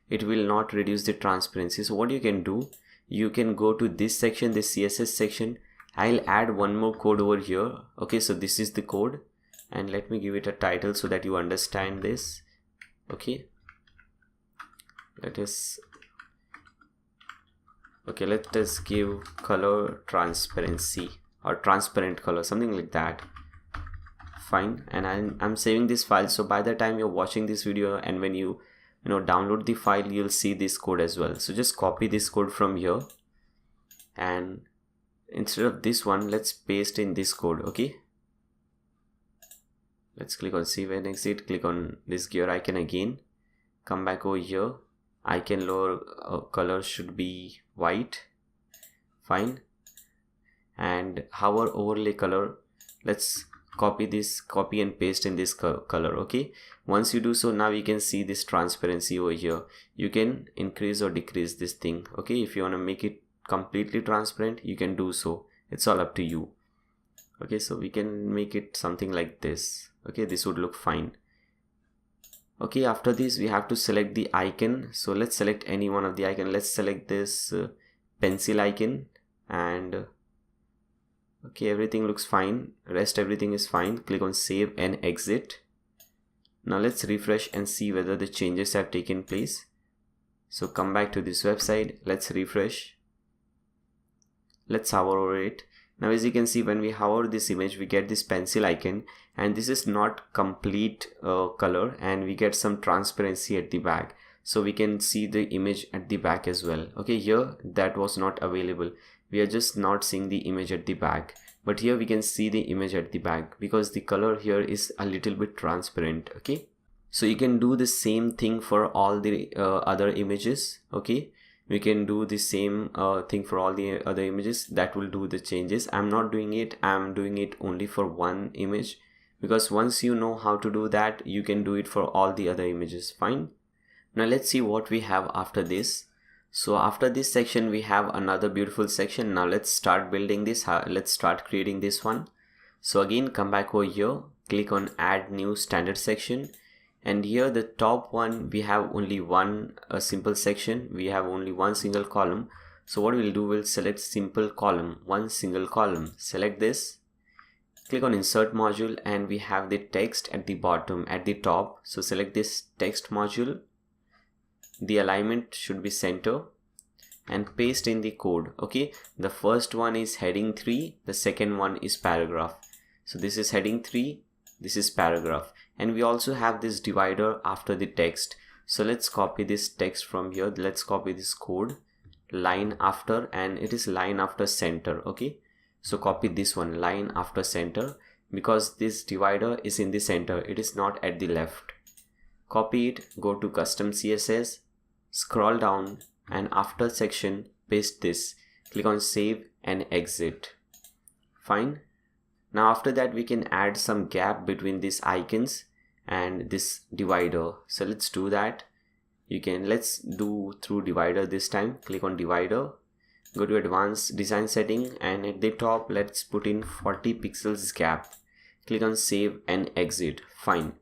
it will not reduce the transparency. So what you can do, you can go to this section, this CSS section. I'll add one more code over here. Okay, so this is the code, and let me give it a title so that you understand this. Okay, let us give color transparency or transparent color, something like that. Fine, and I'm saving this file, so by the time you're watching this video and when you download the file, you'll see this code as well. So just copy this code from here, and instead of this one, let's paste in this code. Okay, let's click on save and exit, click on this gear icon again, come back over here, icon lower color should be white. Fine. And hover overlay color, let's copy and paste in this color. Okay, once you do so, now you can see this transparency over here. You can increase or decrease this thing. Okay, if you want to make it completely transparent, you can do so. It's all up to you. Okay, so we can make it something like this. Okay, this would look fine. Okay, after this we have to select the icon. So let's select any one of the icon. Let's select this pencil icon, and okay, everything looks fine. Rest everything is fine. Click on save and exit. Now let's refresh and see whether the changes have taken place. So come back to this website. Let's refresh. Let's hover over it. Now as you can see, when we hover this image, we get this pencil icon, and this is not complete color, and we get some transparency at the back. So we can see the image at the back as well. Okay, here that was not available. We are just not seeing the image at the back, but here we can see the image at the back because the color here is a little bit transparent. Okay, so you can do the same thing for all the other images. Okay, we can do the same thing for all the other images. That will do the changes. I'm not doing it. I'm doing it only for one image, because once you know how to do that, you can do it for all the other images. Fine. Now let's see what we have after this. So after this section, we have another beautiful section. Now let's start building this. Let's start creating this one. So again, come back over here, click on add new standard section. And here the top one, we have only a simple section. We have only one single column. So what we'll do, we'll select simple column, one single column. Select this, click on insert module, and we have the text at the bottom, at the top. So select this text module. The alignment should be center, and paste in the code. Okay, the first one is heading 3, the second one is paragraph. So this is heading 3, this is paragraph, and we also have this divider after the text. So let's copy this text from here. Let's copy this code, line after, and it is line after center. Okay, so copy this one, line after center, because this divider is in the center, it is not at the left. Copy it, go to custom CSS, scroll down, and after section, paste this, click on save and exit. Fine. Now after that, we can add some gap between these icons and this divider. So let's do that. Let's do through divider this time. Click on divider, go to advanced design setting, and at the top, let's put in 40 pixels gap. Click on save and exit. Fine.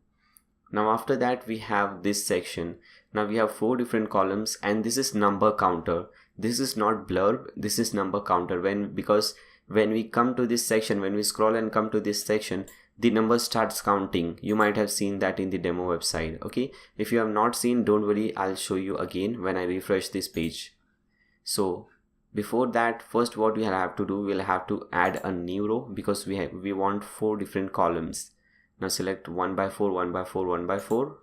Now after that, we have this section. Now we have 4 different columns, and this is number counter. This is not blurb, this is number counter. Because when we come to this section, when we scroll and come to this section, the number starts counting. You might have seen that in the demo website. Okay, if you have not seen, don't worry, I'll show you again when I refresh this page. So before that, first what we have to do, we'll have to add a new row, because we want 4 different columns. Now select 1 by 4, 1 by 4, 1 by 4.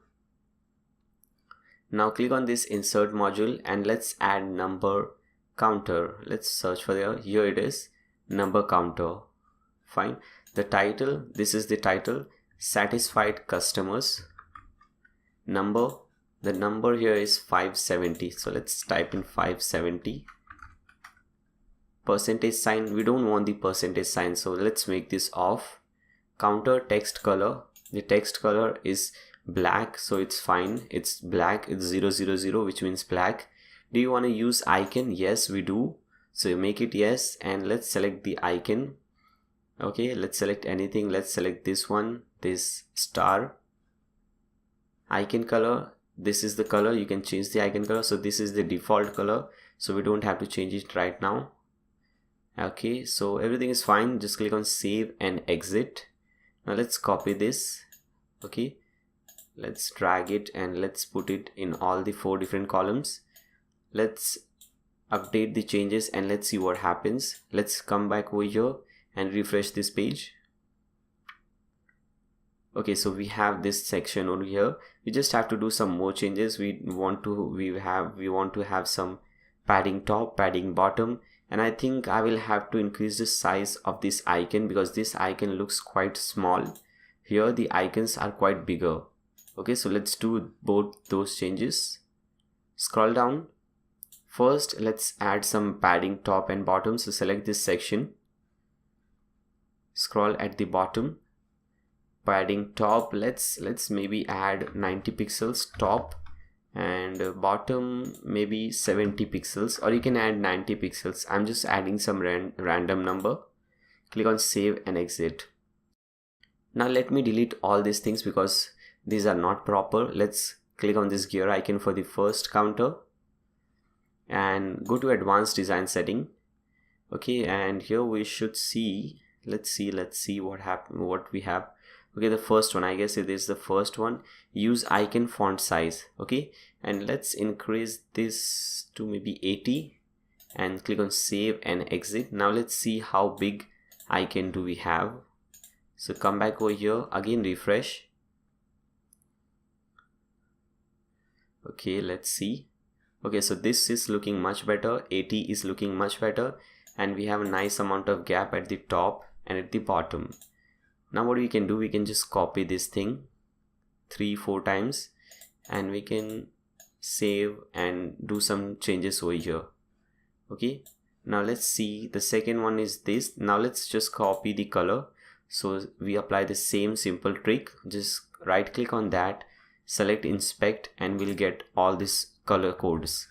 Now click on this insert module, and let's add number counter. Let's search for there. Here it is, number counter. Fine. The title, this is the title, satisfied customers. Number, the number here is 570. So let's type in 570. Percentage sign, we don't want the percentage sign, so let's make this off. Counter text color, the text color is black, so it's fine, it's black, it's 000, which means black. Do you want to use icon? Yes, we do. So you make it yes, and let's select the icon. Okay, let's select anything. Let's select this one, this star. Icon color, this is the color. You can change the icon color. So this is the default color, so we don't have to change it right now. Okay, so everything is fine. Just click on save and exit. Now let's copy this. Okay, let's drag it and let's put it in all the 4 different columns. Let's update the changes and let's see what happens. Let's come back over here and refresh this page. Okay, so we have this section over here. We just have to do some more changes. We want to have some padding top, padding bottom, and I think I will have to increase the size of this icon because this icon looks quite small. Here the icons are quite bigger. Okay, so let's do both those changes. Scroll down. First, let's add some padding top and bottom. So select this section. Scroll at the bottom. Padding top, let's maybe add 90 pixels top, and bottom maybe 70 pixels, or you can add 90 pixels. I'm just adding some random number. Click on save and exit. Now let me delete all these things because these are not proper. Let's click on this gear icon for the first counter and go to advanced design setting. Okay, and here we should see, let's see what we have. Okay, the first one, I guess it is the first one. Use icon font size. Okay, and let's increase this to maybe 80 and click on save and exit. Now let's see how big icon do we have. So come back over here, again refresh. Okay, let's see. Okay, so this is looking much better. 80 is looking much better, and we have a nice amount of gap at the top and at the bottom. Now what we can do, we can just copy this thing 3-4 times and we can save and do some changes over here. Okay, now let's see, the second one is this. Now let's just copy the color. So we apply the same simple trick. Just right click on that, select inspect, and we'll get all these color codes.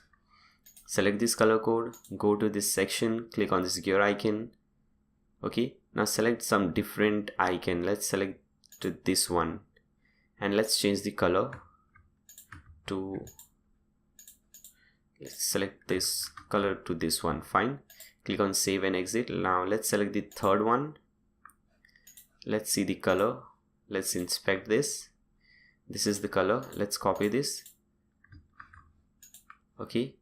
Select this color code, go to this section, click on this gear icon. Okay, now select some different icon. Let's select this one and let's change the color to, let's select this color to this one. Fine, click on save and exit. Now let's select the third one. Let's see the color. Let's inspect this. This is the color. Let's copy this. Okay,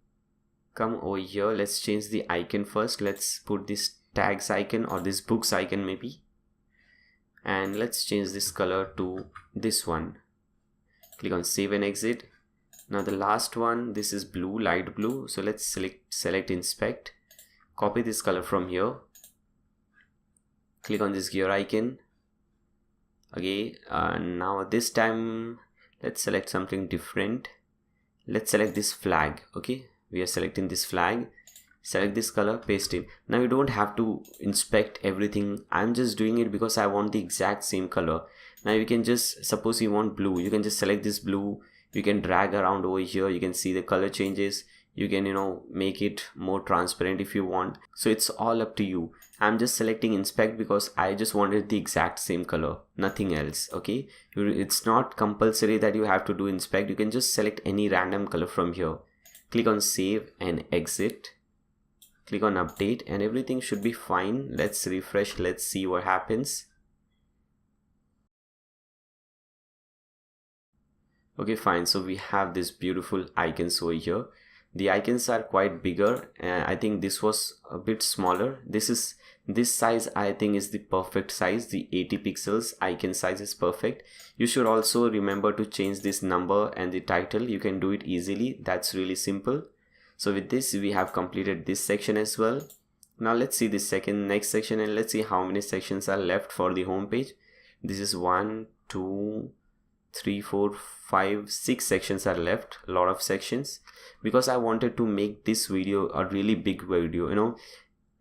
come over here. Let's change the icon first. Let's put this tags icon or this books icon maybe, and let's change this color to this one. Click on save and exit. Now the last one, this is blue, light blue. So let's select inspect, copy this color from here, click on this gear icon. Okay, now this time let's select something different. Let's select this flag. Okay, we are selecting this flag. Select this color, paste it. Now you don't have to inspect everything. I'm just doing it because I want the exact same color. Now you can just, suppose you want blue, you can just select this blue. You can drag around over here. You can see the color changes. You can, make it more transparent if you want. So it's all up to you. I'm just selecting inspect because I just wanted the exact same color, nothing else. Okay, it's not compulsory that you have to do inspect. You can just select any random color from here. Click on save and exit. Click on update and everything should be fine. Let's refresh. Let's see what happens. Okay, fine. So we have this beautiful icons over here. The icons are quite bigger. I think this was a bit smaller. This size I think is the perfect size. The 80 pixels icon size is perfect. You should also remember to change this number and the title. You can do it easily. That's really simple. So with this, we have completed this section as well. Now let's see this next section, and let's see how many sections are left for the home page. This is 1, 2, 3, 4, 5, 6 sections are left. A lot of sections, because I wanted to make this video a really big video.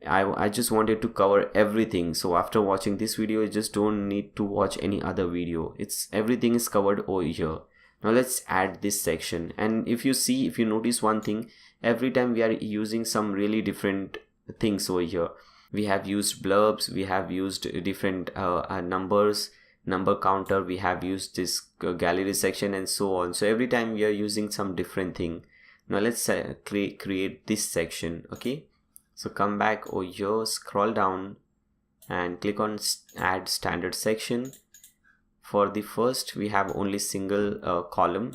I just wanted to cover everything. So after watching this video, you just don't need to watch any other video. Everything is covered over here. Now let's add this section, and if you notice one thing, every time we are using some really different things over here. We have used blurbs, we have used different numbers, number counter, we have used this gallery section and so on. So every time we are using some different thing. Now let's create this section. Okay, so come back over here, scroll down and click on add standard section. For the first, we have only single column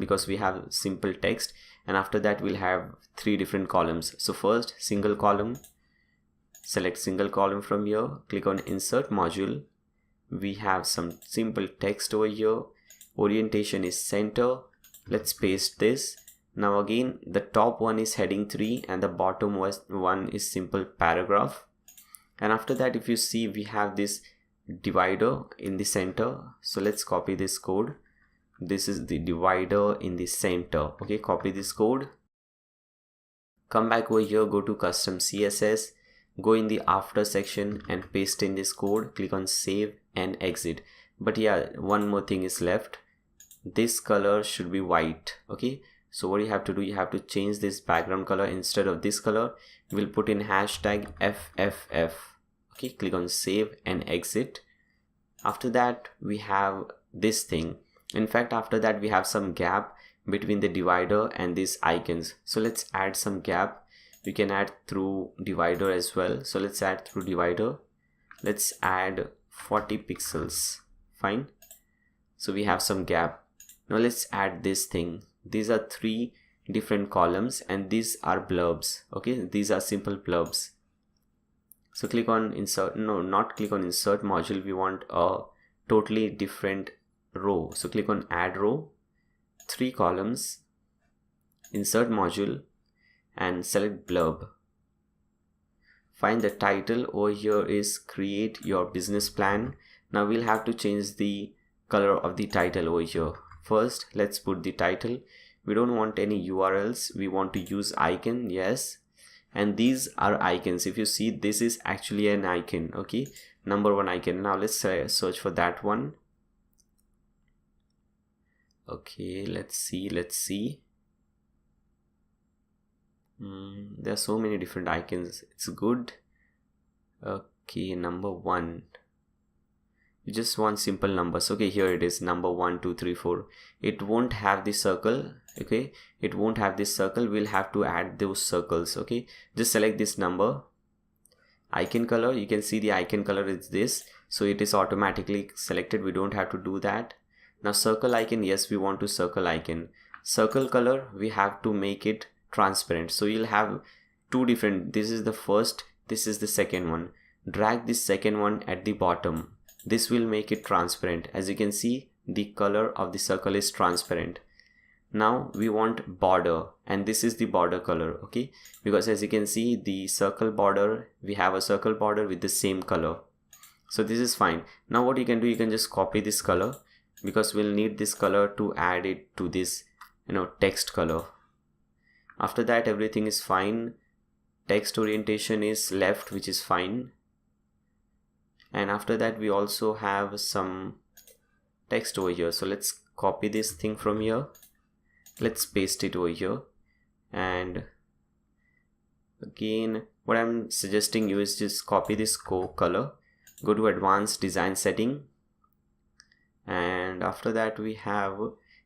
because we have simple text, and after that we'll have 3 different columns. So first, single column, select single column from here, click on insert module. We have some simple text over here. Orientation is center. Let's paste this. Now again, the top one is heading 3 and the bottom one is simple paragraph. And after that, if you see, we have this divider in the center. So let's copy this code, this is the divider in the center. Okay, copy this code, come back over here, go to custom CSS, go in the after section and paste in this code, click on save and exit. But yeah, one more thing is left. This color should be white. Okay, so what you have to do, you have to change this background color. Instead of this color, we'll put in hashtag FFF. Okay, click on save and exit. After that we have this thing. In fact, after that we have some gap between the divider and these icons, so let's add some gap. We can add through divider as well, so let's add through divider. Let's add 40 pixels. Fine, so we have some gap. Now let's add this thing. These are 3 different columns and these are blurbs. Okay, these are simple blurbs. So click on insert, no, not click on insert module, we want a totally different row. So click on add row, 3 columns, insert module and select blurb. Find the title over here is create your business plan. Now we'll have to change the color of the title over here. First, let's put the title. We don't want any URLs, we want to use icon. Yes, and these are icons. If you see, this is actually an icon. Okay, number 1 icon. Now let's search for that one. Okay, let's see. There are so many different icons, it's good. Okay, number 1. You just want simple numbers. Okay, here it is, number 1 2 3 4. It won't have the circle. Okay, it won't have this circle, we'll have to add those circles. Okay, just select this number. Icon color, you can see the icon color is this, so it is automatically selected, we don't have to do that. Now circle icon, yes, we want to circle icon. Circle color, we have to make it transparent, so you'll have 2 different, this is the first, this is the second one. Drag this second one at the bottom, this will make it transparent. As you can see, the color of the circle is transparent. Now we want border, and this is the border color. Okay, because as you can see, the circle border, we have a circle border with the same color, so this is fine. Now what you can do, you can just copy this color, because we'll need this color to add it to this, text color. After that, everything is fine. Text orientation is left, which is fine. And after that, we also have some text over here, so let's copy this thing from here, let's paste it over here. And again, what I'm suggesting you is just copy this color, go to advanced design setting, and after that we have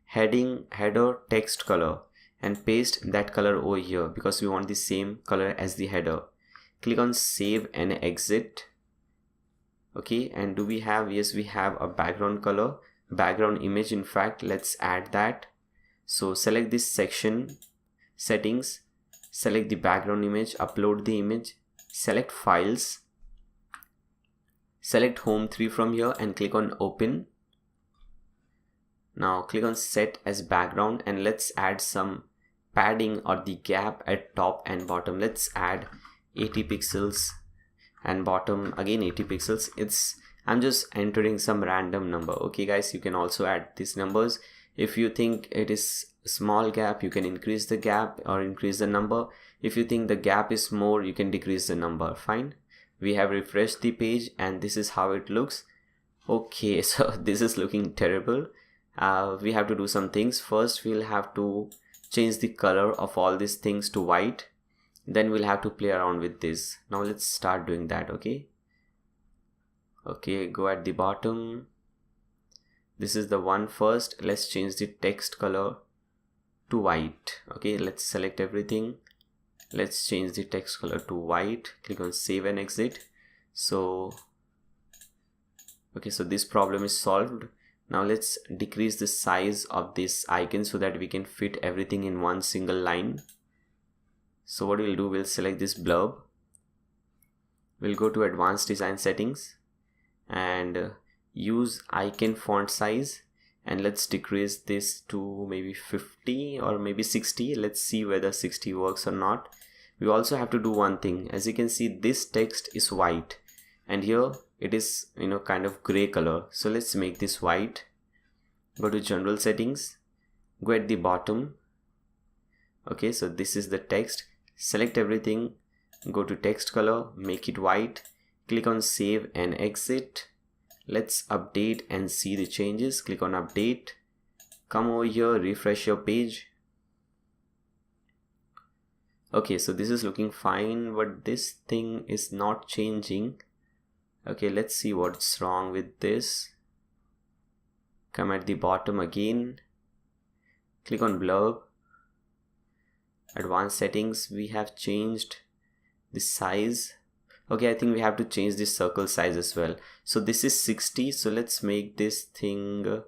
header text color, and paste that color over here because we want the same color as the header. Click on save and exit. Okay, and do we have, yes, we have a background color, background image. In fact, let's add that. So select this section, settings, select the background image, upload the image, select files, select home 3 from here and click on open. Now click on set as background, and let's add some padding or the gap at top and bottom. Let's add 80 pixels and bottom again 80 pixels. I'm just entering some random number. Okay guys, you can also add these numbers. If you think it is a small gap, you can increase the gap or increase the number. If you think the gap is more, you can decrease the number. Fine, we have refreshed the page and this is how it looks. Okay, so this is looking terrible. We have to do some things. First, we'll have to change the color of all these things to white. Then we'll have to play around with this. Now let's start doing that. Okay, go at the bottom. This is the one first. Let's change the text color to white. Okay, let's select everything. Let's change the text color to white. Click on save and exit. So okay, so this problem is solved. Now let's decrease the size of this icon so that we can fit everything in one single line. So what we'll do, we'll select this blurb, we'll go to advanced design settings and use icon font size, and let's decrease this to maybe 50 or maybe 60. Let's see whether 60 works or not. We also have to do one thing. As you can see, this text is white and here it is kind of gray color, so let's make this white. go to general settings, go at the bottom. Okay, so this is the text. Select everything, go to text color, make it white, click on save and exit. Let's update and see the changes. Click on update, come over here, refresh your page. Okay, so this is looking fine, but this thing is not changing. Okay, let's see what's wrong with this. Come at the bottom again, click on blurb, advanced settings. We have changed the size. Okay, I think we have to change the circle size as well. So this is 60, so let's make this thing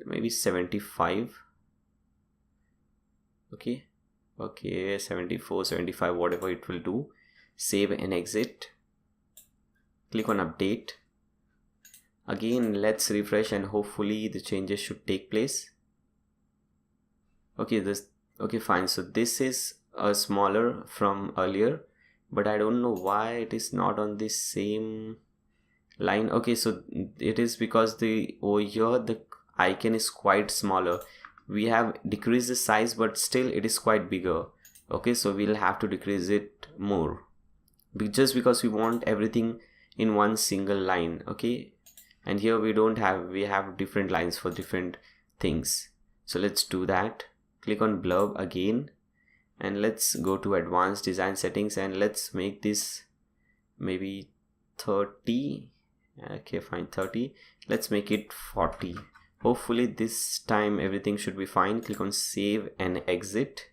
maybe 75. Okay, 74, 75, whatever it will do. Save and exit, click on update. Again, let's refresh and hopefully the changes should take place. Okay, fine. So this is smaller from earlier, but I don't know why it is not on the same line. Okay, so it is because over here the icon is quite smaller. We have decreased the size, but still it is quite bigger. Okay, so we'll have to decrease it more, just because we want everything in one single line. Okay, and here we have different lines for different things. So let's do that. Click on blurb again, and let's go to advanced design settings, and let's make this maybe 30. Okay, fine, 30. Let's make it 40. Hopefully this time everything should be fine. Click on save and exit.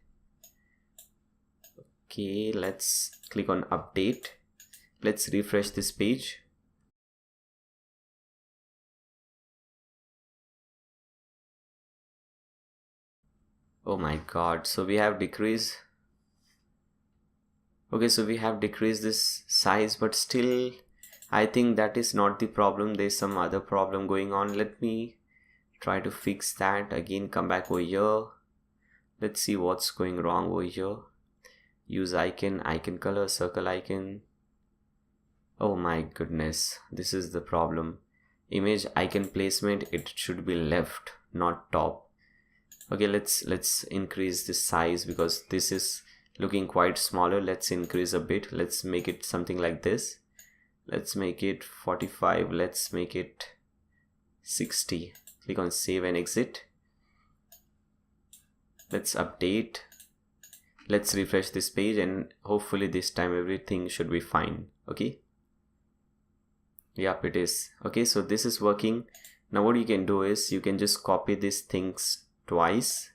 Okay, let's click on update. Let's refresh this page. Oh my god, so we have decreased. Okay, so we have decreased this size, but still I think that is not the problem. There's some other problem going on. Let me try to fix that. Again, come back over here. Let's see what's going wrong over here. Use icon color, circle icon. Oh my goodness, this is the problem. Image icon placement, it should be left, not top. Okay, let's increase the size because this is looking quite smaller. Let's increase a bit. Let's make it something like this. Let's make it 45. Let's make it 60. Click on save and exit. Let's update. Let's refresh this page, and hopefully this time everything should be fine. Okay, yep, it is. Okay, so this is working. Now what you can do is you can just copy these things twice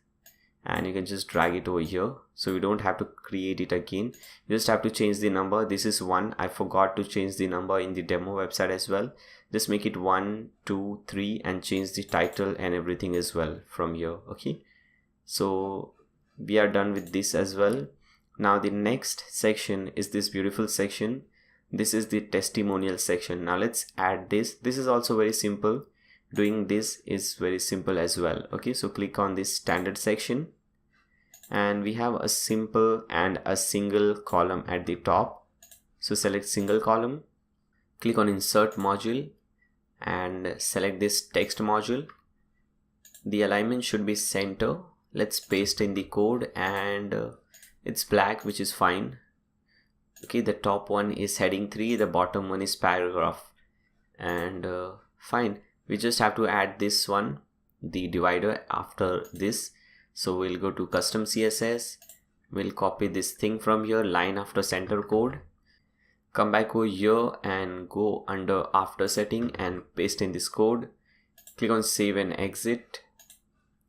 and you can just drag it over here, so you don't have to create it again. You just have to change the number. This is 1. I forgot to change the number in the demo website as well. Just make it 1, 2, 3 and change the title and everything as well from here. Okay, so we are done with this as well. Now the next section is this beautiful section. This is the testimonial section. Now let's add this. This is also very simple. Doing this is very simple as well. Okay, so click on this standard section, and we have a simple and a single column at the top. So select single column, click on insert module and select this text module. The alignment should be center. Let's paste in the code, and it's black, which is fine. Okay, the top one is heading 3, the bottom one is paragraph, and fine. We just have to add this one, the divider, after this. So we'll go to custom CSS, we'll copy this thing from here, line after center code, come back over here and go under after setting and paste in this code. Click on save and exit.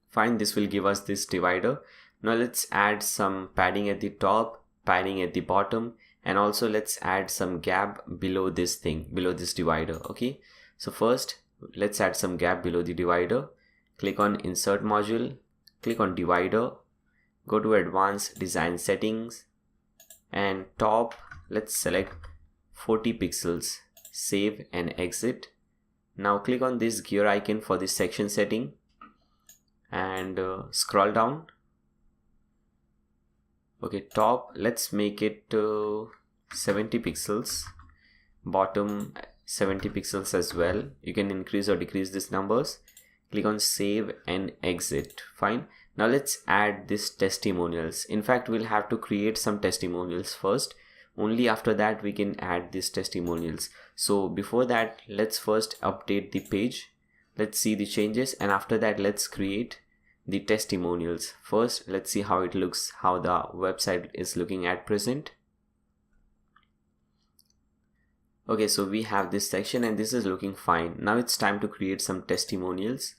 Fine, this will give us this divider. Now let's add some padding at the top, padding at the bottom, and also let's add some gap below this thing, below this divider. Okay, so first let's add some gap below the divider. Click on insert module, click on divider, go to advanced design settings, and top, let's select 40 pixels, save and exit. Now click on this gear icon for this section setting and scroll down. Okay, top, let's make it 70 pixels, bottom 70 pixels as well. You can increase or decrease these numbers. click on save and exit. Fine. Now let's add this testimonials. In fact, we'll have to create some testimonials first. Only after that we can add these testimonials. So before that, let's first update the page. Let's see the changes, and after that let's create the testimonials. First, let's see how it looks, how the website is looking at present. Okay, so we have this section and this is looking fine. Now it's time to create some testimonials.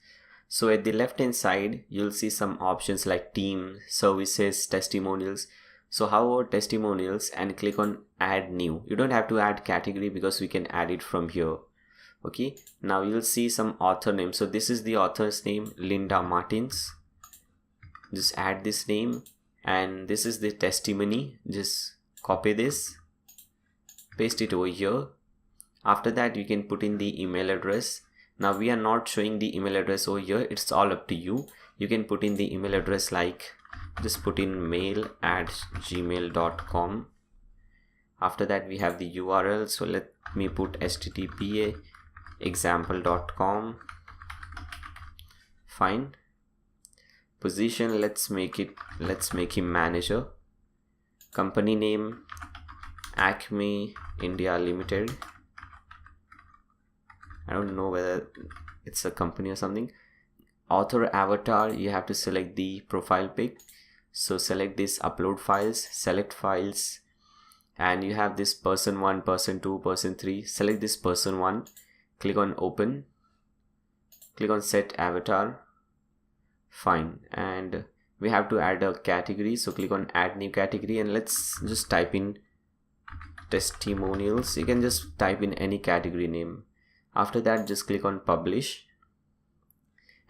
So at the left hand side, you'll see some options like team, services, testimonials. So how about testimonials, and click on add new. You don't have to add category because we can add it from here. Okay, now you'll see some author name. So this is the author's name, Linda Martins. Just add this name, and this is the testimony. Just copy this, paste it over here. After that, you can put in the email address. Now we are not showing the email address over here. It's all up to you. You can put in the email address, like just put in mail@gmail.com. After that, we have the URL. So let me put http example.com. Fine. Position, let's make him manager. Company name, Acme India Limited. I don't know whether it's a company or something. Author avatar, you have to select the profile pic. So select this upload files, select files, and you have this person 1, person 2, person 3. Select this person 1, click on open, click on set avatar. Fine. And we have to add a category, so click on add new category, and let's just type in testimonials. You can just type in any category name. After that, just click on publish.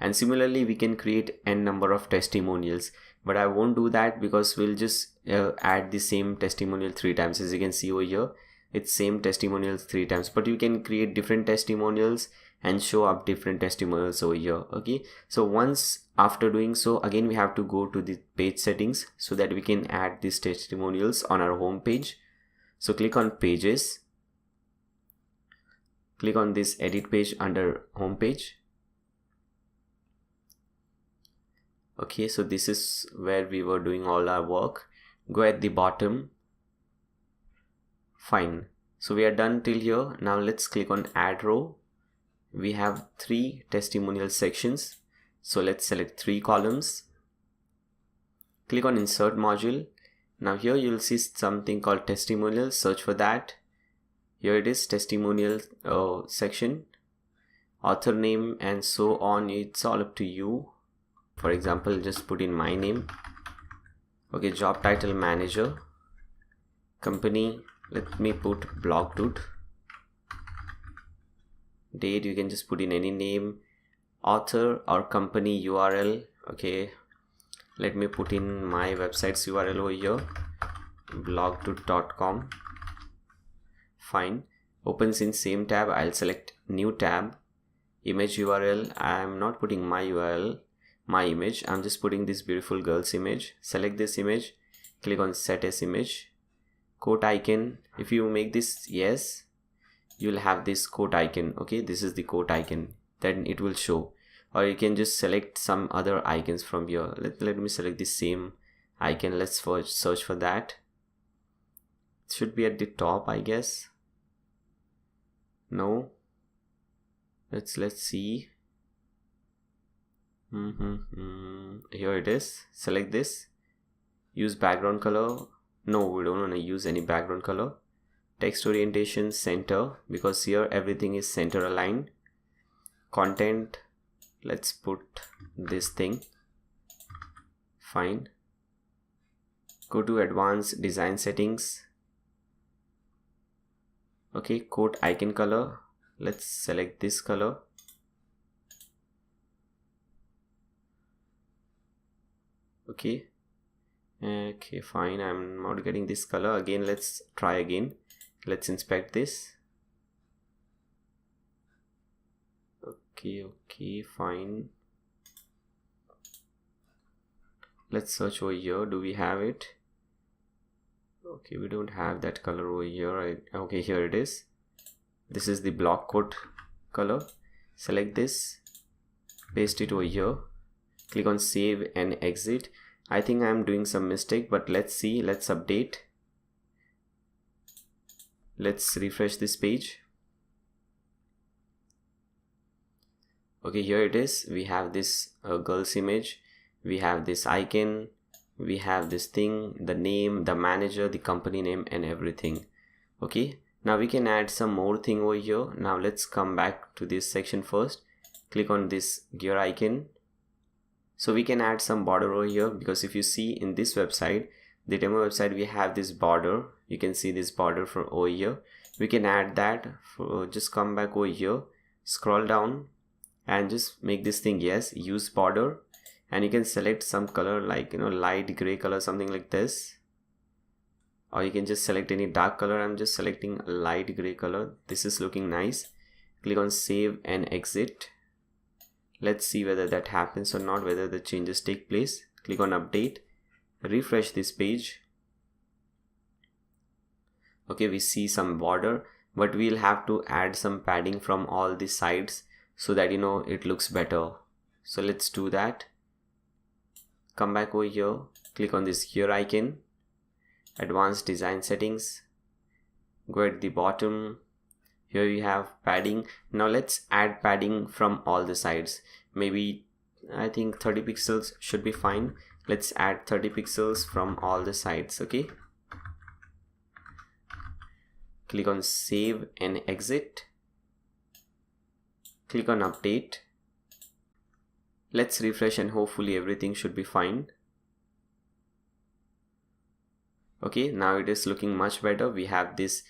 And similarly, we can create n number of testimonials, but I won't do that because we'll just add the same testimonial 3 times. As you can see over here, it's same testimonials 3 times, but you can create different testimonials and show up different testimonials over here. Okay, so once after doing so, again we have to go to the page settings so that we can add these testimonials on our home page. So click on pages, click on this edit page under home page. Okay, so this is where we were doing all our work. Go at the bottom. Fine, so we are done till here. Now let's click on add row. We have 3 testimonial sections, so let's select 3 columns. Click on insert module. Now here you'll see something called testimonials. Search for that. Here it is, testimonial section, author name and so on. It's all up to you. For example, just put in my name. Okay, job title manager. Company, let me put blogdude. Date, you can just put in any name. Author or company URL. Okay, let me put in my website's URL over here, blogdude.com. Fine. Opens in same tab. I'll select new tab. Image URL, I'm not putting my URL, my image. I'm just putting this beautiful girl's image. Select this image, click on set as image. Quote icon, if you make this yes, you'll have this quote icon. Okay, this is the quote icon, then it will show. Or you can just select some other icons from here. Let me select the same icon. Let's search for that. It should be at the top, I guess. No, let's see. Here it is. Select this, use background color. No, we don't want to use any background color. Text orientation center, because here everything is center aligned. Content, let's put this thing. Fine. Go to advanced design settings. Okay, quote icon color, let's select this color. Okay, fine, I'm not getting this color. Again, let's try again. Let's inspect this. Okay, fine. Let's search over here. Do we have it? Okay, we don't have that color over here. Okay, here it is. This is the block quote color. Select this. paste it over here, click on save and exit. I think I'm doing some mistake, but let's see. Let's update. Let's refresh this page. Okay, here it is. We have this girl's image, we have this icon, we have this thing, the name, the manager, the company name, and everything. Okay, now we can add some more thing over here. Now let's come back to this section first. Click on this gear icon. So we can add some border over here, because if you see in this website, the demo website, we have this border. You can see this border from over here. We can add that. Just come back over here, scroll down, and just make this thing, yes, use border, and you can select some color like, you know, light gray color, something like this, or you can just select any dark color. I'm just selecting a light gray color. This is looking nice. Click on save and exit. Let's see whether that happens or not, whether the changes take place. Click on update, refresh this page. Okay, we see some border, but we'll have to add some padding from all the sides so that, you know, it looks better. So let's do that. Come back over here, click on this gear icon, advanced design settings, go at the bottom. Here you have padding. Now let's add padding from all the sides. Maybe I think 30 pixels should be fine. Let's add 30 pixels from all the sides. Okay, click on save and exit. Click on update. Let's refresh and hopefully everything should be fine. Okay, now it is looking much better. We have this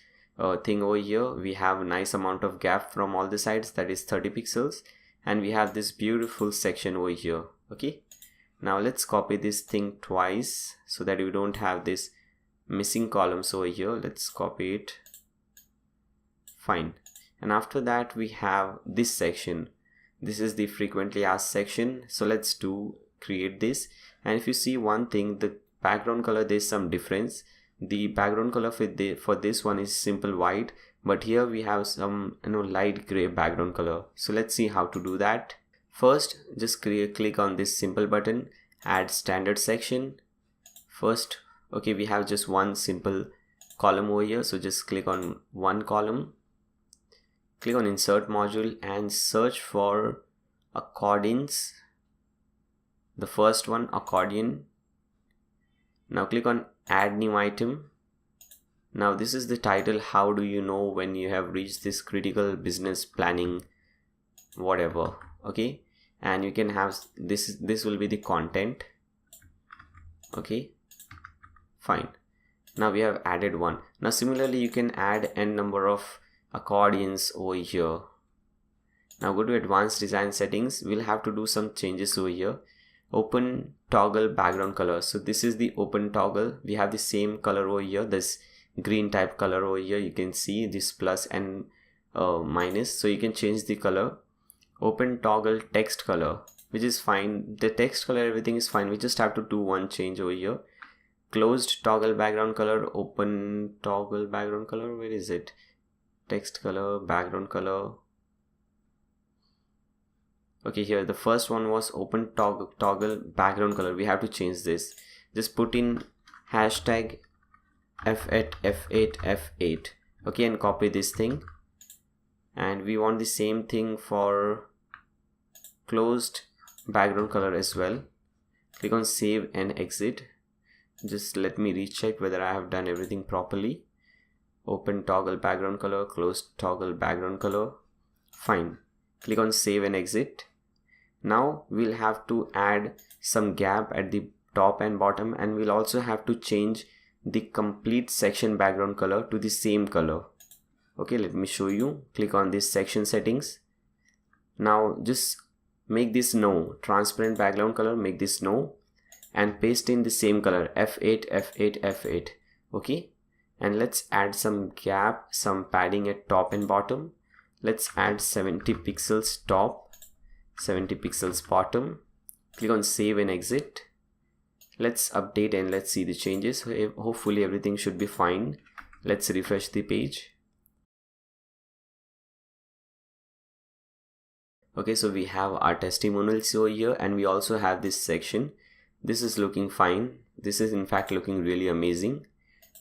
thing over here. We have a nice amount of gap from all the sides, that is 30 pixels, and we have this beautiful section over here. Okay, now let's copy this thing twice so that we don't have this missing columns over here. Let's copy it. Fine. And after that we have this section. This is the frequently asked section. So let's create this. And if you see one thing, the background color, there's some difference. The background color for this one is simple white, but here we have some, you know, light gray background color. So let's see how to do that. First, just click on this simple button, add standard section. First, okay, we have just one simple column over here, so just click on one column. Click on insert module and search for accordions. The first one, accordion. Now click on add new item. Now this is the title. How do you know when you have reached this critical business planning, whatever. Okay, and you can have this will be the content. Okay, fine. Now we have added one. Now similarly you can add n number of accordions over here. Now go to advanced design settings. We'll have to do some changes over here. Open toggle background color. So this is the open toggle. We have the same color over here, this green type color over here. You can see this plus and minus, so you can change the color. Open toggle text color, which is fine. The text color, everything is fine. We just have to do one change over here. Closed toggle background color, open toggle background color. Where is it? Text color, background color. Okay, here the first one was open toggle background color. We have to change this. Just put in hashtag F8 F8 F8. Okay, and copy this thing. And we want the same thing for closed background color as well. Click on save and exit. Just let me recheck whether I have done everything properly. Open toggle background color, closed toggle background color. Fine. Click on save and exit. Now we'll have to add some gap at the top and bottom, and we'll also have to change the complete section background color to the same color. Okay, let me show you. Click on this section settings. Now just make this no, transparent background color, make this no, and paste in the same color, F8 F8 F8. Okay, and let's add some gap, some padding at top and bottom. Let's add 70 pixels top, 70 pixels bottom. Click on save and exit. Let's update and let's see the changes. Hopefully everything should be fine. Let's refresh the page. Okay, so we have our testimonials over here, and we also have this section. This is looking fine. This is in fact looking really amazing.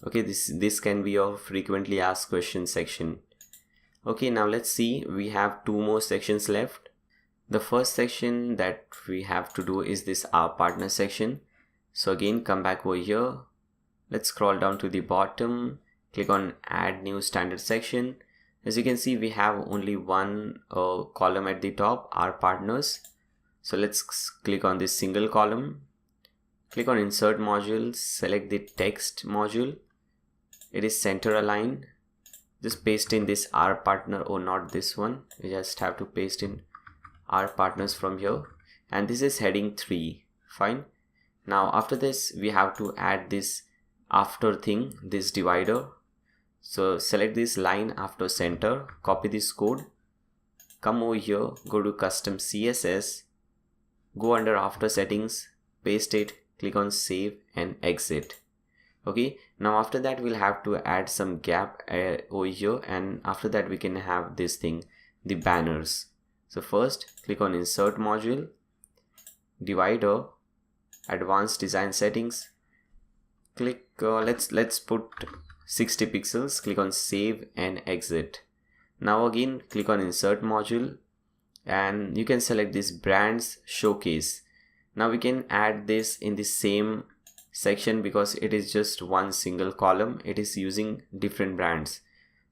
Okay, this can be your frequently asked questions section. Okay, now let's see, we have two more sections left. The first section that we have to do is this our partner section. So again, come back over here. Let's scroll down to the bottom, click on add new standard section. As you can see, we have only one column at the top, our partners. So let's click on this single column, click on insert module, select the text module. It is center aligned. Just paste in this our partner, or not this one. We just have to paste in our partners from here, and this is heading 3. Fine. Now after this, we have to add this after thing, this divider. So select this line after center, copy this code, come over here, go to custom CSS, go under after settings, paste it, click on save and exit. Okay, now after that we'll have to add some gap over here, and after that we can have this thing, the banners. So first click on insert module, divider, advanced design settings, click let's put 60 pixels, click on save and exit. Now again click on insert module, and you can select this brands showcase. Now we can add this in the same section because it is just one single column, it is using different brands.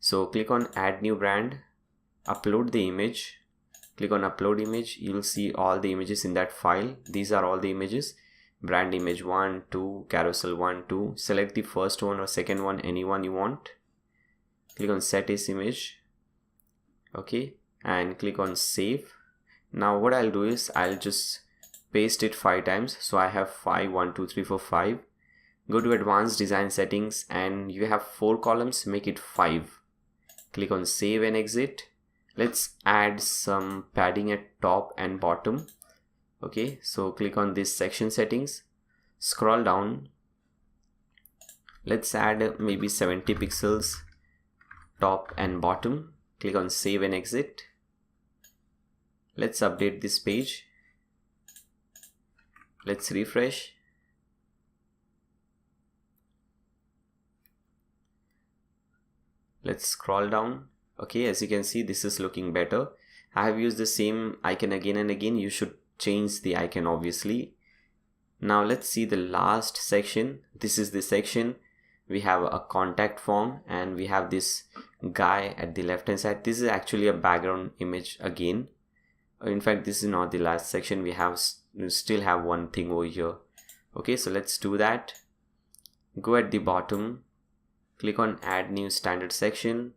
So click on add new brand, upload the image, click on upload image. You'll see all the images in that file. These are all the images, brand image 1, 2, carousel 1, 2. Select the first one or second one, anyone you want. Click on set as image. Okay, and click on save. Now what I'll do is I'll just paste it 5 times. So I have 5, 1, 2, 3, 4, 5. Go to advanced design settings, and you have 4 columns, make it 5. Click on save and exit. Let's add some padding at top and bottom. Okay, so click on this section settings, scroll down. Let's add maybe 70 pixels top and bottom. Click on save and exit. Let's update this page. Let's refresh. Let's scroll down. Okay, as you can see, this is looking better. I have used the same icon again and again. You should change the icon obviously. Now let's see the last section. This is the section. We have a contact form, and we have this guy at the left hand side. This is actually a background image again. In fact, this is not the last section. We still have one thing over here. Okay, so let's do that. Go at the bottom, click on add new standard section,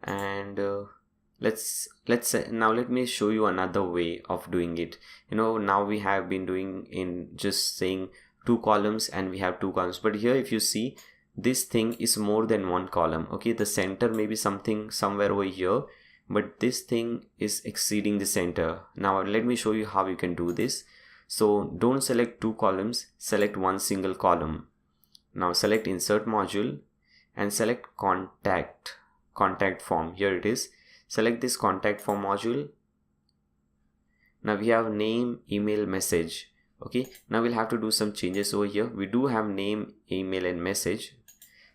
and now let me show you another way of doing it. Now we have been doing in just saying 2 columns, and we have 2 columns, but here if you see, this thing is more than 1 column. Okay, the center may be something somewhere over here, but this thing is exceeding the center. Now let me show you how you can do this. So don't select 2 columns, select one single column. Now select insert module and select contact form. Here it is. Select this contact form module. Now we have name, email, message. Okay, now we'll have to do some changes over here. We do have name, email and message,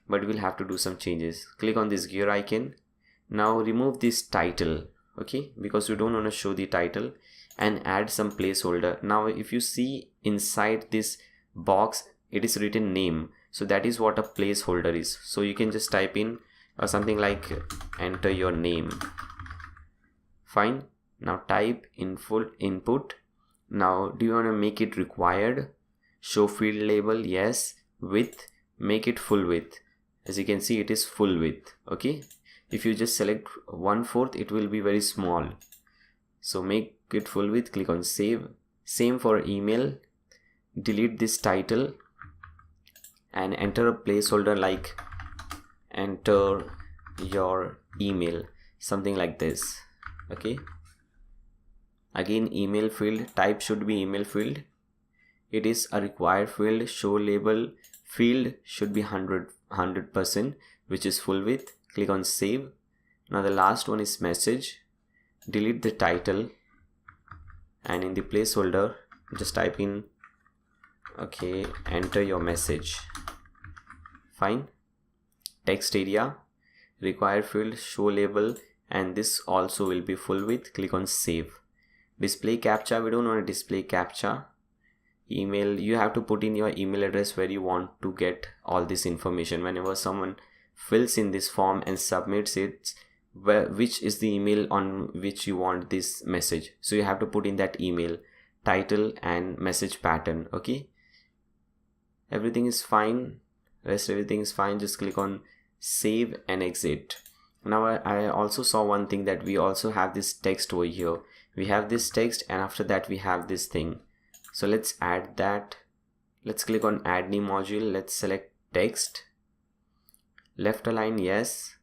but we'll have to do some changes. Click on this gear icon. Now remove this title, okay, because we don't want to show the title, and add some placeholder. Now if you see inside this box, it is written name, so that is what a placeholder is. So you can just type in something like enter your name. Fine. Now type in full input. Now do you want to make it required? Show field label, yes. Width, make it full width. As you can see, it is full width. Okay, if you just select 1/4, it will be very small, so make it full width. Click on save. Same for email. Delete this title and enter a placeholder like enter your email, something like this. Okay, again email field, type should be email field. It is a required field. Show label field should be 100%, which is full width. Click on save. Now the last one is message. Delete the title and in the placeholder just type in, okay, enter your message. Fine. Text area, required field, show label, and this also will be full width. Click on save. Display captcha, we don't want to display captcha. Email, you have to put in your email address where you want to get all this information. Whenever someone fills in this form and submits it, which is the email on which you want this message, so you have to put in that email, title and message pattern. Okay, everything is fine, rest everything is fine. Just click on save and exit. Now I also saw one thing, that we also have this text over here. We have this text, and after that we have this thing. So let's add that. Let's click on add new module. Let's select text, left align, yes.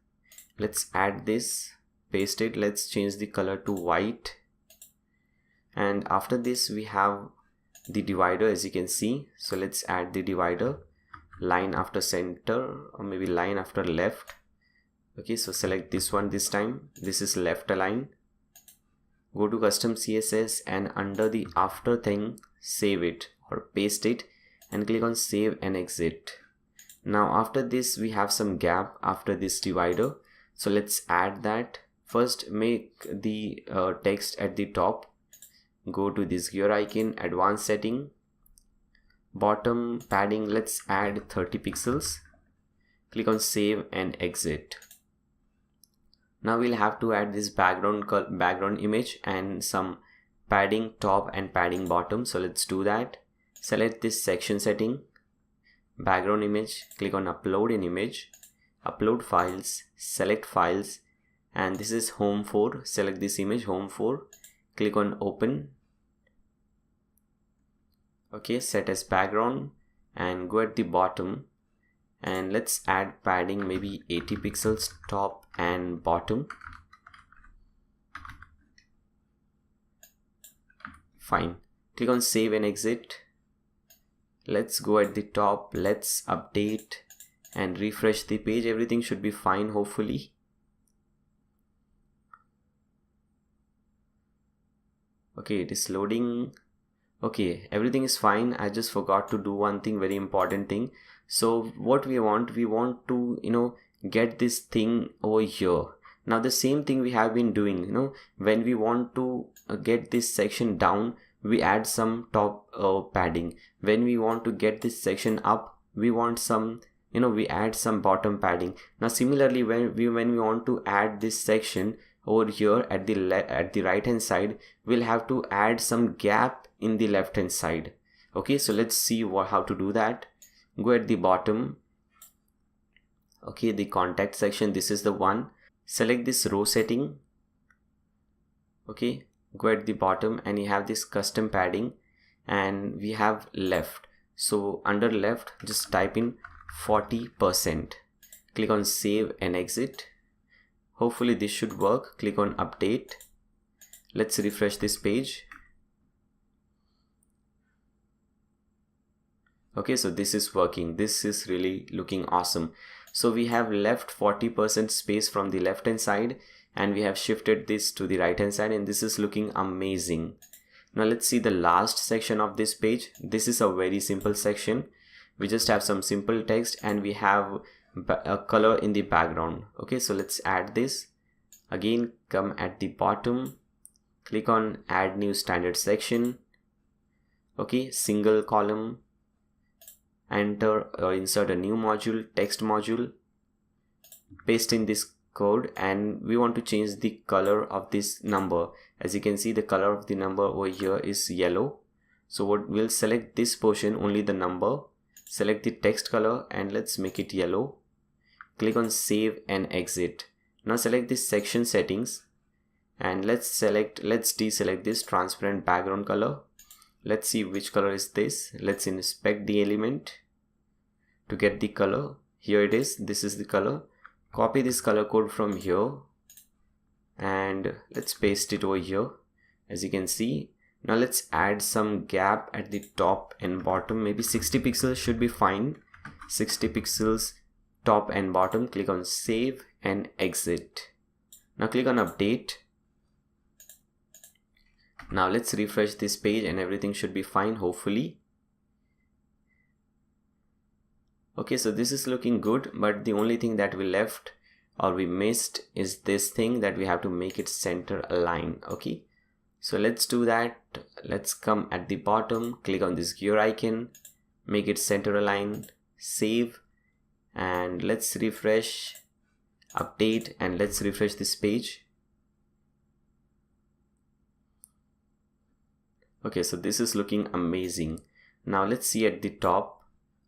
Let's add this, paste it. Let's change the color to white, and after this we have the divider, as you can see. So let's add the divider, line after center, or maybe line after left. Okay, so select this one this time. This is left align. Go to custom CSS, and under the after thing, save it or paste it and click on save and exit. Now after this we have some gap after this divider, so let's add that. First make the text at the top. Go to this gear icon, advanced setting, bottom padding, let's add 30 pixels. Click on save and exit. Now we'll have to add this background image and some padding top and padding bottom. So let's do that. Select this section setting, background image, click on upload an image, upload files, select files, and this is home for. Select this image, home for, click on open. Okay, set as background and go at the bottom, and let's add padding, maybe 80 pixels top and bottom. Fine. Click on save and exit. Let's go at the top, let's update and refresh the page. Everything should be fine, hopefully. Okay, it is loading. Okay, everything is fine. I just forgot to do one thing, very important thing. So what we want to get this thing over here. Now the same thing we have been doing, when we want to get this section down, we add some top padding. When we want to get this section up, we want some, we add some bottom padding. Now similarly, when we want to add this section over here at the right hand side, we'll have to add some gap in the left hand side. Okay, so let's see how to do that. Go at the bottom. Okay, the contact section, this is the one. Select this row setting. Okay, go at the bottom and you have this custom padding, and we have left. So under left, just type in 40%. Click on save and exit. Hopefully this should work. Click on update. Let's refresh this page. Okay, so this is working. This is really looking awesome. So we have left 40% space from the left hand side, and we have shifted this to the right hand side, and this is looking amazing. Now let's see the last section of this page. This is a very simple section. We just have some simple text and we have a color in the background. Okay, so let's add this. Again, come at the bottom, click on add new standard section. Okay, single column, enter or insert a new module, text module, paste in this code, and we want to change the color of this number. As you can see, the color of the number over here is yellow. So what we'll select this portion, only the number, select the text color and let's make it yellow. Click on save and exit. Now select this section settings and let's deselect this transparent background color. Let's see which color is this. Let's inspect the element to get the color. Here it is. This is the color. Copy this color code from here and let's paste it over here. As you can see, now let's add some gap at the top and bottom. Maybe 60 pixels should be fine. 60 pixels top and bottom. Click on save and exit. Now click on update. Now let's refresh this page and everything should be fine, hopefully. Okay, so this is looking good, but the only thing that we left or we missed is this thing that we have to make it center aligned. Okay, so let's do that. Let's come at the bottom, click on this gear icon, make it center aligned, save, and let's refresh, update, and let's refresh this page. Okay, so this is looking amazing. Now let's see at the top.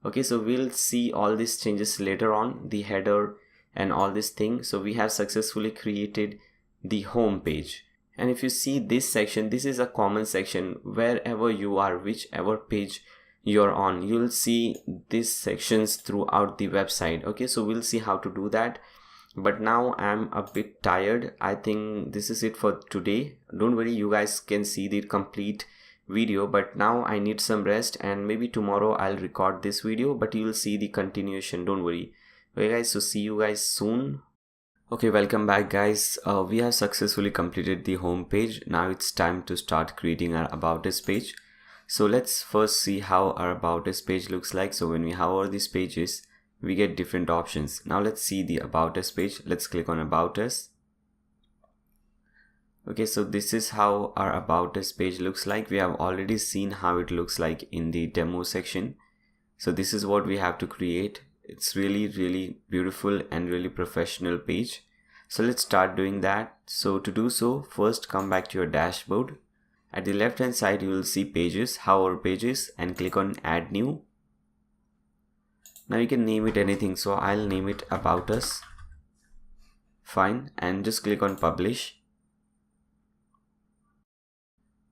Okay, so we'll see all these changes later on, the header and all this thing. So we have successfully created the home page. And if you see this section, this is a common section. Wherever you are, whichever page you're on, you'll see these sections throughout the website. Okay, so we'll see how to do that. But now I'm a bit tired. I think this is it for today. Don't worry, you guys can see the complete video, but now I need some rest, and maybe tomorrow I'll record this video, but you'll see the continuation. Don't worry. Okay guys, so see you guys soon. Okay, welcome back guys. We have successfully completed the home page. Now it's time to start creating our about us page. So let's first see how our about us page looks like. So when we hover these pages, we get different options. Now let's see the about us page. Let's click on about us. Okay, so this is how our about us page looks like. We have already seen how it looks like in the demo section. So this is what we have to create. It's really beautiful and really professional page. So let's start doing that. So to do so, first come back to your dashboard. At the left hand side, you will see pages, hover pages, and click on add new. Now you can name it anything. So I'll name it about us. Fine, and just click on publish.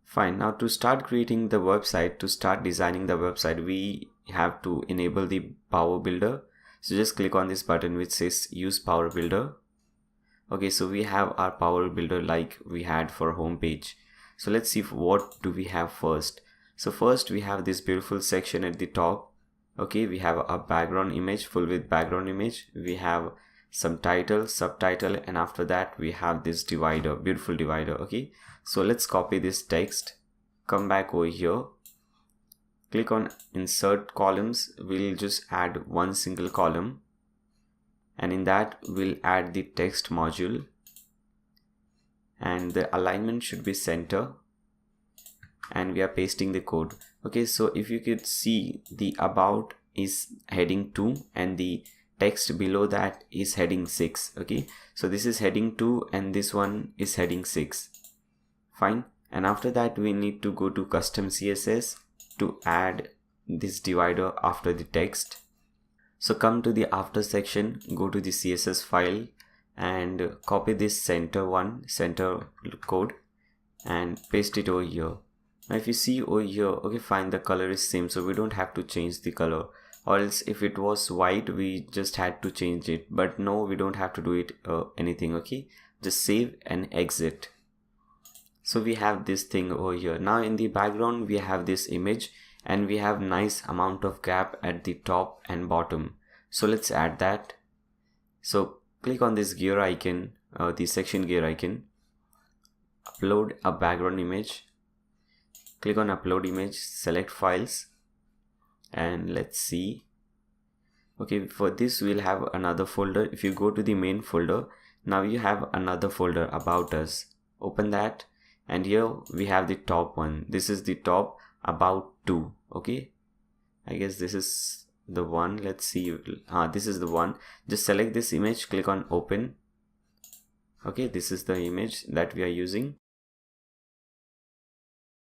Fine, now to start creating the website, to start designing the website, we have to enable the Power Builder. So just click on this button which says use Power Builder. Okay, so we have our Power Builder like we had for home page. So let's see what do we have first. So first we have this beautiful section at the top. Okay, we have a background image, full with background image. We have some title, subtitle, and after that we have this divider, beautiful divider. Okay, so let's copy this text, come back over here, click on insert columns. We'll just add one single column, and in that we'll add the text module, and the alignment should be center, and we are pasting the code. Okay, so if you could see, the about is heading 2 and the text below that is heading 6. Okay, so this is heading 2 and this one is heading 6. Fine, and after that we need to go to custom CSS to add this divider after the text. So come to the after section, go to the CSS file and copy this center code and paste it over here. Now if you see over here, okay fine, the color is same, so we don't have to change the color, or else if it was white we just had to change it, but no, we don't have to do it anything. Okay, just save and exit. So we have this thing over here. Now in the background we have this image and we have nice amount of gap at the top and bottom. So let's add that. So click on this gear icon, the section gear icon, upload a background image, click on upload image, select files, and let's see. Okay, for this we'll have another folder. If you go to the main folder, now you have another folder about us. Open that, and here we have the top one. This is the top about 2. Okay, I guess this is the one. Let's see. This is the one. Just select this image, click on open. Okay, this is the image that we are using.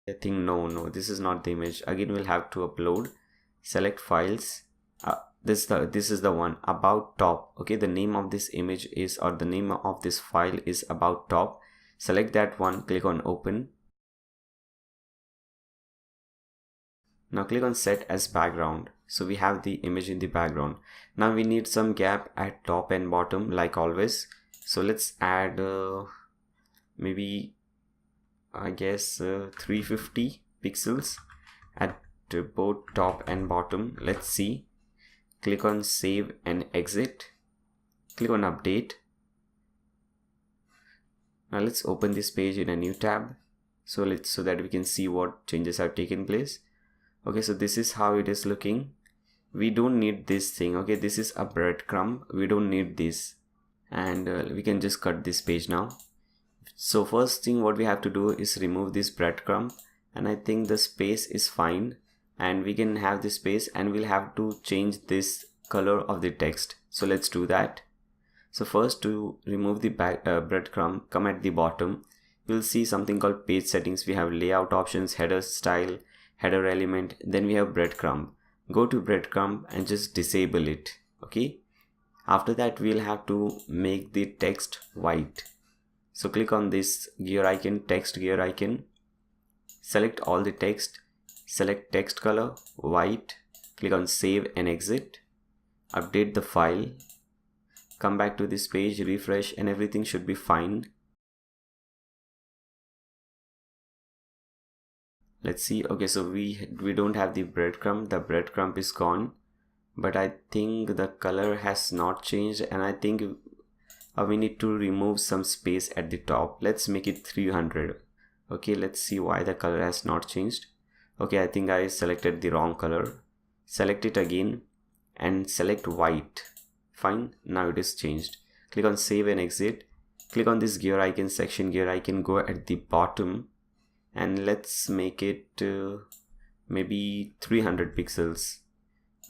I think no, this is not the image. Again we'll have to upload, select files. This is the one, about top. Okay, the name of this image is, or the name of this file is about top. Select that one, click on open. Now click on set as background. So we have the image in the background. Now we need some gap at top and bottom like always. So let's add maybe I guess 350 pixels at both top and bottom. Let's see. Click on save and exit. Click on update. Now let's open this page in a new tab. so that we can see what changes have taken place. Okay, so this is how it is looking. We don't need this thing. Okay, this is a breadcrumb, we don't need this, and we can just cut this page now. So first thing what we have to do is remove this breadcrumb, and I think the space is fine, and we can have this space, and we'll have to change this color of the text. So let's do that. So first, to remove the breadcrumb, come at the bottom. You'll see something called page settings. We have layout options, header style, header element, then we have breadcrumb. Go to breadcrumb and just disable it. Okay, after that we'll have to make the text white. So click on this gear icon, text gear icon, select all the text, select text color white, click on save and exit, update the file, come back to this page, refresh, and everything should be fine. Let's see. Okay, so we don't have the breadcrumb. The breadcrumb is gone, but I think the color has not changed, and I think we need to remove some space at the top. Let's make it 300. Okay, let's see why the color has not changed. Okay, I think I selected the wrong color. Select it again and select white. Fine, now it is changed. Click on save and exit. Click on this gear icon, section gear icon, go at the bottom, and let's make it maybe 300 pixels.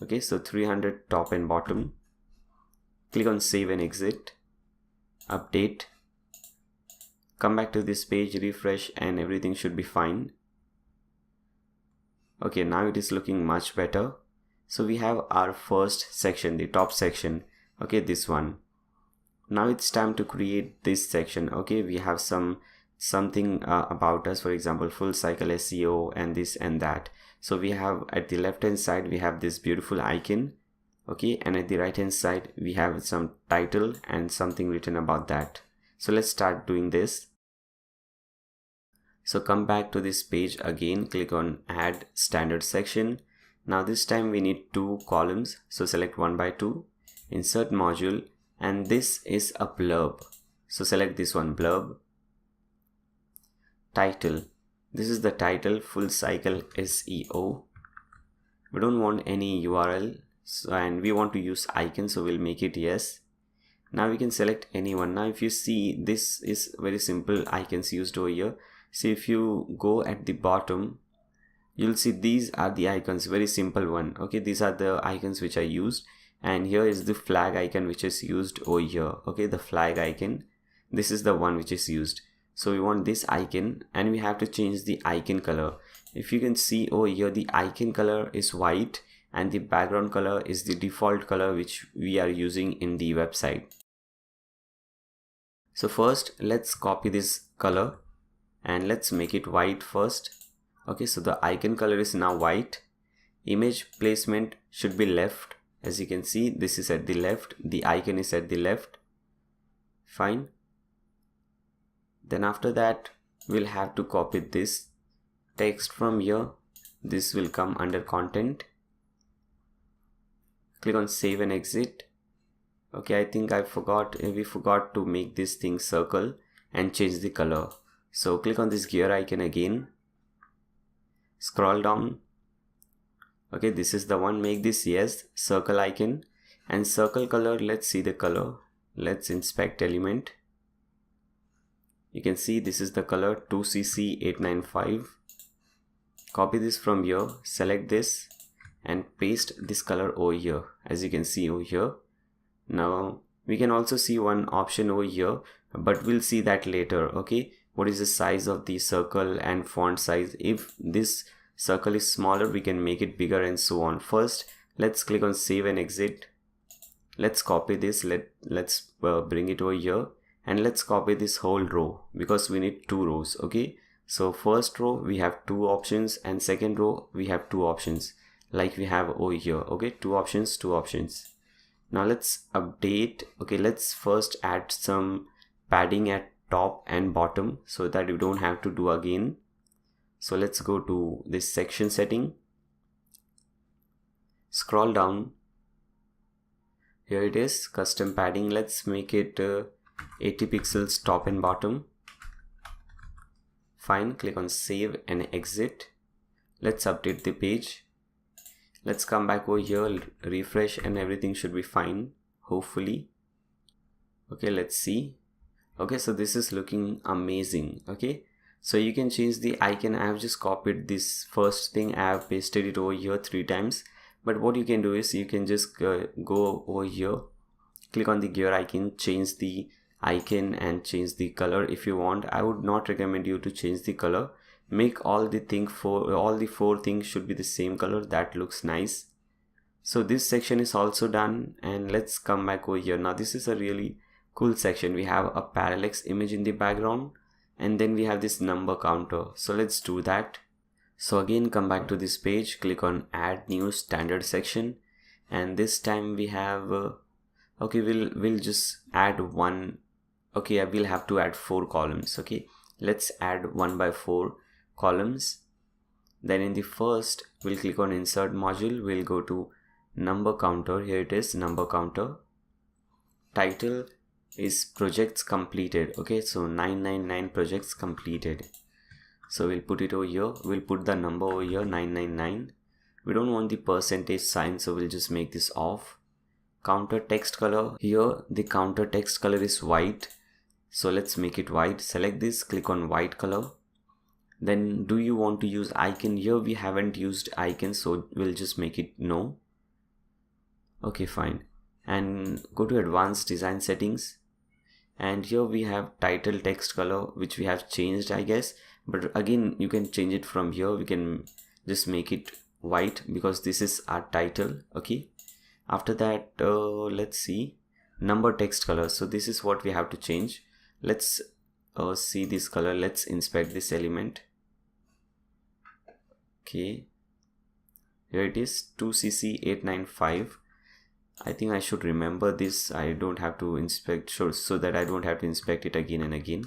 Okay, so 300 top and bottom. Click on save and exit, update, come back to this page, refresh, and everything should be fine. Okay, now it is looking much better. So we have our first section, the top section. Okay, this one. Now it's time to create this section. Okay, we have something about us, for example, full cycle SEO and this and that. So we have at the left hand side we have this beautiful icon. Okay, and at the right hand side we have some title and something written about that. So let's start doing this. So come back to this page again, click on add standard section. Now this time we need 2 columns, so select 1 by 2, insert module, and this is a blurb. So select this one, blurb. Title, this is the title, full cycle SEO. We don't want any URL, and we want to use icon, so we'll make it yes. Now we can select any one. Now if you see, this is very simple icons used over here. See, if you go at the bottom, you'll see these are the icons, very simple one. Okay, these are the icons which I used, and here is the flag icon which is used over here. Okay, the flag icon, this is the one which is used. So we want this icon, and we have to change the icon color. If you can see over here, the icon color is white and the background color is the default color which we are using in the website. So first let's copy this color and let's make it white first. Okay, so the icon color is now white. Image placement should be left. As you can see, this is at the left, the icon is at the left. Fine. Then after that we'll have to copy this text from here. This will come under content. Click on save and exit. Okay, I think we forgot to make this thing circle and change the color. So click on this gear icon again, scroll down. Okay, this is the one, make this yes, circle icon, and circle color, let's see the color. Let's inspect element. You can see this is the color 2CC895. Copy this from here, select this and paste this color over here, as you can see over here. Now we can also see one option over here, but we'll see that later. Okay, what is the size of the circle and font size? If this circle is smaller, we can make it bigger and so on. First let's click on save and exit. Let's copy this, let's bring it over here, and let's copy this whole row because we need 2 rows. Okay, so first row we have 2 options and second row we have 2 options, like we have over here. Okay, 2 options, 2 options. Now let's update. Okay, let's first add some padding at top and bottom so that you don't have to do again. So let's go to this section setting, scroll down, here it is, custom padding. Let's make it 80 pixels top and bottom. Fine, click on save and exit. Let's update the page. Let's come back over here, refresh, and everything should be fine, hopefully. Okay, let's see. Okay, so this is looking amazing. Okay, so you can change the icon. I have just copied this first thing, I have pasted it over here 3 times. But what you can do is you can just go over here, click on the gear icon, change the icon and change the color if you want. I would not recommend you to change the color. Make all the 4 things should be the same color. That looks nice. So this section is also done, and let's come back over here. Now this is a really cool section. We have a parallax image in the background, and then we have this number counter. So let's do that. So again, come back to this page, click on add new standard section, and this time we have okay, we'll just add one. Okay, I will have to add 4 columns. Okay, let's add 1 by 4 columns. Then in the first, we'll click on insert module, we'll go to number counter. Here it is, number counter. Title is projects completed. Okay, so 999 projects completed. So we'll put it over here, we'll put the number over here, 999. We don't want the percentage sign, so we'll just make this off. Counter text color, here the counter text color is white, so let's make it white. Select this, click on white color. Then do you want to use icon? Here we haven't used icon, so we'll just make it no. Okay, fine. And go to advanced design settings, and here we have title text color, which we have changed, I guess, but again you can change it from here. We can just make it white because this is our title. Okay, after that let's see number text color. So this is what we have to change. Let's see this color. Let's inspect this element. Okay, here it is, 2cc895. I think I should remember this. I don't have to inspect, so that I don't have to inspect it again and again.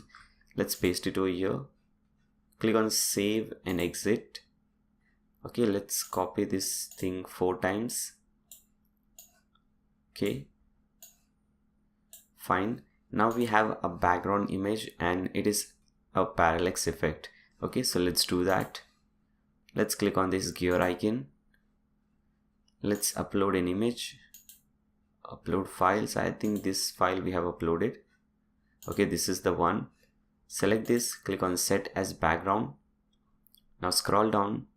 Let's paste it over here, click on save and exit. Okay, let's copy this thing 4 times. Okay, fine. Now we have a background image and it is a parallax effect. Okay, so let's do that. Let's click on this gear icon. Let's upload an image. Upload files. I think this file we have uploaded. Okay, this is the one. Select this, click on set as background. Now scroll down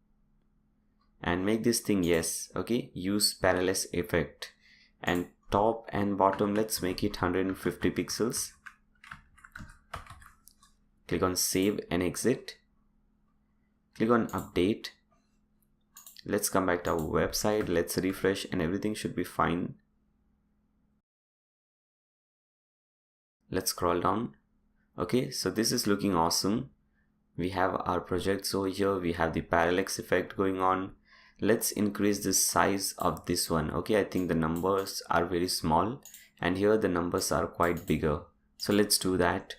and make this thing yes. Okay, use parallax effect, and top and bottom, let's make it 150 pixels. Click on save and exit. Click on update. Let's come back to our website. Let's refresh and everything should be fine. Let's scroll down. Okay, so this is looking awesome. We have our projects over here. We have the parallax effect going on. Let's increase the size of this one. Okay, I think the numbers are very small and here the numbers are quite bigger. So let's do that.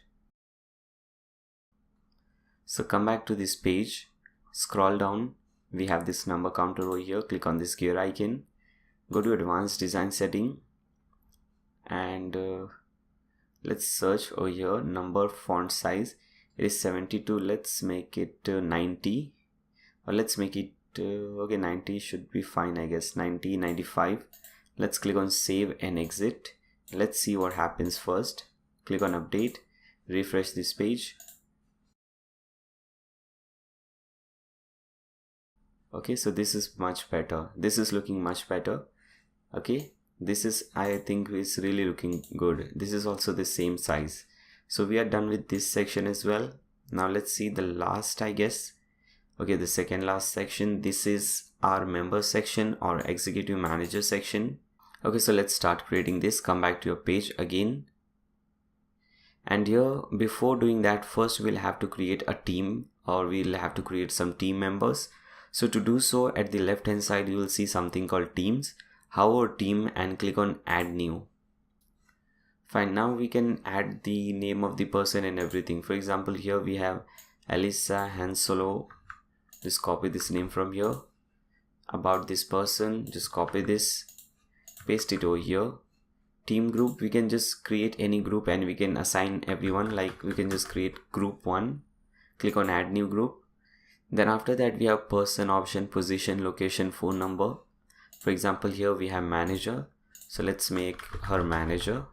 So come back to this page, scroll down. We have this number counter over here. Click on this gear icon. Go to advanced design setting and let's search over here number font size. It is 72. Let's make it 90, or let's make it okay, 90 should be fine, I guess. 90, 95. Let's click on save and exit. Let's see what happens first. Click on update, refresh this page. Okay, so this is much better. This is looking much better. Okay, this is, I think, is really looking good. This is also the same size. So we are done with this section as well. Now let's see the last, I guess. Okay, the second last section. This is our member section or executive manager section. Okay, so let's start creating this. Come back to your page again. And here, before doing that, first we'll have to create a team, or we'll have to create some team members. So to do so, at the left hand side you will see something called teams. Hover team and click on add new. Fine, now we can add the name of the person and everything. For example, here we have Elisa Hansolo. Just copy this name from here. About this person, just copy this, paste it over here. Team group, we can just create any group and we can assign everyone. Like we can just create group 1. click on add new group. Then after that we have person option, position, location, phone number. For example, here we have manager, so let's make her manager.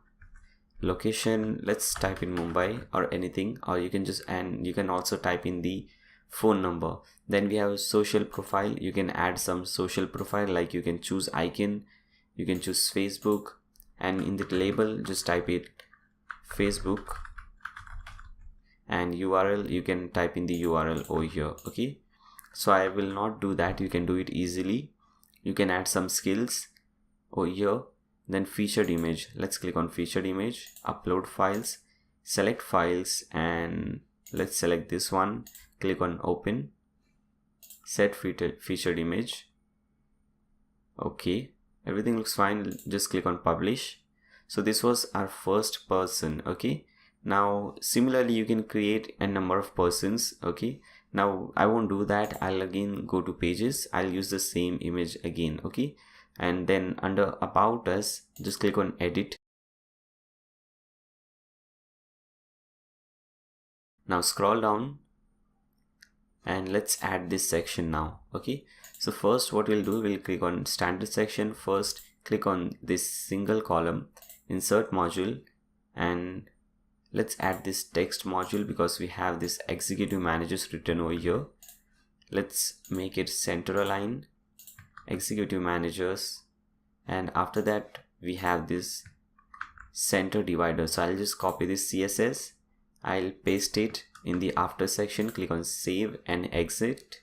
Location, let's type in Mumbai or anything, or you can just, and you can also type in the phone number. Then we have social profile. You can add some social profile, like you can choose icon, you can choose Facebook, and in the label just type it Facebook, and URL, you can type in the URL over here. Okay, so I will not do that, you can do it easily. You can add some skills over here. Then featured image, let's click on featured image, upload files, select files, and let's select this one, click on open, set featured image. Okay, everything looks fine, just click on publish. So this was our first person. Okay, now similarly you can create a number of persons. Okay, now I won't do that, I'll again go to pages, I'll use the same image again. Okay, and then under about us, just click on edit. Now scroll down and let's add this section now. Okay, so first what we'll do, we'll click on standard section. First click on this single column, insert module, and let's add this text module because we have this executive managers written over here. Let's make it center align, executive managers, and after that we have this center divider. So I'll just copy this CSS, I'll paste it in the after section, click on save and exit.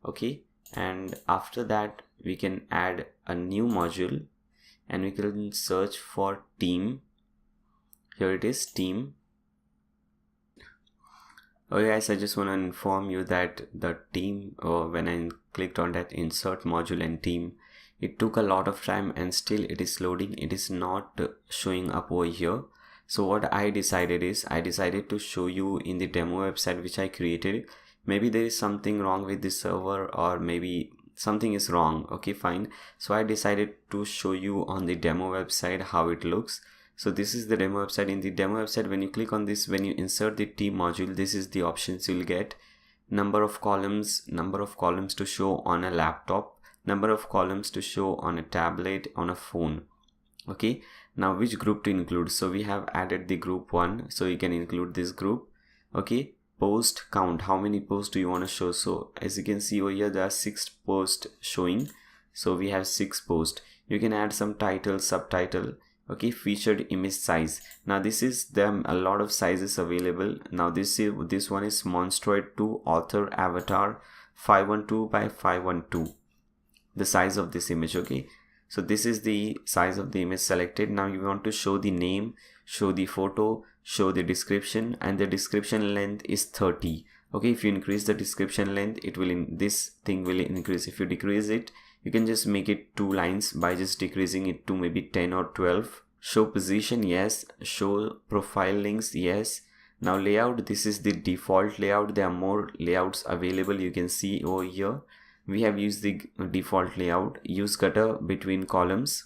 Okay, and after that we can add a new module and we can search for team. Here it is, team. Okay guys, I just want to inform you that the team, when I clicked on that insert module and team, it took a lot of time and still it is loading, it is not showing up over here. So what I decided is, I decided to show you in the demo website which I created. Maybe there is something wrong with the server, or maybe something is wrong. Okay, fine. So I decided to show you on the demo website how it looks. So this is the demo website. In the demo website, when you click on this, when you insert the team module, this is the options you'll get. Number of columns to show on a laptop, number of columns to show on a tablet, on a phone. Okay, now which group to include? So we have added the group 1, so you can include this group. Okay, post count, how many posts do you want to show? So as you can see over here, there are 6 posts showing, so we have 6 posts. You can add some title, subtitle. Okay, featured image size. Now this is, there are a lot of sizes available. Now this one is Monstroid 2 author avatar 512 by 512, the size of this image. Okay, so this is the size of the image selected. Now you want to show the name, show the photo, show the description, and the description length is 30. Okay, if you increase the description length, it will this thing will increase. If you decrease it, you can just make it 2 lines by just decreasing it to maybe 10 or 12. Show position, yes. Show profile links, yes. Now layout, this is the default layout. There are more layouts available. You can see over here, we have used the default layout. Use gutter between columns.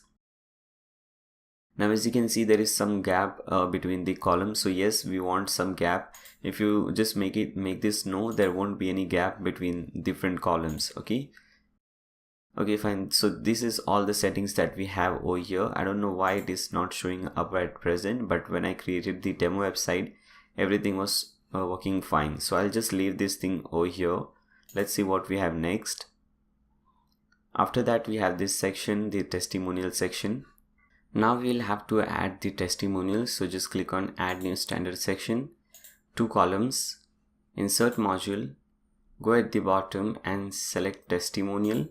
Now as you can see, there is some gap between the columns. So yes, we want some gap. If you just make this no, there won't be any gap between different columns. Okay, fine. So this is all the settings that we have over here. I don't know why it is not showing up at present, but when I created the demo website, everything was working fine. So I'll just leave this thing over here. Let's see what we have next. After that, we have this section, the testimonial section. Now we'll have to add the testimonials. So just click on add new standard section, 2 columns, insert module, go at the bottom and select testimonial.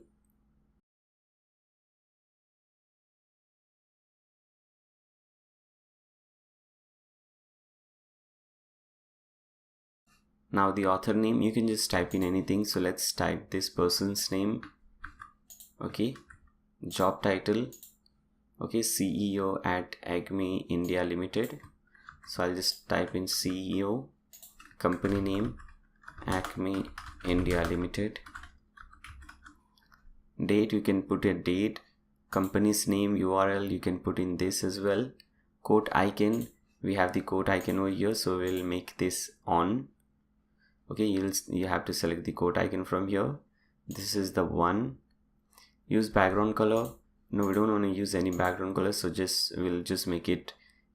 Now the author name, you can just type in anything. So let's type this person's name. Okay, job title, okay, CEO at Acme India Limited. So I'll just type in CEO, company name Acme India Limited. Date, you can put a date. Company's name, URL, you can put in this as well. Quote icon, we have the quote icon over here, so we'll make this on. Okay, you have to select the quote icon from here. This is the one. Use background color. No, we don't want to use any background color, so we'll just make it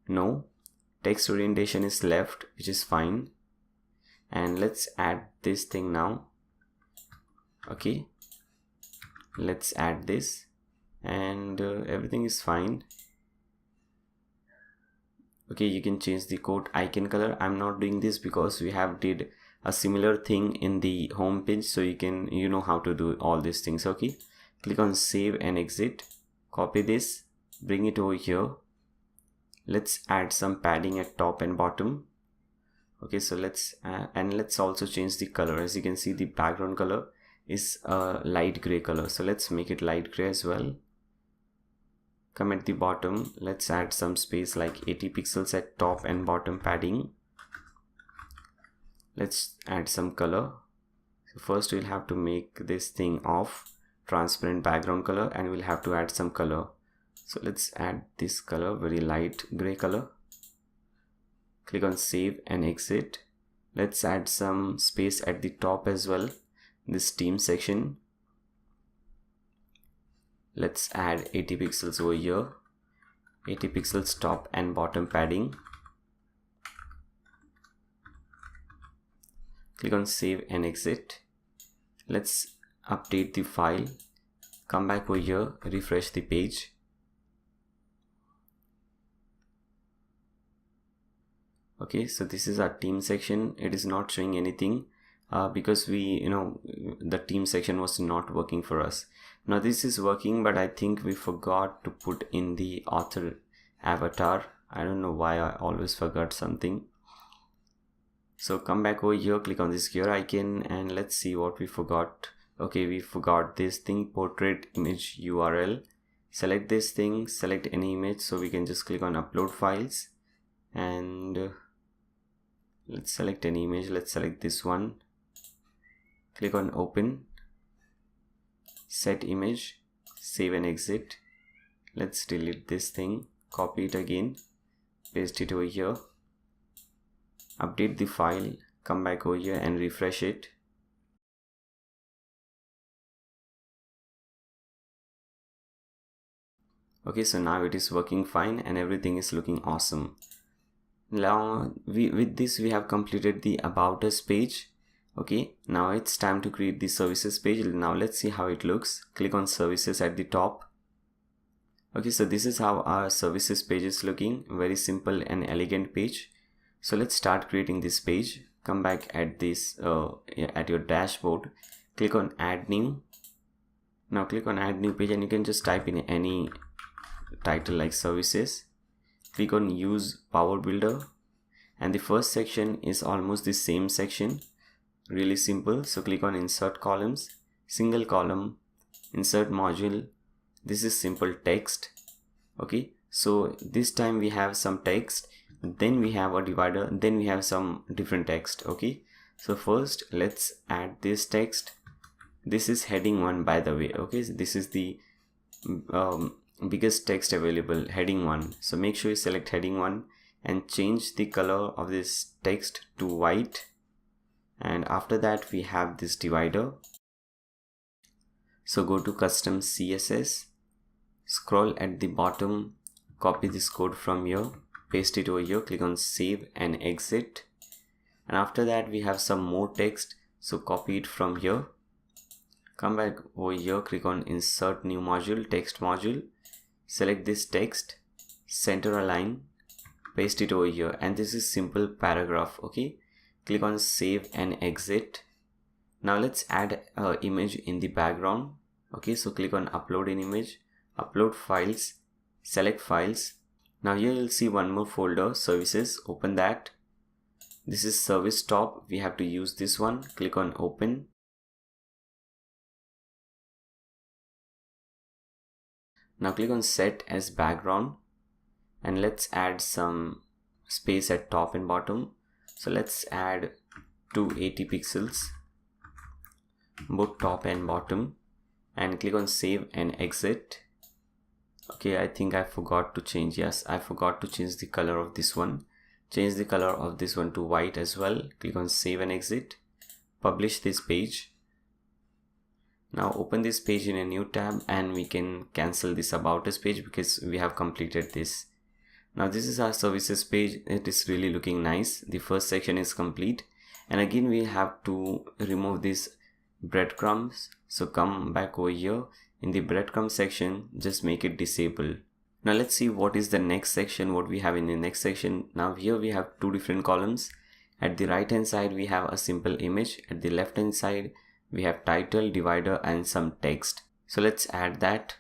no. Text orientation is left, which is fine. And let's add this thing now. Okay, let's add this, and everything is fine. Okay, you can change the quote icon color. I'm not doing this because we have did a similar thing in the home page, so you know how to do all these things. Okay, click on save and exit. Copy this, bring it over here. Let's add some padding at top and bottom. Okay, so let's also change the color. As you can see, the background color is a light gray color, so let's make it light gray as well. Come at the bottom, let's add some space like 80 pixels at top and bottom padding. Let's add some color. So first we'll have to make this thing off, transparent background color, and we'll have to add some color. So let's add this color, very light gray color. Click on save and exit. Let's add some space at the top as well, this team section. Let's add 80 pixels over here, 80 pixels top and bottom padding. Click on save and exit. Let's update the file. Come back over here, refresh the page. Okay, so this is our team section. It is not showing anything because the team section was not working for us. Now this is working, but I think we forgot to put in the author avatar. I don't know why I always forgot something. So come back over here, click on this gear icon, and let's see what we forgot. Okay, we forgot this thing, portrait image URL. Select this thing, select any image, so we can just click on upload files, and let's select an image. Let's select this one. Click on open, set image, save and exit. Let's delete this thing, copy it again, paste it over here, update the file, come back over here and refresh it. Okay, so now it is working fine and everything is looking awesome. Now with this we have completed the about us page. Okay, now it's time to create the services page. Now let's see how it looks. Click on services at the top. Okay, so this is how our services page is looking. Very simple and elegant page. So let's start creating this page. Come back at this at your dashboard. Click on add new. Now click on add new page, and you can just type in any title like services. Click on use power builder, and the first section is almost the same section, really simple. So click on insert columns, single column, insert module. This is simple text. Okay, so this time we have some text, then we have a divider, then we have some different text. Okay, so first let's add this text. This is heading 1, by the way. Okay, so this is the biggest text available, heading 1. So make sure you select heading 1 and change the color of this text to white, and after that we have this divider. So go to custom CSS, scroll at the bottom, copy this code from here, paste it over here, click on save and exit, and after that we have some more text, so copy it from here, come back over here, click on insert new module, text module, select this text, center align, paste it over here, and this is simple paragraph. Okay, click on save and exit. Now let's add an image in the background. Okay, so click on upload an image, upload files, select files. Now here you'll see one more folder, services. Open that. This is service top, we have to use this one. Click on open. Now click on set as background, and let's add some space at top and bottom. So let's add 280 pixels, both top and bottom, and click on save and exit. Okay, I think I forgot to change. Yes, I forgot to change the color of this one. Change the color of this one to white as well. Click on save and exit. publish this page. Now open this page in a new tab and we can cancel this about us page because we have completed this. Now this is our services page. It is really looking nice. The first section is complete, and again we have to remove these breadcrumbs. So come back over here in the breadcrumb section, just make it disable. Now let's see what is the next section, what we have in the next section. Now here we have two different columns. At the right hand side we have a simple image. At the left hand side we have title, divider and some text. So let's add that.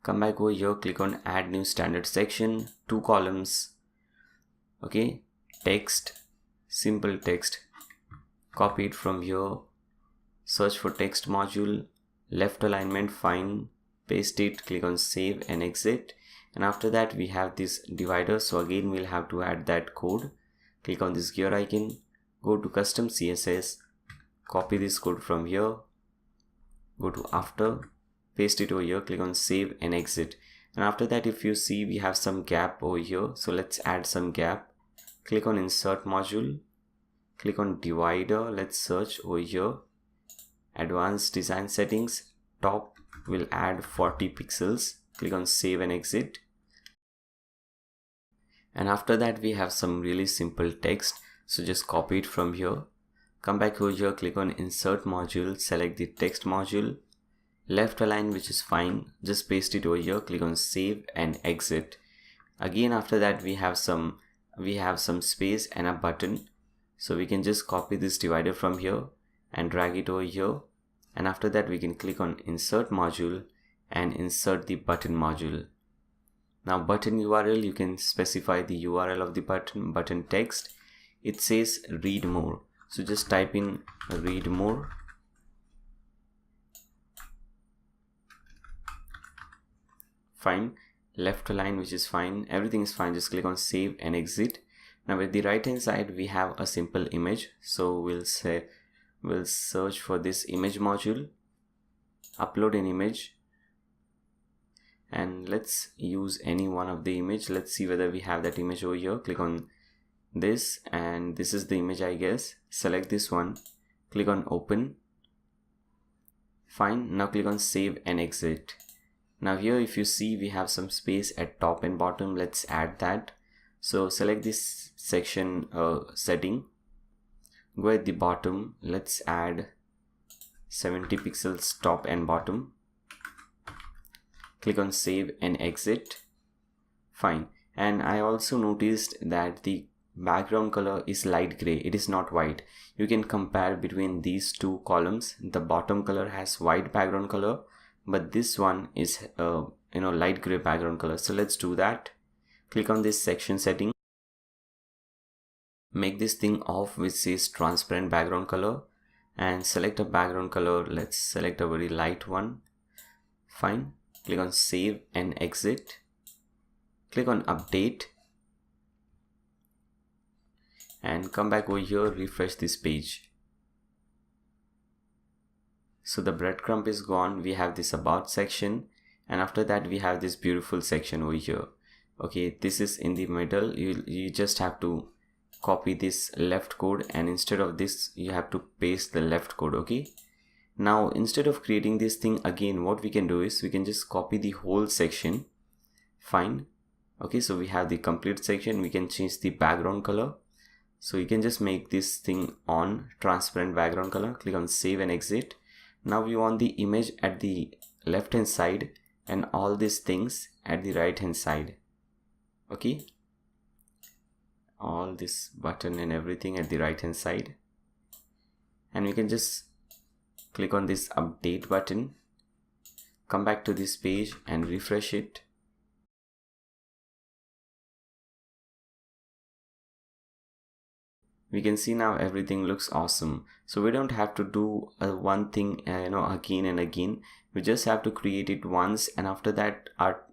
Come back over here, click on add new standard section, two columns. Okay, text, simple text. Copy it from here, search for text module, left alignment, fine, paste it, click on save and exit. And after that we have this divider, so again we'll have to add that code. Click on this gear icon, go to custom CSS, copy this code from here, go to after, paste it over here, click on save and exit. And after that, if you see, we have some gap over here, so let's add some gap. Click on insert module, click on divider, let's search over here, advanced design settings, top will add 40 pixels, click on save and exit. And after that we have some really simple text, so just copy it from here, come back over here, click on insert module, select the text module, left align, which is fine, just paste it over here, click on save and exit. Again after that we have some space and a button, so we can just copy this divider from here and drag it over here. And after that we can click on insert module and insert the button module. Now button URL, you can specify the URL of the button text. It says read more, so just type in read more. Fine, left align, which is fine, everything is fine, just click on save and exit. Now at the right hand side we have a simple image, so we'll search for this image module, upload an image, and let's use any one of the image. Let's see whether we have that image over here. Click on this, and this is the image I guess. Select this one, click on open. Fine, now click on save and exit. Now here if you see we have some space at top and bottom, let's add that. So select this section setting, go at the bottom, let's add 70 pixels top and bottom, click on save and exit. Fine, and I also noticed that the background color is light gray, it is not white. You can compare between these two columns. The bottom color has white background color, but this one is light gray background color. So let's do that. Click on this section setting, make this thing off which says transparent background color, and select a background color. Let's select a very light one. Fine, click on save and exit. Click on update and come back over here, refresh this page. So the breadcrumb is gone, we have this about section, and after that we have this beautiful section over here. Okay, this is in the middle. You just have to copy this left code, and instead of this you have to paste the left code. Okay, now instead of creating this thing again, what we can do is we can just copy the whole section. Fine, okay, so we have the complete section. We can change the background color, so you can just make this thing on transparent background color. Click on save and exit. Now we want the image at the left hand side and all these things at the right hand side. Okay, all this button and everything at the right hand side, and we can just click on this update button, come back to this page and refresh it. We can see now everything looks awesome. So we don't have to do one thing again and again. We just have to create it once, and after that our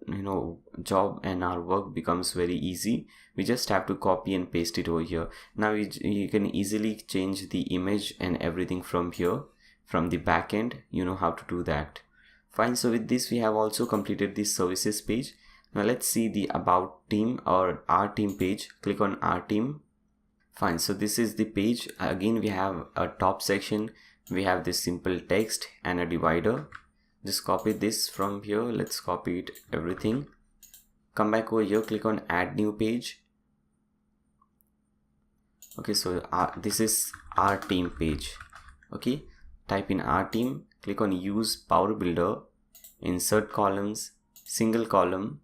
job and our work becomes very easy. We just have to copy and paste it over here. Now you can easily change the image and everything from here, from the back end. You know how to do that. Fine, so with this we have also completed this services page. Now let's see the about team or our team page. Click on our team. Fine, so this is the page. Again, we have a top section, we have this simple text and a divider. Just copy this from here. Let's copy it, everything. Come back over here, click on add new page. Okay, so this is our team page. Okay, type in our team, click on use power builder, insert columns, single column,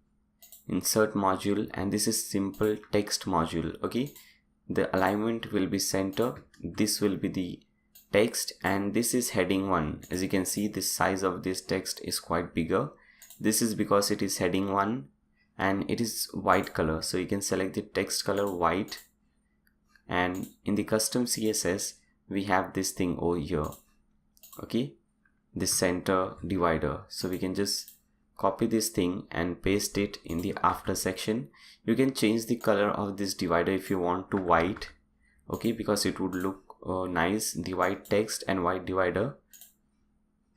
insert module, and this is simple text module. Okay, the alignment will be center, this will be the text, and this is heading 1. As you can see, the size of this text is quite bigger. This is because it is heading 1 and it is white color, so you can select the text color white. And in the custom CSS we have this thing over here, okay, this center divider. So we can just copy this thing and paste it in the after section. You can change the color of this divider if you want to white, okay, because it would look nice, the white text and white divider.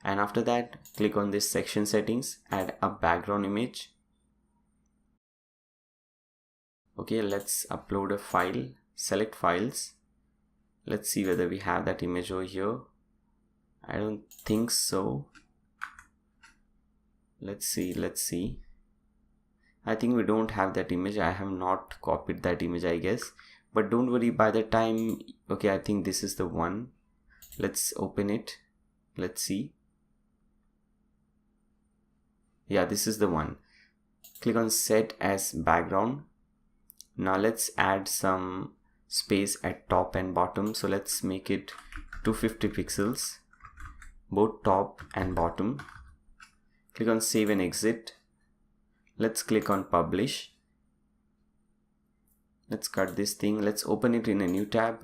And after that, click on this section settings, add a background image. Okay, let's upload a file, select files. Let's see whether we have that image over here. I don't think so. Let's see. I think we don't have that image. I have not copied that image, I guess, but don't worry, by the time, okay, I think this is the one. Let's open it. Let's see. Yeah, this is the one. Click on set as background. Now let's add some space at top and bottom. So let's make it 250 pixels, both top and bottom. Click on save and exit. Let's click on publish. Let's cut this thing. Let's open it in a new tab.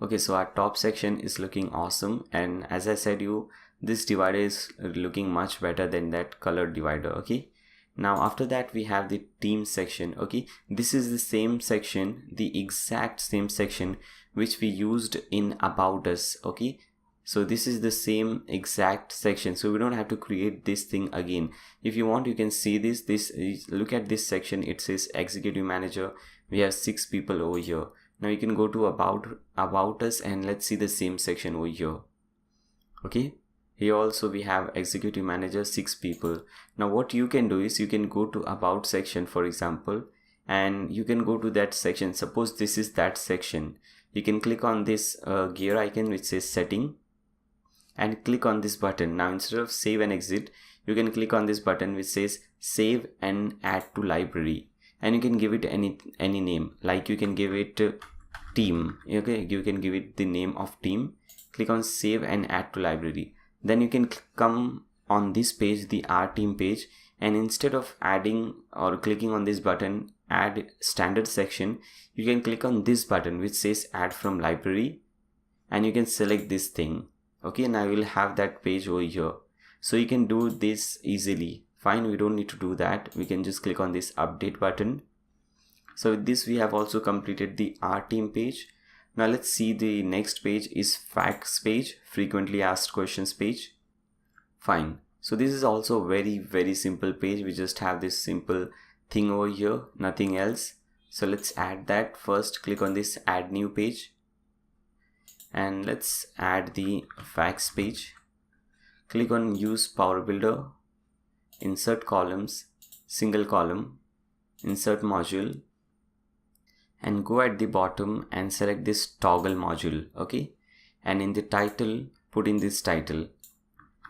Okay, so our top section is looking awesome, and as I said you, this divider is looking much better than that color divider. Okay, now after that we have the team section. Okay, this is the same section, the exact same section which we used in about us. Okay, so this is the same exact section, so we don't have to create this thing again. If you want, you can see this look at this section. It says executive manager. We have 6 people over here. Now you can go to about us and let's see the same section over here. Okay, here also we have executive manager, 6 people. Now what you can do is you can go to about section, for example, and you can go to that section. Suppose this is that section. You can click on this gear icon which says setting and click on this button. Now instead of save and exit, you can click on this button which says save and add to library, and you can give it any name, like you can give it team. Okay, you can give it the name of team. Click on save and add to library. Then you can come on this page, the our team page, and instead of adding or clicking on this button add standard section, you can click on this button which says add from library, and you can select this thing. Okay, now you will have that page over here. So you can do this easily. Fine, we don't need to do that. We can just click on this update button. So with this we have also completed the our team page. Now let's see, the next page is facts page, frequently asked questions page. Fine, so this is also very simple page. We just have this simple thing over here, nothing else. So let's add that. First click on this add new page and let's add the facts page. Click on use power builder, insert columns, single column, insert module, and go at the bottom and select this toggle module. Okay, and in the title put in this title.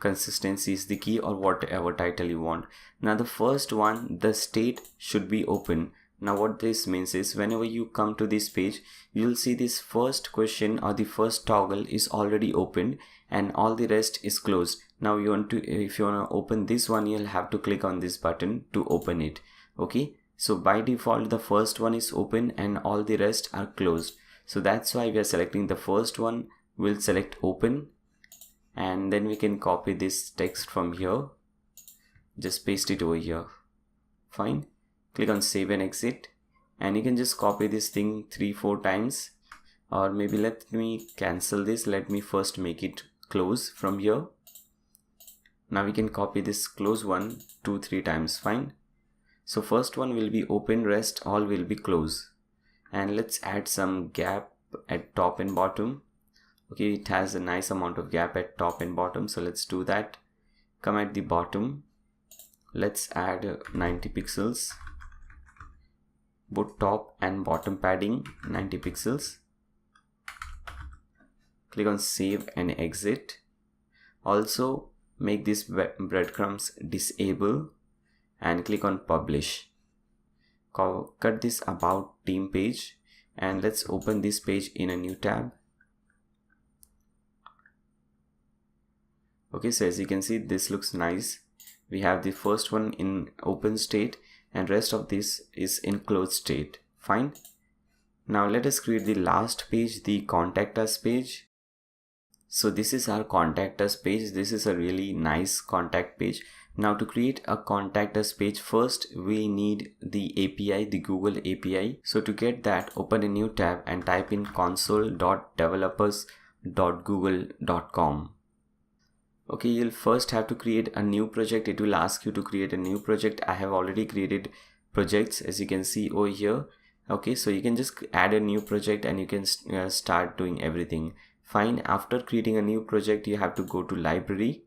Consistency is the key, or whatever title you want. Now the first one, the state should be open. Now what this means is whenever you come to this page, you'll see this first question or the first toggle is already opened and all the rest is closed. Now you want to, if you want to open this one, you'll have to click on this button to open it. Okay, so by default the first one is open and all the rest are closed. So that's why we are selecting the first one. We'll select open, and then we can copy this text from here, just paste it over here. Fine, click on save and exit, and you can just copy this thing 3-4 times, or maybe let me cancel this. Let me first make it close from here. Now we can copy this close one 2-3 times. Fine, So first one will be open, rest all will be close. And let's add some gap at top and bottom. Okay, it has a nice amount of gap at top and bottom, so let's do that. Come at the bottom, let's add 90 pixels. Both top and bottom padding 90 pixels. Click on save and exit. Also make this breadcrumbs disable and click on publish. Cut this about team page and let's open this page in a new tab. Okay, so as you can see, this looks nice. We have the first one in open state and rest of this is in closed state. Fine. Now let us create the last page, the contact us page. So this is our contact us page. This is a really nice contact page. Now to create a contact us page, first we need the API, the Google API. So to get that, open a new tab and type in console.developers.google.com. Okay, you'll first have to create a new project. It will ask you to create a new project. I have already created projects, as you can see over here. Okay, so you can just add a new project and you can start doing everything. Fine. After creating a new project, you have to go to library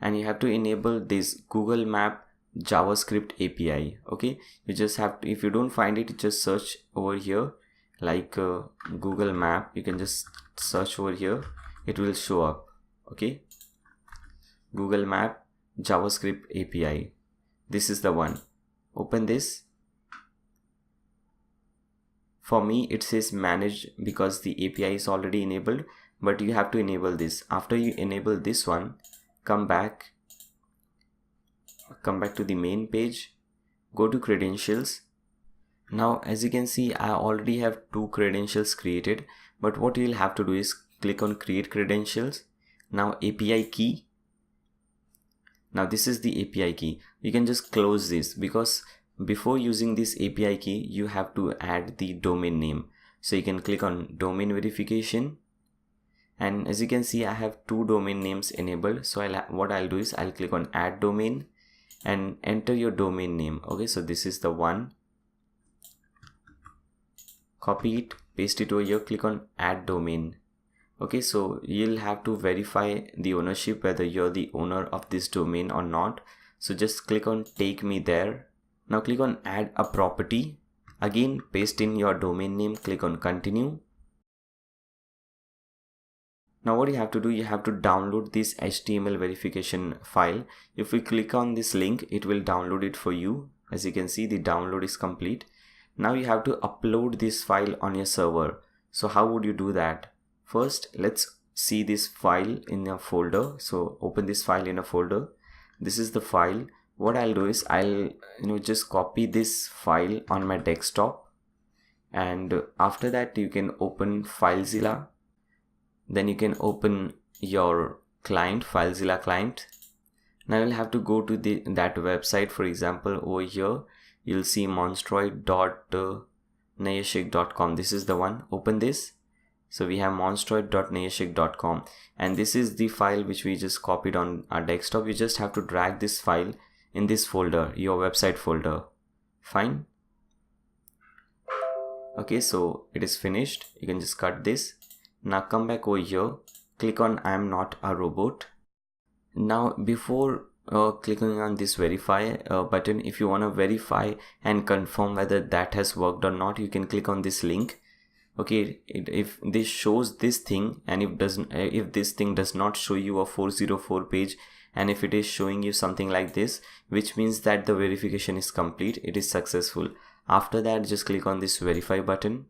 and you have to enable this Google Map JavaScript API. Okay, you just have to, if you don't find it, just search over here like Google Map. You can just search over here, it will show up. Okay, Google Map JavaScript API, this is the one. Open this. For me it says manage because the API is already enabled, but you have to enable this. After you enable this one, come back to the main page, go to credentials. Now as you can see, I already have 2 credentials created, but what you'll have to do is click on create credentials. Now API key. Now this is the API key. You can just close this because before using this API key you have to add the domain name. So you can click on domain verification, and as you can see I have 2 domain names enabled. So what I'll do is I'll click on add domain and enter your domain name. Okay, so this is the one. Copy it, paste it over here, click on add domain. Okay, so you'll have to verify the ownership, whether you're the owner of this domain or not. So just click on take me there. Now click on add a property. Again paste in your domain name, click on continue. Now what you have to do, you have to download this HTML verification file. If we click on this link, it will download it for you. As you can see, the download is complete. Now you have to upload this file on your server. So how would you do that? First, let's see this file in a folder. So open this file in a folder. This is the file. What I'll do is I'll just copy this file on my desktop, and after that you can open FileZilla. Then you can open your client, FileZilla client. Now you'll have to go to that website. For example, over here you'll see monstroid.nayashik.com. This is the one. Open this. So we have monstroid.nayashik.com, and this is the file which we just copied on our desktop. You just have to drag this file in this folder, your website folder. Fine. Okay, so it is finished. You can just cut this. Now come back over here, click on I am not a robot. Now before clicking on this verify button, if you want to verify and confirm whether that has worked or not, you can click on this link. Okay, if this shows this thing, and if this thing does not show you a 404 page, and if it is showing you something like this, which means that the verification is complete, it is successful. After that, just click on this verify button.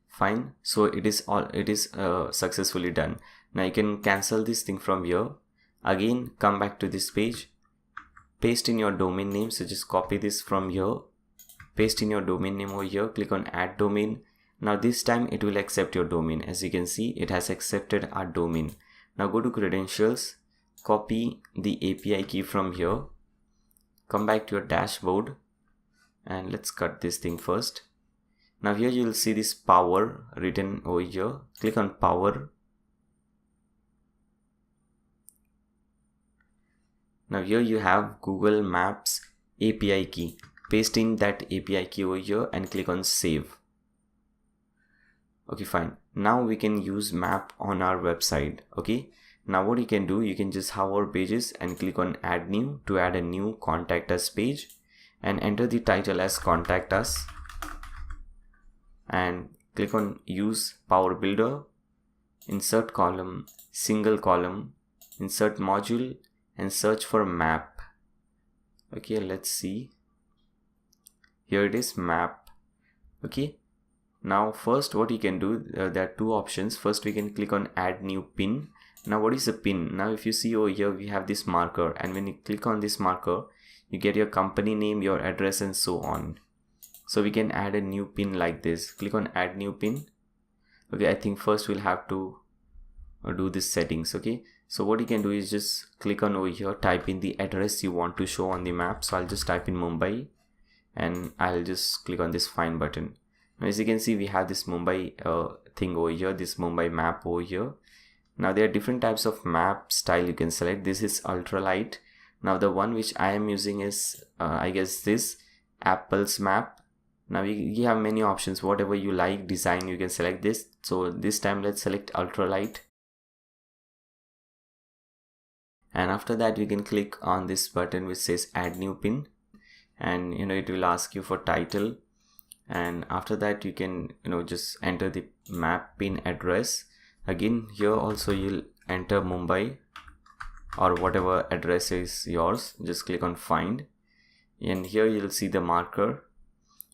Fine, so it is successfully done. Now you can cancel this thing from here. Again, come back to this page, paste in your domain name. So just copy this from here, paste in your domain name over here, click on add domain. Now this time it will accept your domain. As you can see, it has accepted our domain. Now go to credentials, copy the API key from here, come back to your dashboard, and let's cut this thing first. Now here you will see this power written over here. Click on power. Now here you have Google Maps API key. Paste in that API key over here and click on save. Okay, fine. Now we can use map on our website. Okay, now what you can do, you can just hover pages and click on add new to add a new contact us page, and enter the title as contact us, and click on use Power Builder, insert column, single column, insert module, and search for map. Okay, let's see. Here it is, map. Okay, now first what you can do, there are two options. First we can click on add new pin. Now what is a pin? Now if you see over here, we have this marker, and when you click on this marker, you get your company name, your address, and so on. So we can add a new pin like this. Click on add new pin. Okay, I think first we'll have to do this settings. Okay, so what you can do is just click on over here, type in the address you want to show on the map. So I'll just type in Mumbai, and I'll just click on this find button. Now as you can see, we have this Mumbai thing over here, this Mumbai map over here. Now there are different types of map style you can select. This is ultralight. Now the one which I am using is I guess this Apple's map. Now you have many options, whatever you like design you can select this. So this time let's select ultralight, and after that you can click on this button which says add new pin, and it will ask you for title, and after that you can just enter the map pin address. Again here also you'll enter Mumbai or whatever address is yours. Just click on find, and here you'll see the marker,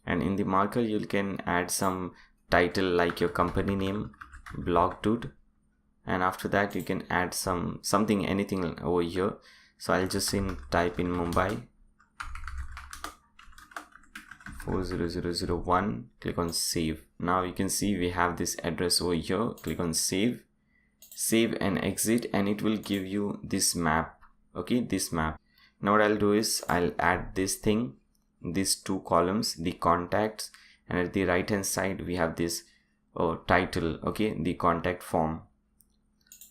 and in the marker you can add some title like your company name, blog dude, and after that you can add something anything over here. So I'll just type in Mumbai 40001, click on save. Now you can see we have this address over here. Click on save and exit, and it will give you this map. Okay, this map. Now what I'll do is I'll add this thing, these two columns, the contacts, and at the right hand side we have this title. Okay, the contact form.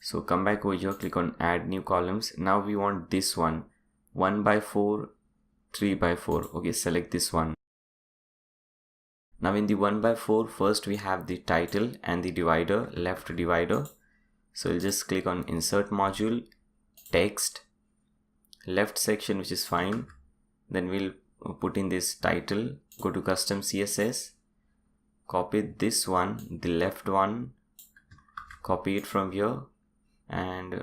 So come back over here, click on add new columns. Now we want this one, 1x4, 3x4. Okay, select this one. Now in the 1x4, first we have the title and the divider, left divider. So we'll just click on insert module, text, left section, which is fine. Then we'll put in this title, go to custom CSS, copy this one, the left one, copy it from here and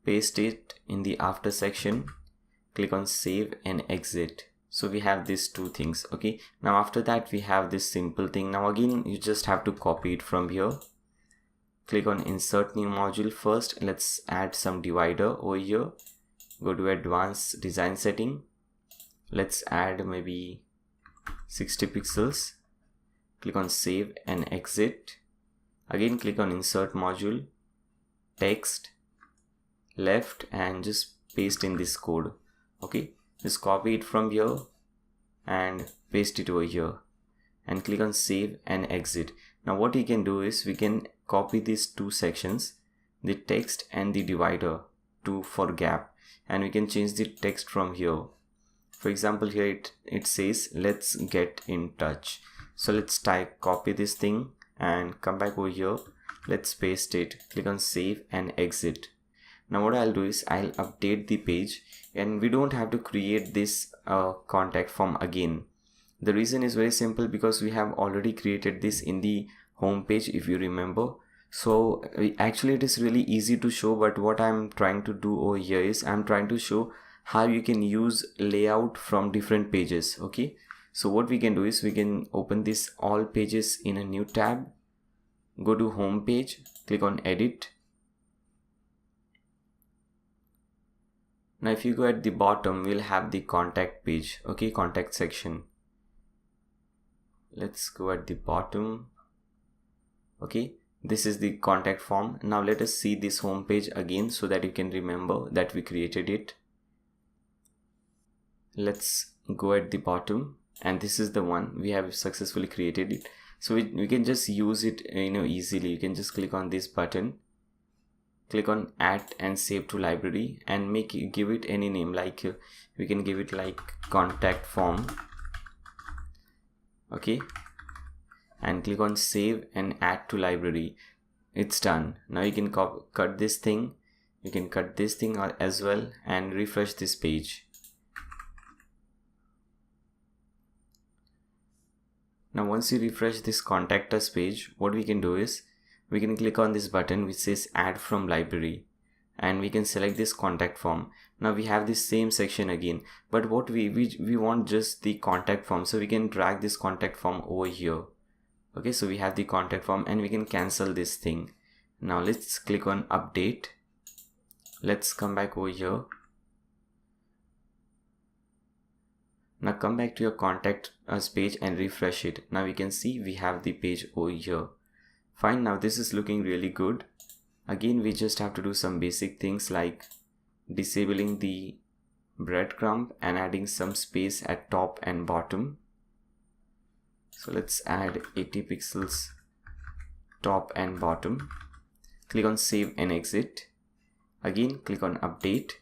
paste it in the after section. Click on save and exit. So we have these two things. Okay, now after that we have this simple thing. Now again you just have to copy it from here. Click on insert new module first. Let's add some divider over here. Go to advanced design setting. Let's add maybe 60 pixels. Click on save and exit. Again click on insert module, text, left, and just paste in this code. Okay, just copy it from here and paste it over here and click on save and exit. Now what we can do is we can copy these two sections, the text and the divider, for gap, and we can change the text from here. For example, here it says let's get in touch. So let's copy this thing and come back over here. Let's paste it, click on save and exit. Now what I'll do is I'll update the page, and we don't have to create this contact form again. The reason is very simple, because we have already created this in the home page, if you remember. So actually it is really easy to show, but what I'm trying to do over here is I'm trying to show how you can use layout from different pages. Okay, so what we can do is we can open this all pages in a new tab, go to home page, click on edit. Now if you go at the bottom, we'll have the contact page. Okay, contact section. Let's go at the bottom. Okay, this is the contact form. Now let us see this home page again so that you can remember that we created it. Let's go at the bottom, and this is the one we have successfully created it. So we can just use it easily. You can just click on this button, click on add and save to library and give it any name, like we can give it like contact form. Okay, and click on save and add to library. It's done. Now you can cut this thing, you can cut this thing as well and refresh this page. Now once you refresh this contact us page, what we can do is we can click on this button which says add from library and we can select this contact form. Now we have this same section again, but what we want just the contact form, so we can drag this contact form over here. Okay, so we have the contact form and we can cancel this thing. Now let's click on update. Let's come back over here. Now come back to your contact us page and refresh it. Now we can see we have the page over here. Fine, now this is looking really good. Again, we just have to do some basic things like disabling the breadcrumb and adding some space at top and bottom. So let's add 80 pixels top and bottom. Click on save and exit. Again, click on update.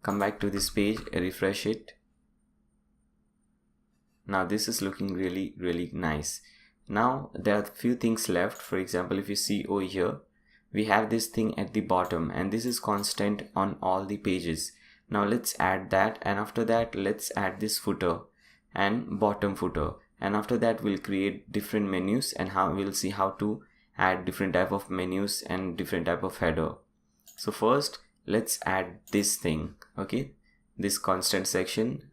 Come back to this page, refresh it. Now this is looking really nice. Now there are a few things left. For example, if you see over here, we have this thing at the bottom and this is constant on all the pages. Now let's add that, and after that let's add this footer and bottom footer, and after that we'll create different menus and we'll see how to add different type of menus and different type of header. So first let's add this thing, okay, this constant section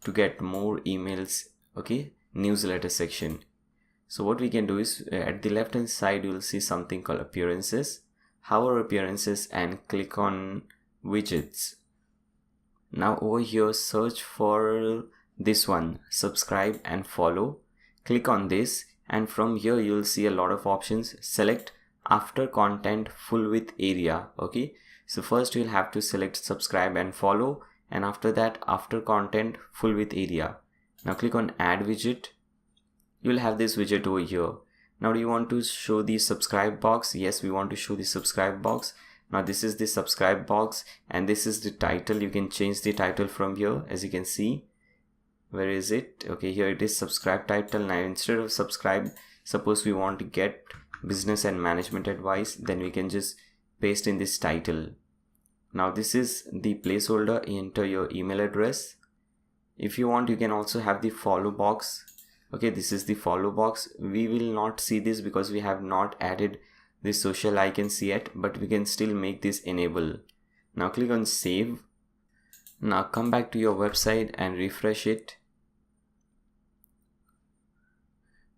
to get more emails, okay, newsletter section. So what we can do is at the left hand side you will see something called appearances. Hover appearances and click on widgets. Now over here search for this one, subscribe and follow. Click on this and from here you will see a lot of options. Select after content full width area. Okay, so first you'll have to select subscribe and follow, and after that after content full width area. Now click on add widget. You'll have this widget over here. Now do you want to show the subscribe box? Yes, we want to show the subscribe box. Now this is the subscribe box and this is the title. You can change the title from here, as you can see. Where is it? Okay, here it is, subscribe title. Now instead of subscribe, suppose we want to get business and management advice, then we can just paste in this title. Now this is the placeholder. Enter your email address. If you want, you can also have the follow box. Okay, this is the follow box. We will not see this because we have not added this social icons yet, but we can still make this enable. Now click on save. Now come back to your website and refresh it.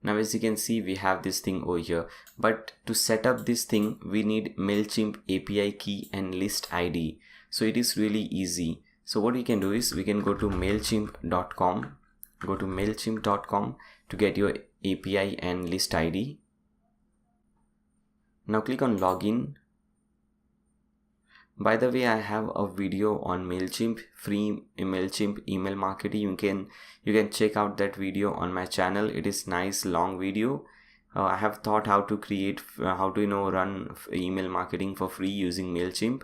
Now as you can see, we have this thing over here, but to set up this thing we need MailChimp API key and list ID. So it is really easy. So what we can do is we can go to MailChimp.com. Go to MailChimp.com to get your API and list ID. Now click on login. By the way, I have a video on MailChimp, free MailChimp email marketing. You can check out that video on my channel. It is nice long video. I have thought how to create, how to run email marketing for free using MailChimp.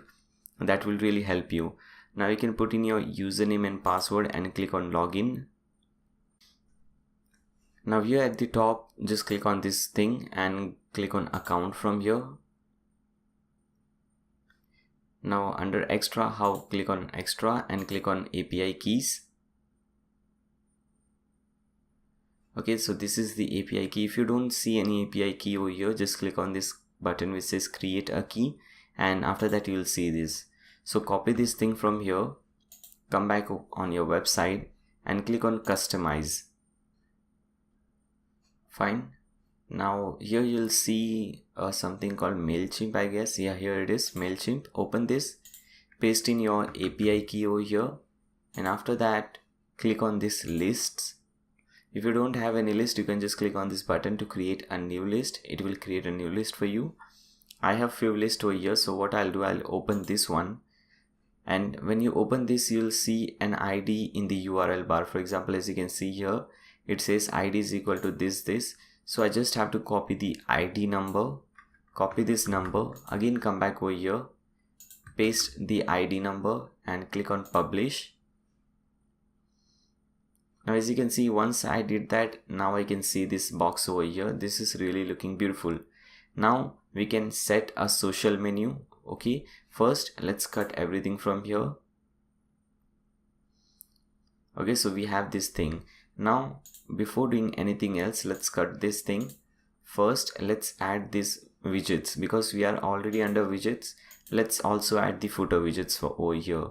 That will really help you. Now you can put in your username and password and click on login. Now here at the top, just click on this thing and click on account from here. Now under extra, click on extra and click on API keys. Okay, so this is the API key. If you don't see any API key over here, just click on this button which says create a key, and after that you will see this. So copy this thing from here, come back on your website and click on customize. Fine. Now here you'll see something called MailChimp, I guess. Yeah, here it is, MailChimp. Open this, paste in your API key over here, and after that click on this lists. If you don't have any list, you can just click on this button to create a new list. It will create a new list for you. I have few lists over here, so what I'll do, I'll open this one, and when you open this you'll see an ID in the URL bar. For example, as you can see here, it says ID is equal to this. So I just have to copy the ID number, copy this number, again come back over here, paste the ID number and click on publish. Now as you can see, once I did that, now I can see this box over here. This is really looking beautiful. Now we can set a social menu. Okay, first let's cut everything from here. Okay, so we have this thing. Now before doing anything else, let's cut this thing. First let's add these widgets, because we are already under widgets. Let's also add the footer widgets for over here.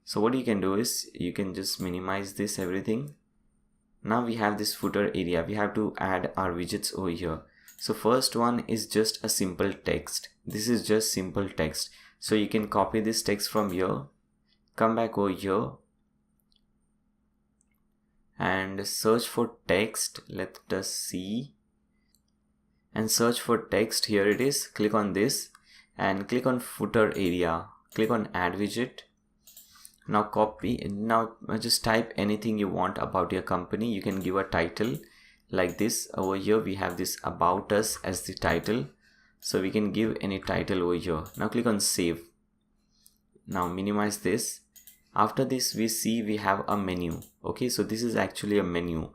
So what you can do is you can just minimize this everything. Now we have this footer area. We have to add our widgets over here. So first one is just a simple text. This is just simple text. So you can copy this text from here, come back over here and search for text. Let us see, and search for text. Here it is. Click on this and click on footer area. Click on add widget. Now copy. Now just type anything you want about your company. You can give a title like this. Over here we have this about us as the title, so we can give any title over here. Now click on save. Now minimize this. After this we see we have a menu. Okay, so this is actually a menu,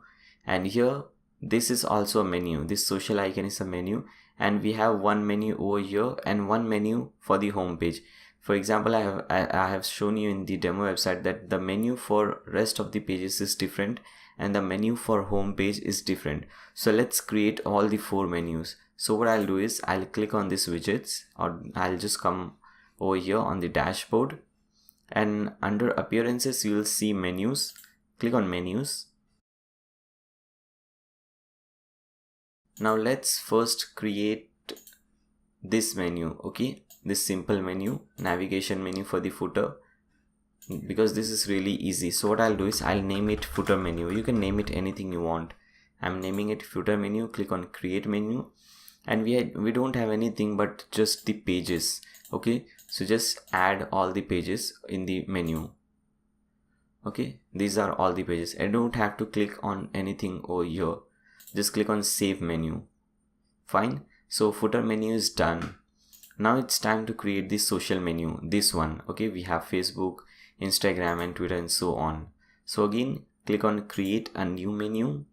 and here this is also a menu. This social icon is a menu, and we have one menu over here and one menu for the home page. For example, I have shown you in the demo website that the menu for rest of the pages is different and the menu for home page is different. So let's create all the 4 menus. So what I'll do is I'll click on these widgets, or I'll just come over here on the dashboard, and under appearances you will see menus. Click on menus. Now let's first create this menu. Okay, this simple menu, navigation menu for the footer, because this is really easy. So what I'll do is I'll name it footer menu. You can name it anything you want. I'm naming it footer menu. Click on create menu, and we don't have anything but just the pages. Okay, so just add all the pages in the menu. Okay, these are all the pages. I don't have to click on anything over here. Just click on save menu. Fine. So footer menu is done. Now it's time to create the social menu, this one. Okay, we have Facebook, Instagram and Twitter and so on. So again, click on create a new menu.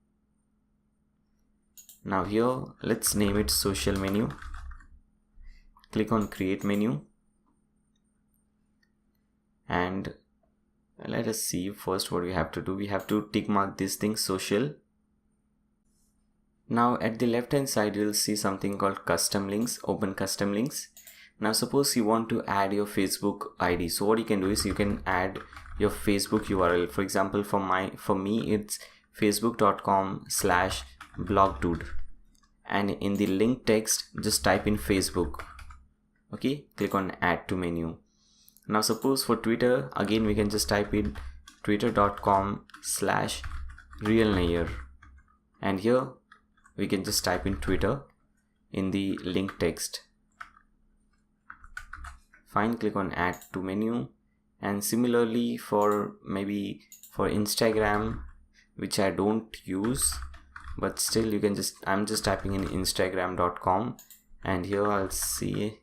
Now here let's name it social menu. Click on create menu, and let us see first what we have to do. We have to tick mark this thing, social. Now at the left hand side you will see something called custom links. Open custom links. Now suppose you want to add your Facebook ID. So what you can do is you can add your Facebook URL. For example, for me it's facebook.com/blogdude, and in the link text just type in Facebook. Okay, click on add to menu. Now suppose for Twitter, again we can just type in twitter.com/realnair, and here we can just type in Twitter in the link text. Fine, click on add to menu. And similarly for maybe for Instagram, which I don't use, but still you can just, I'm just typing in instagram.com, and here I'll see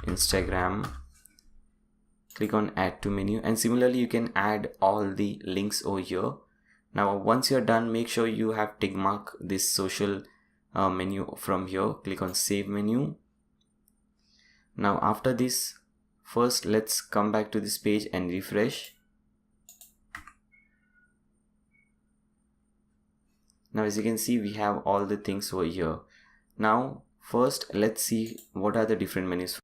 Instagram. Click on add to menu, and similarly you can add all the links over here. Now once you're done, make sure you have tick mark this social menu from here. Click on save menu. Now after this, first let's come back to this page and refresh. Now as you can see, we have all the things over here. Now first let's see what are the different menus.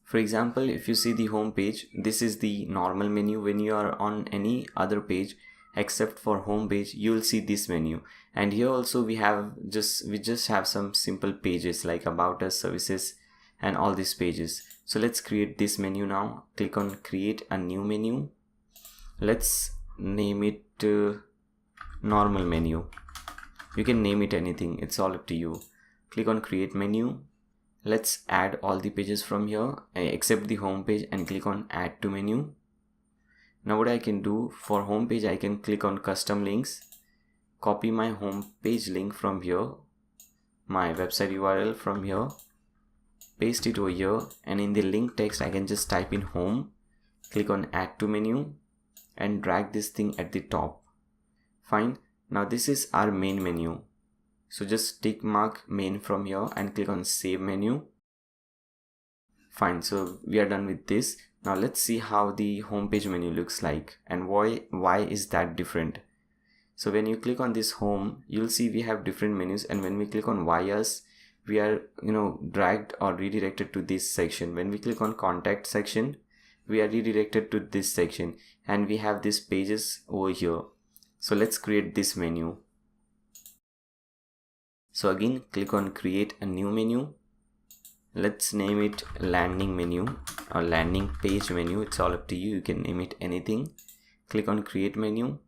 For example, if you see the home page, this is the normal menu. When you are on any other page except for home page, you will see this menu. And here also we just have some simple pages like about us, services and all these pages. So let's create this menu now. Click on create a new menu. Let's name it normal menu. You can name it anything, it's all up to you. Click on create menu. Let's add all the pages from here except the home page, and click on add to menu. Now what I can do for home page, I can click on custom links, copy my home page link from here, my website URL from here, paste it over here, and in the link text I can just type in home, click on add to menu and drag this thing at the top. Fine. Now this is our main menu. So just tick mark main from here and click on save menu. Fine, so we are done with this. Now let's see how the homepage menu looks like and why is that different. So when you click on this home, you'll see we have different menus, and when we click on why us, we are dragged or redirected to this section. When we click on contact section, we are redirected to this section, and we have these pages over here. So let's create this menu. So again, click on create a new menu. Let's name it landing menu or landing page menu. It's all up to you. You can name it anything. Click on create menu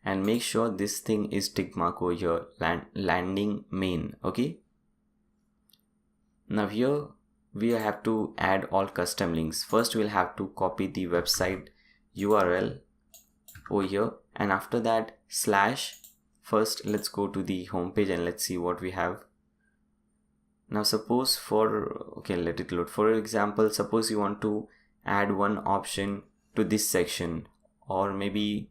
and make sure this thing is tick mark over here, landing main. Okay. Now here we have to add all custom links. First we'll have to copy the website URL over here, and after that first let's go to the home page and let's see what we have. Now suppose let it load. For example, suppose you want to add one option to this section, or maybe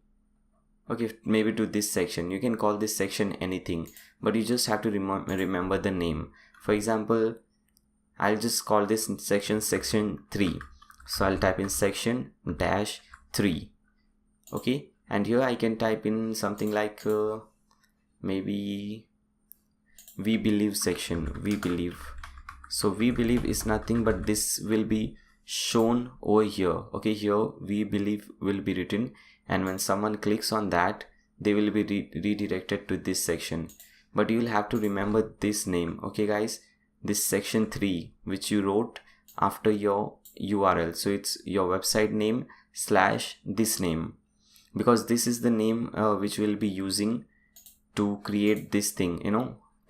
to this section. You can call this section anything, but you just have to remember the name. For example, I'll just call this section 3. So I'll type in section -3. Okay, and here I can type in something like maybe we believe section, we believe. So we believe is nothing but this will be shown over here. Okay, here we believe will be written, and when someone clicks on that, they will be redirected to this section. But you will have to remember this name. Okay guys, this section 3 which you wrote after your URL. So it's your website name / this name, because this is the name which we'll be using to create this thing.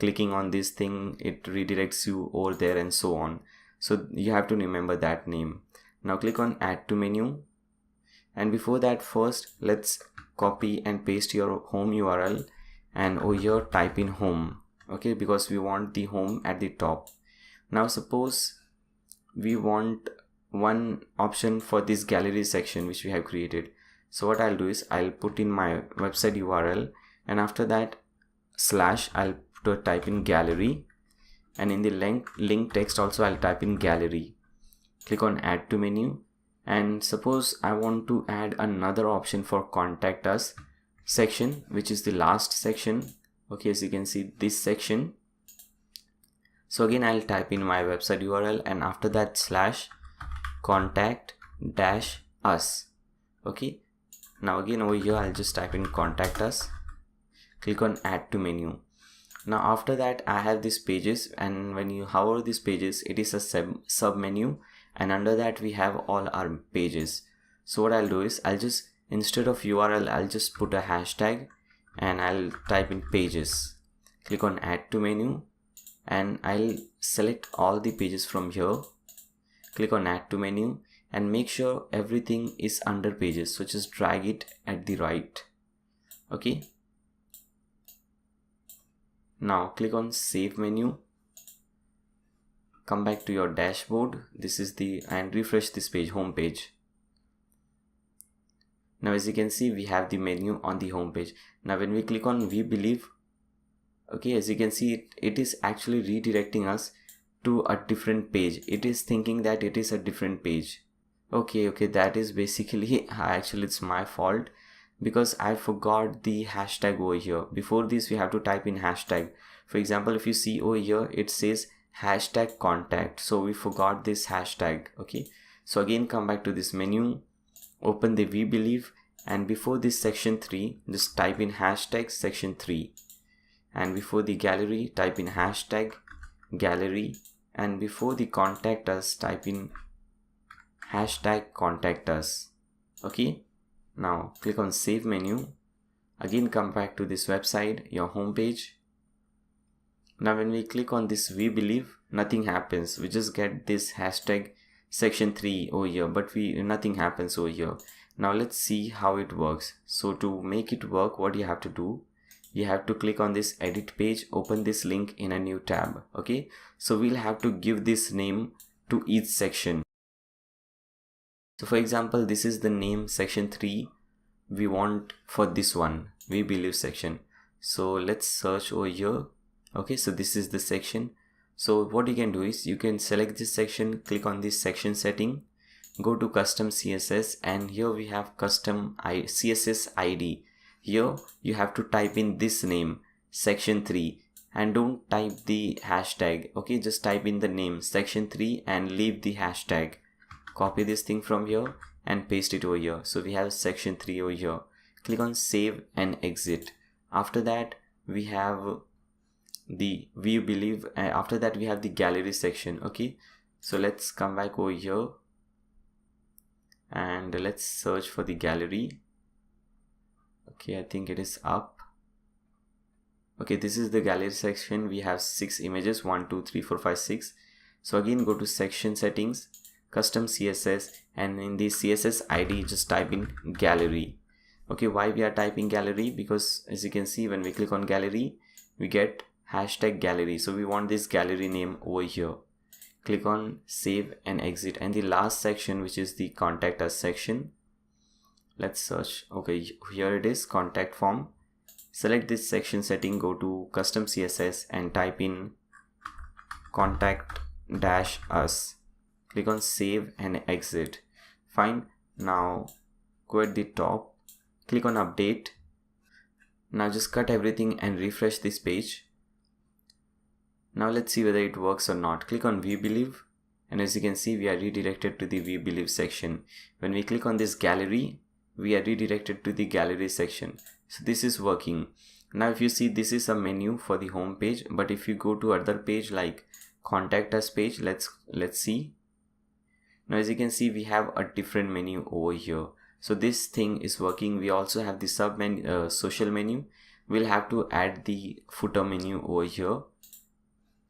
Clicking on this thing, it redirects you over there and so on. So you have to remember that name. Now click on add to menu, and before that, first let's copy and paste your home URL and over here type in home. Okay, because we want the home at the top. Now suppose we want one option for this gallery section which we have created. So what I'll do is I'll put in my website URL, and after that / I'll type in gallery, and in the link text also I'll type in gallery. Click on add to menu, and suppose I want to add another option for contact us section, which is the last section. Okay, as you can see, this section. So again I'll type in my website URL, and after that / contact -us. Okay, now again over here I'll just type in contact us. Click on add to menu. Now after that I have these pages, and when you hover these pages, it is a sub menu, and under that we have all our pages. So what I'll do is I'll just, instead of URL, I'll just put a hashtag and I'll type in pages. Click on add to menu, and I'll select all the pages from here. Click on add to menu and make sure everything is under pages. So just drag it at the right. Okay. Now click on save menu, come back to your dashboard. This is and refresh this page, home page. Now as you can see, we have the menu on the home page. Now when we click on we believe, okay, as you can see, it is actually redirecting us to a different page. It is thinking that it is a different page. Okay, that is basically actually it's my fault, because I forgot the hashtag over here. Before this we have to type in hashtag. For example, if you see over here it says hashtag contact, so we forgot this hashtag. Okay, so again come back to this menu, open the we believe, and before this section 3 just type in hashtag section 3, and before the gallery type in hashtag gallery, and before the contact us type in hashtag contact us. Okay, now click on save menu, again come back to this website, your home page. Now when we click on this we believe, nothing happens. We just get this hashtag section 3 over here, but nothing happens over here. Now let's see how it works. So to make it work, what you have to do, you have to click on this edit page, open this link in a new tab. Okay, so we'll have to give this name to each section. So for example, this is the name section 3 we want for this one, we believe section. So let's search over here. Okay, so this is the section. So what you can do is you can select this section, click on this section setting, go to custom CSS, and here we have custom CSS ID. Here you have to type in this name section 3 and don't type the hashtag. Okay, just type in the name section 3 and leave the hashtag. Copy this thing from here and paste it over here. So we have section 3 over here. Click on save and exit. After that we have the after that we have the gallery section. Okay, so let's come back over here and let's search for the gallery. Okay, I think it is up. Okay, this is the gallery section. We have 6 images, 1 2 3 4 5 6. So again, go to section settings, custom CSS, and in the CSS ID just type in gallery. Okay, why we are typing gallery? Because as you can see, when we click on gallery we get hashtag gallery, so we want this gallery name over here. Click on save and exit, and the last section, which is the contact us section, let's search. Okay, here it is, contact form. Select this section setting, go to custom CSS and type in contact -us. Click on save and exit. Fine. Now go at the top, click on update. Now just cut everything and refresh this page. Now let's see whether it works or not. Click on we believe, and as you can see, we are redirected to the we believe section. When we click on this gallery, we are redirected to the gallery section. So this is working. Now if you see, this is a menu for the home page, but if you go to other page like contact us page, let's see. Now as you can see, we have a different menu over here. So this thing is working. We also have the sub menu, social menu. We'll have to add the footer menu over here.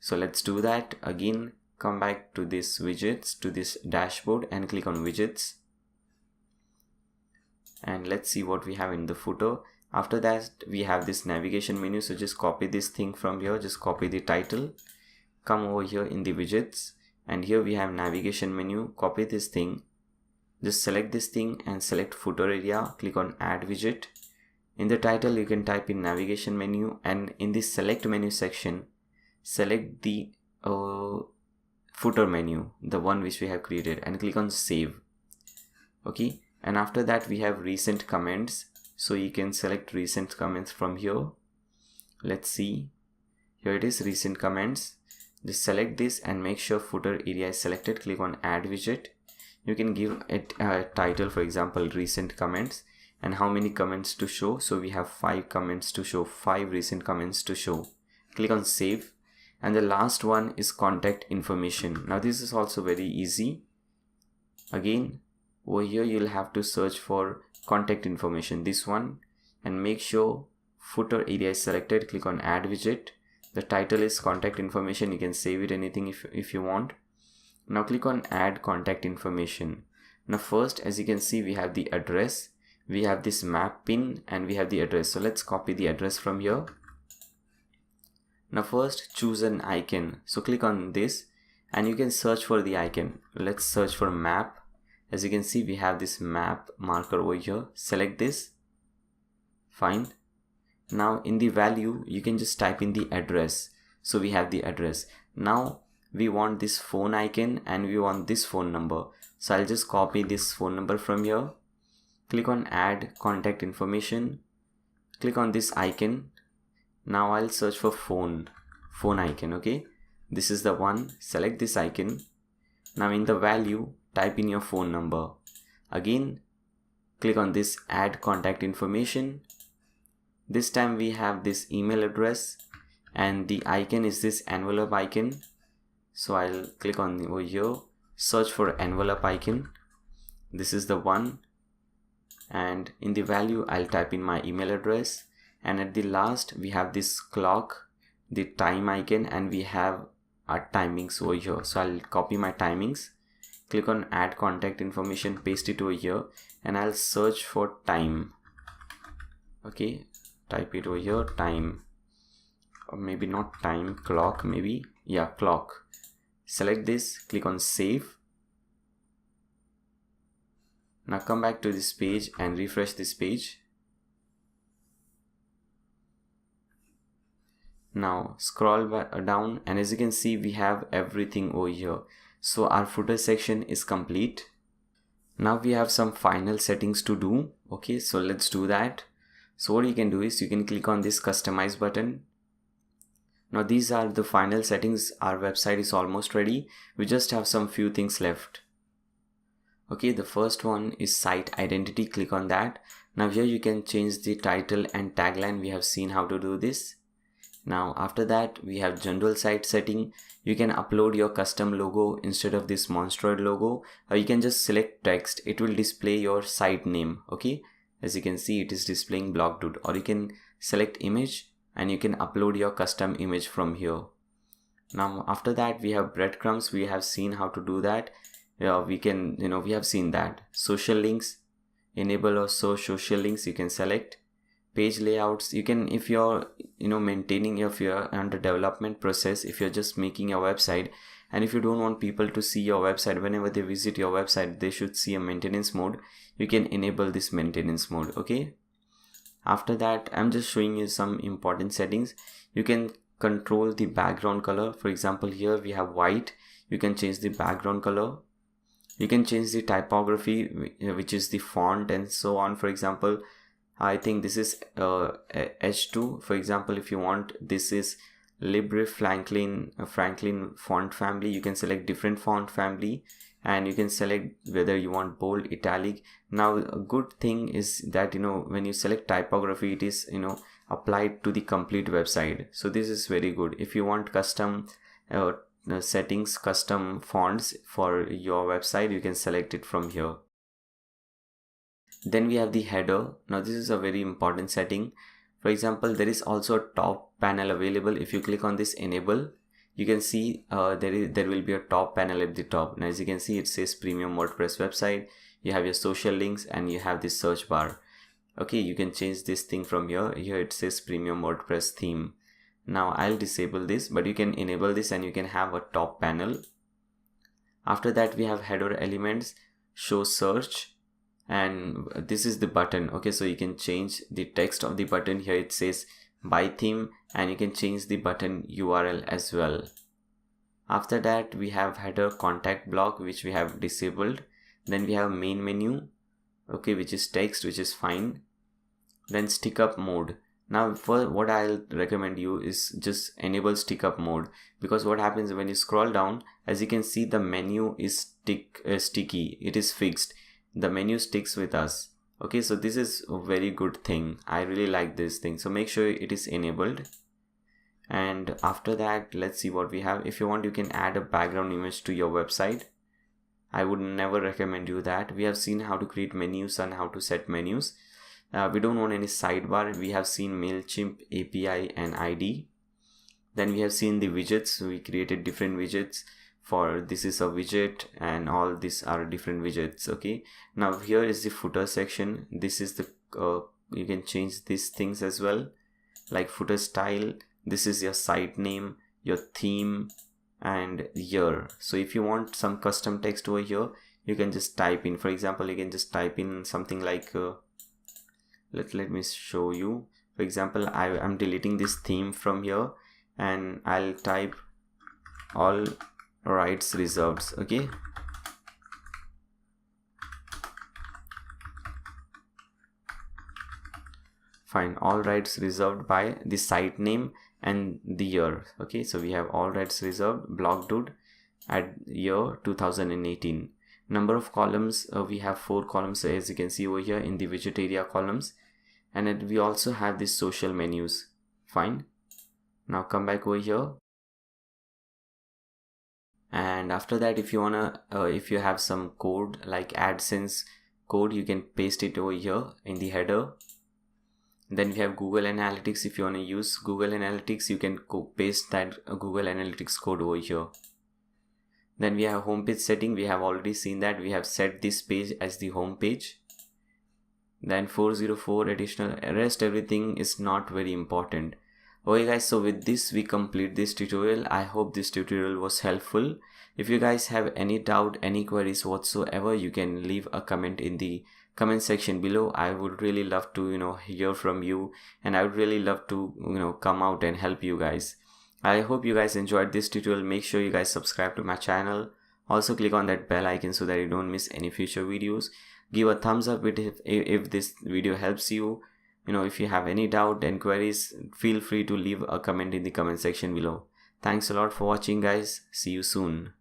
So let's do that. Again, come back to this widgets, to this dashboard, and click on widgets. And let's see what we have in the footer. After that we have this navigation menu. So just copy this thing from here, just copy the title, come over here in the widgets, and here we have navigation menu. Copy this thing, just select this thing and select footer area, click on add widget. In the title you can type in navigation menu, and in this select menu section select the footer menu, the one which we have created, and click on save. Okay, and after that we have recent comments. So you can select recent comments from here. Let's see, here it is, recent comments. Just select this and make sure footer area is selected. Click on add widget. You can give it a title, for example recent comments, and how many comments to show. So we have 5 comments to show, 5 recent comments to show. Click on save. And the last one is contact information. Now this is also very easy. Again, over here you'll have to search for contact information, this one, and make sure footer area is selected. Click on add widget. The title is contact information. You can save it anything if you want. Now click on add contact information. Now first, as you can see, we have the address, we have this map pin, and we have the address. So let's copy the address from here. Now first choose an icon. So click on this and you can search for the icon. Let's search for map. As you can see, we have this map marker over here. Select this. Fine. Now in the value you can just type in the address. So we have the address. Now we want this phone icon and we want this phone number. So I'll just copy this phone number from here. Click on add contact information. Click on this icon. Now I'll search for phone icon. Okay, this is the one. Select this icon. Now in the value type in your phone number. Again click on this add contact information. This time we have this email address and the icon is this envelope icon. So I'll click on over here, search for envelope icon. This is the one, and in the value I'll type in my email address, and at the last we have this clock, the time icon, and we have our timings over here. So I'll copy my timings, click on add contact information, paste it over here, and I'll search for time. Okay, type it over here, time, or maybe not time, clock, maybe, yeah, clock. Select this, click on save. Now come back to this page and refresh this page. Now scroll down, and as you can see, we have everything over here. So our footer section is complete. Now we have some final settings to do. Okay, so let's do that. So what you can do is you can click on this customize button. Now these are the final settings. Our website is almost ready. We just have some few things left. Okay, the first one is site identity. Click on that. Now here you can change the title and tagline. We have seen how to do this. Now after that, we have general site setting. You can upload your custom logo instead of this Monstroid logo, or you can just select text. It will display your site name. Okay, as you can see, it is displaying BlogDude. Or you can select image and you can upload your custom image from here. Now after that, we have breadcrumbs. We have seen how to do that. We have seen that. Social links, enable or show social links, you can select. Page layouts, you can, if you're maintaining, if you're under development process, if you're just making your website, and if you don't want people to see your website whenever they visit your website, they should see a maintenance mode, you can enable this maintenance mode. Okay, after that, I'm just showing you some important settings. You can control the background color. For example, here we have white. You can change the background color. You can change the typography, which is the font and so on. For example, I think this is H2. For example, if you want, this is Libre Franklin font family. You can select different font family, and you can select whether you want bold, italic. Now a good thing is that when you select typography, it is applied to the complete website. So this is very good. If you want custom settings, custom fonts for your website, you can select it from here. Then we have the header. Now this is a very important setting. For example, there is also a top panel available. If you click on this enable, you can see there will be a top panel at the top. Now as you can see, it says premium WordPress website. You have your social links and you have this search bar. Okay, you can change this thing from here. Here it says premium WordPress theme. Now I'll disable this, but you can enable this and you can have a top panel. After that, we have header elements, show search, and this is the button. Okay, so you can change the text of the button. Here it says by theme, and you can change the button URL as well. After that, we have header contact block, which we have disabled. Then we have main menu, okay, which is text, which is fine. Then stick up mode. Now for what I'll recommend you is just enable stick up mode, because what happens when you scroll down, as you can see, the menu is sticky, it is fixed, the menu sticks with us. Okay, so this is a very good thing. I really like this thing, so make sure it is enabled. And after that, let's see what we have. If you want, you can add a background image to your website. I would never recommend you that. We have seen how to create menus and how to set menus. We don't want any sidebar. We have seen MailChimp API and ID. Then we have seen the widgets. We created different widgets. For this is a widget, and all these are different widgets. Okay, now here is the footer section. This is the you can change these things as well, like footer style. This is your site name, your theme, and year. So if you want some custom text over here, you can just type in. For example, you can just type in something like let me show you. For example, I'm deleting this theme from here, and I'll type all rights reserved. Okay, fine, all rights reserved by the site name and the year. Okay, so we have all rights reserved, BlogDude at year 2018. Number of columns, we have 4 columns, as you can see over here in the widget area columns. And we also have these social menus. Fine. Now come back over here. And after that, if you wanna if you have some code like AdSense code, you can paste it over here in the header. Then we have Google Analytics. If you want to use Google Analytics, you can paste that Google Analytics code over here. Then we have homepage setting. We have already seen that. We have set this page as the home page. then 404 additional. Rest everything is not very important. Okay guys, so with this we complete this tutorial. I hope this tutorial was helpful. If you guys have any doubt, any queries whatsoever, you can leave a comment in the comment section below. I would really love to hear from you, and I would really love to come out and help you guys. I hope you guys enjoyed this tutorial. Make sure you guys subscribe to my channel. Also click on that bell icon so that you don't miss any future videos. Give a thumbs up if this video helps you. If you have any doubt and queries, feel free to leave a comment in the comment section below. Thanks a lot for watching guys. See you soon.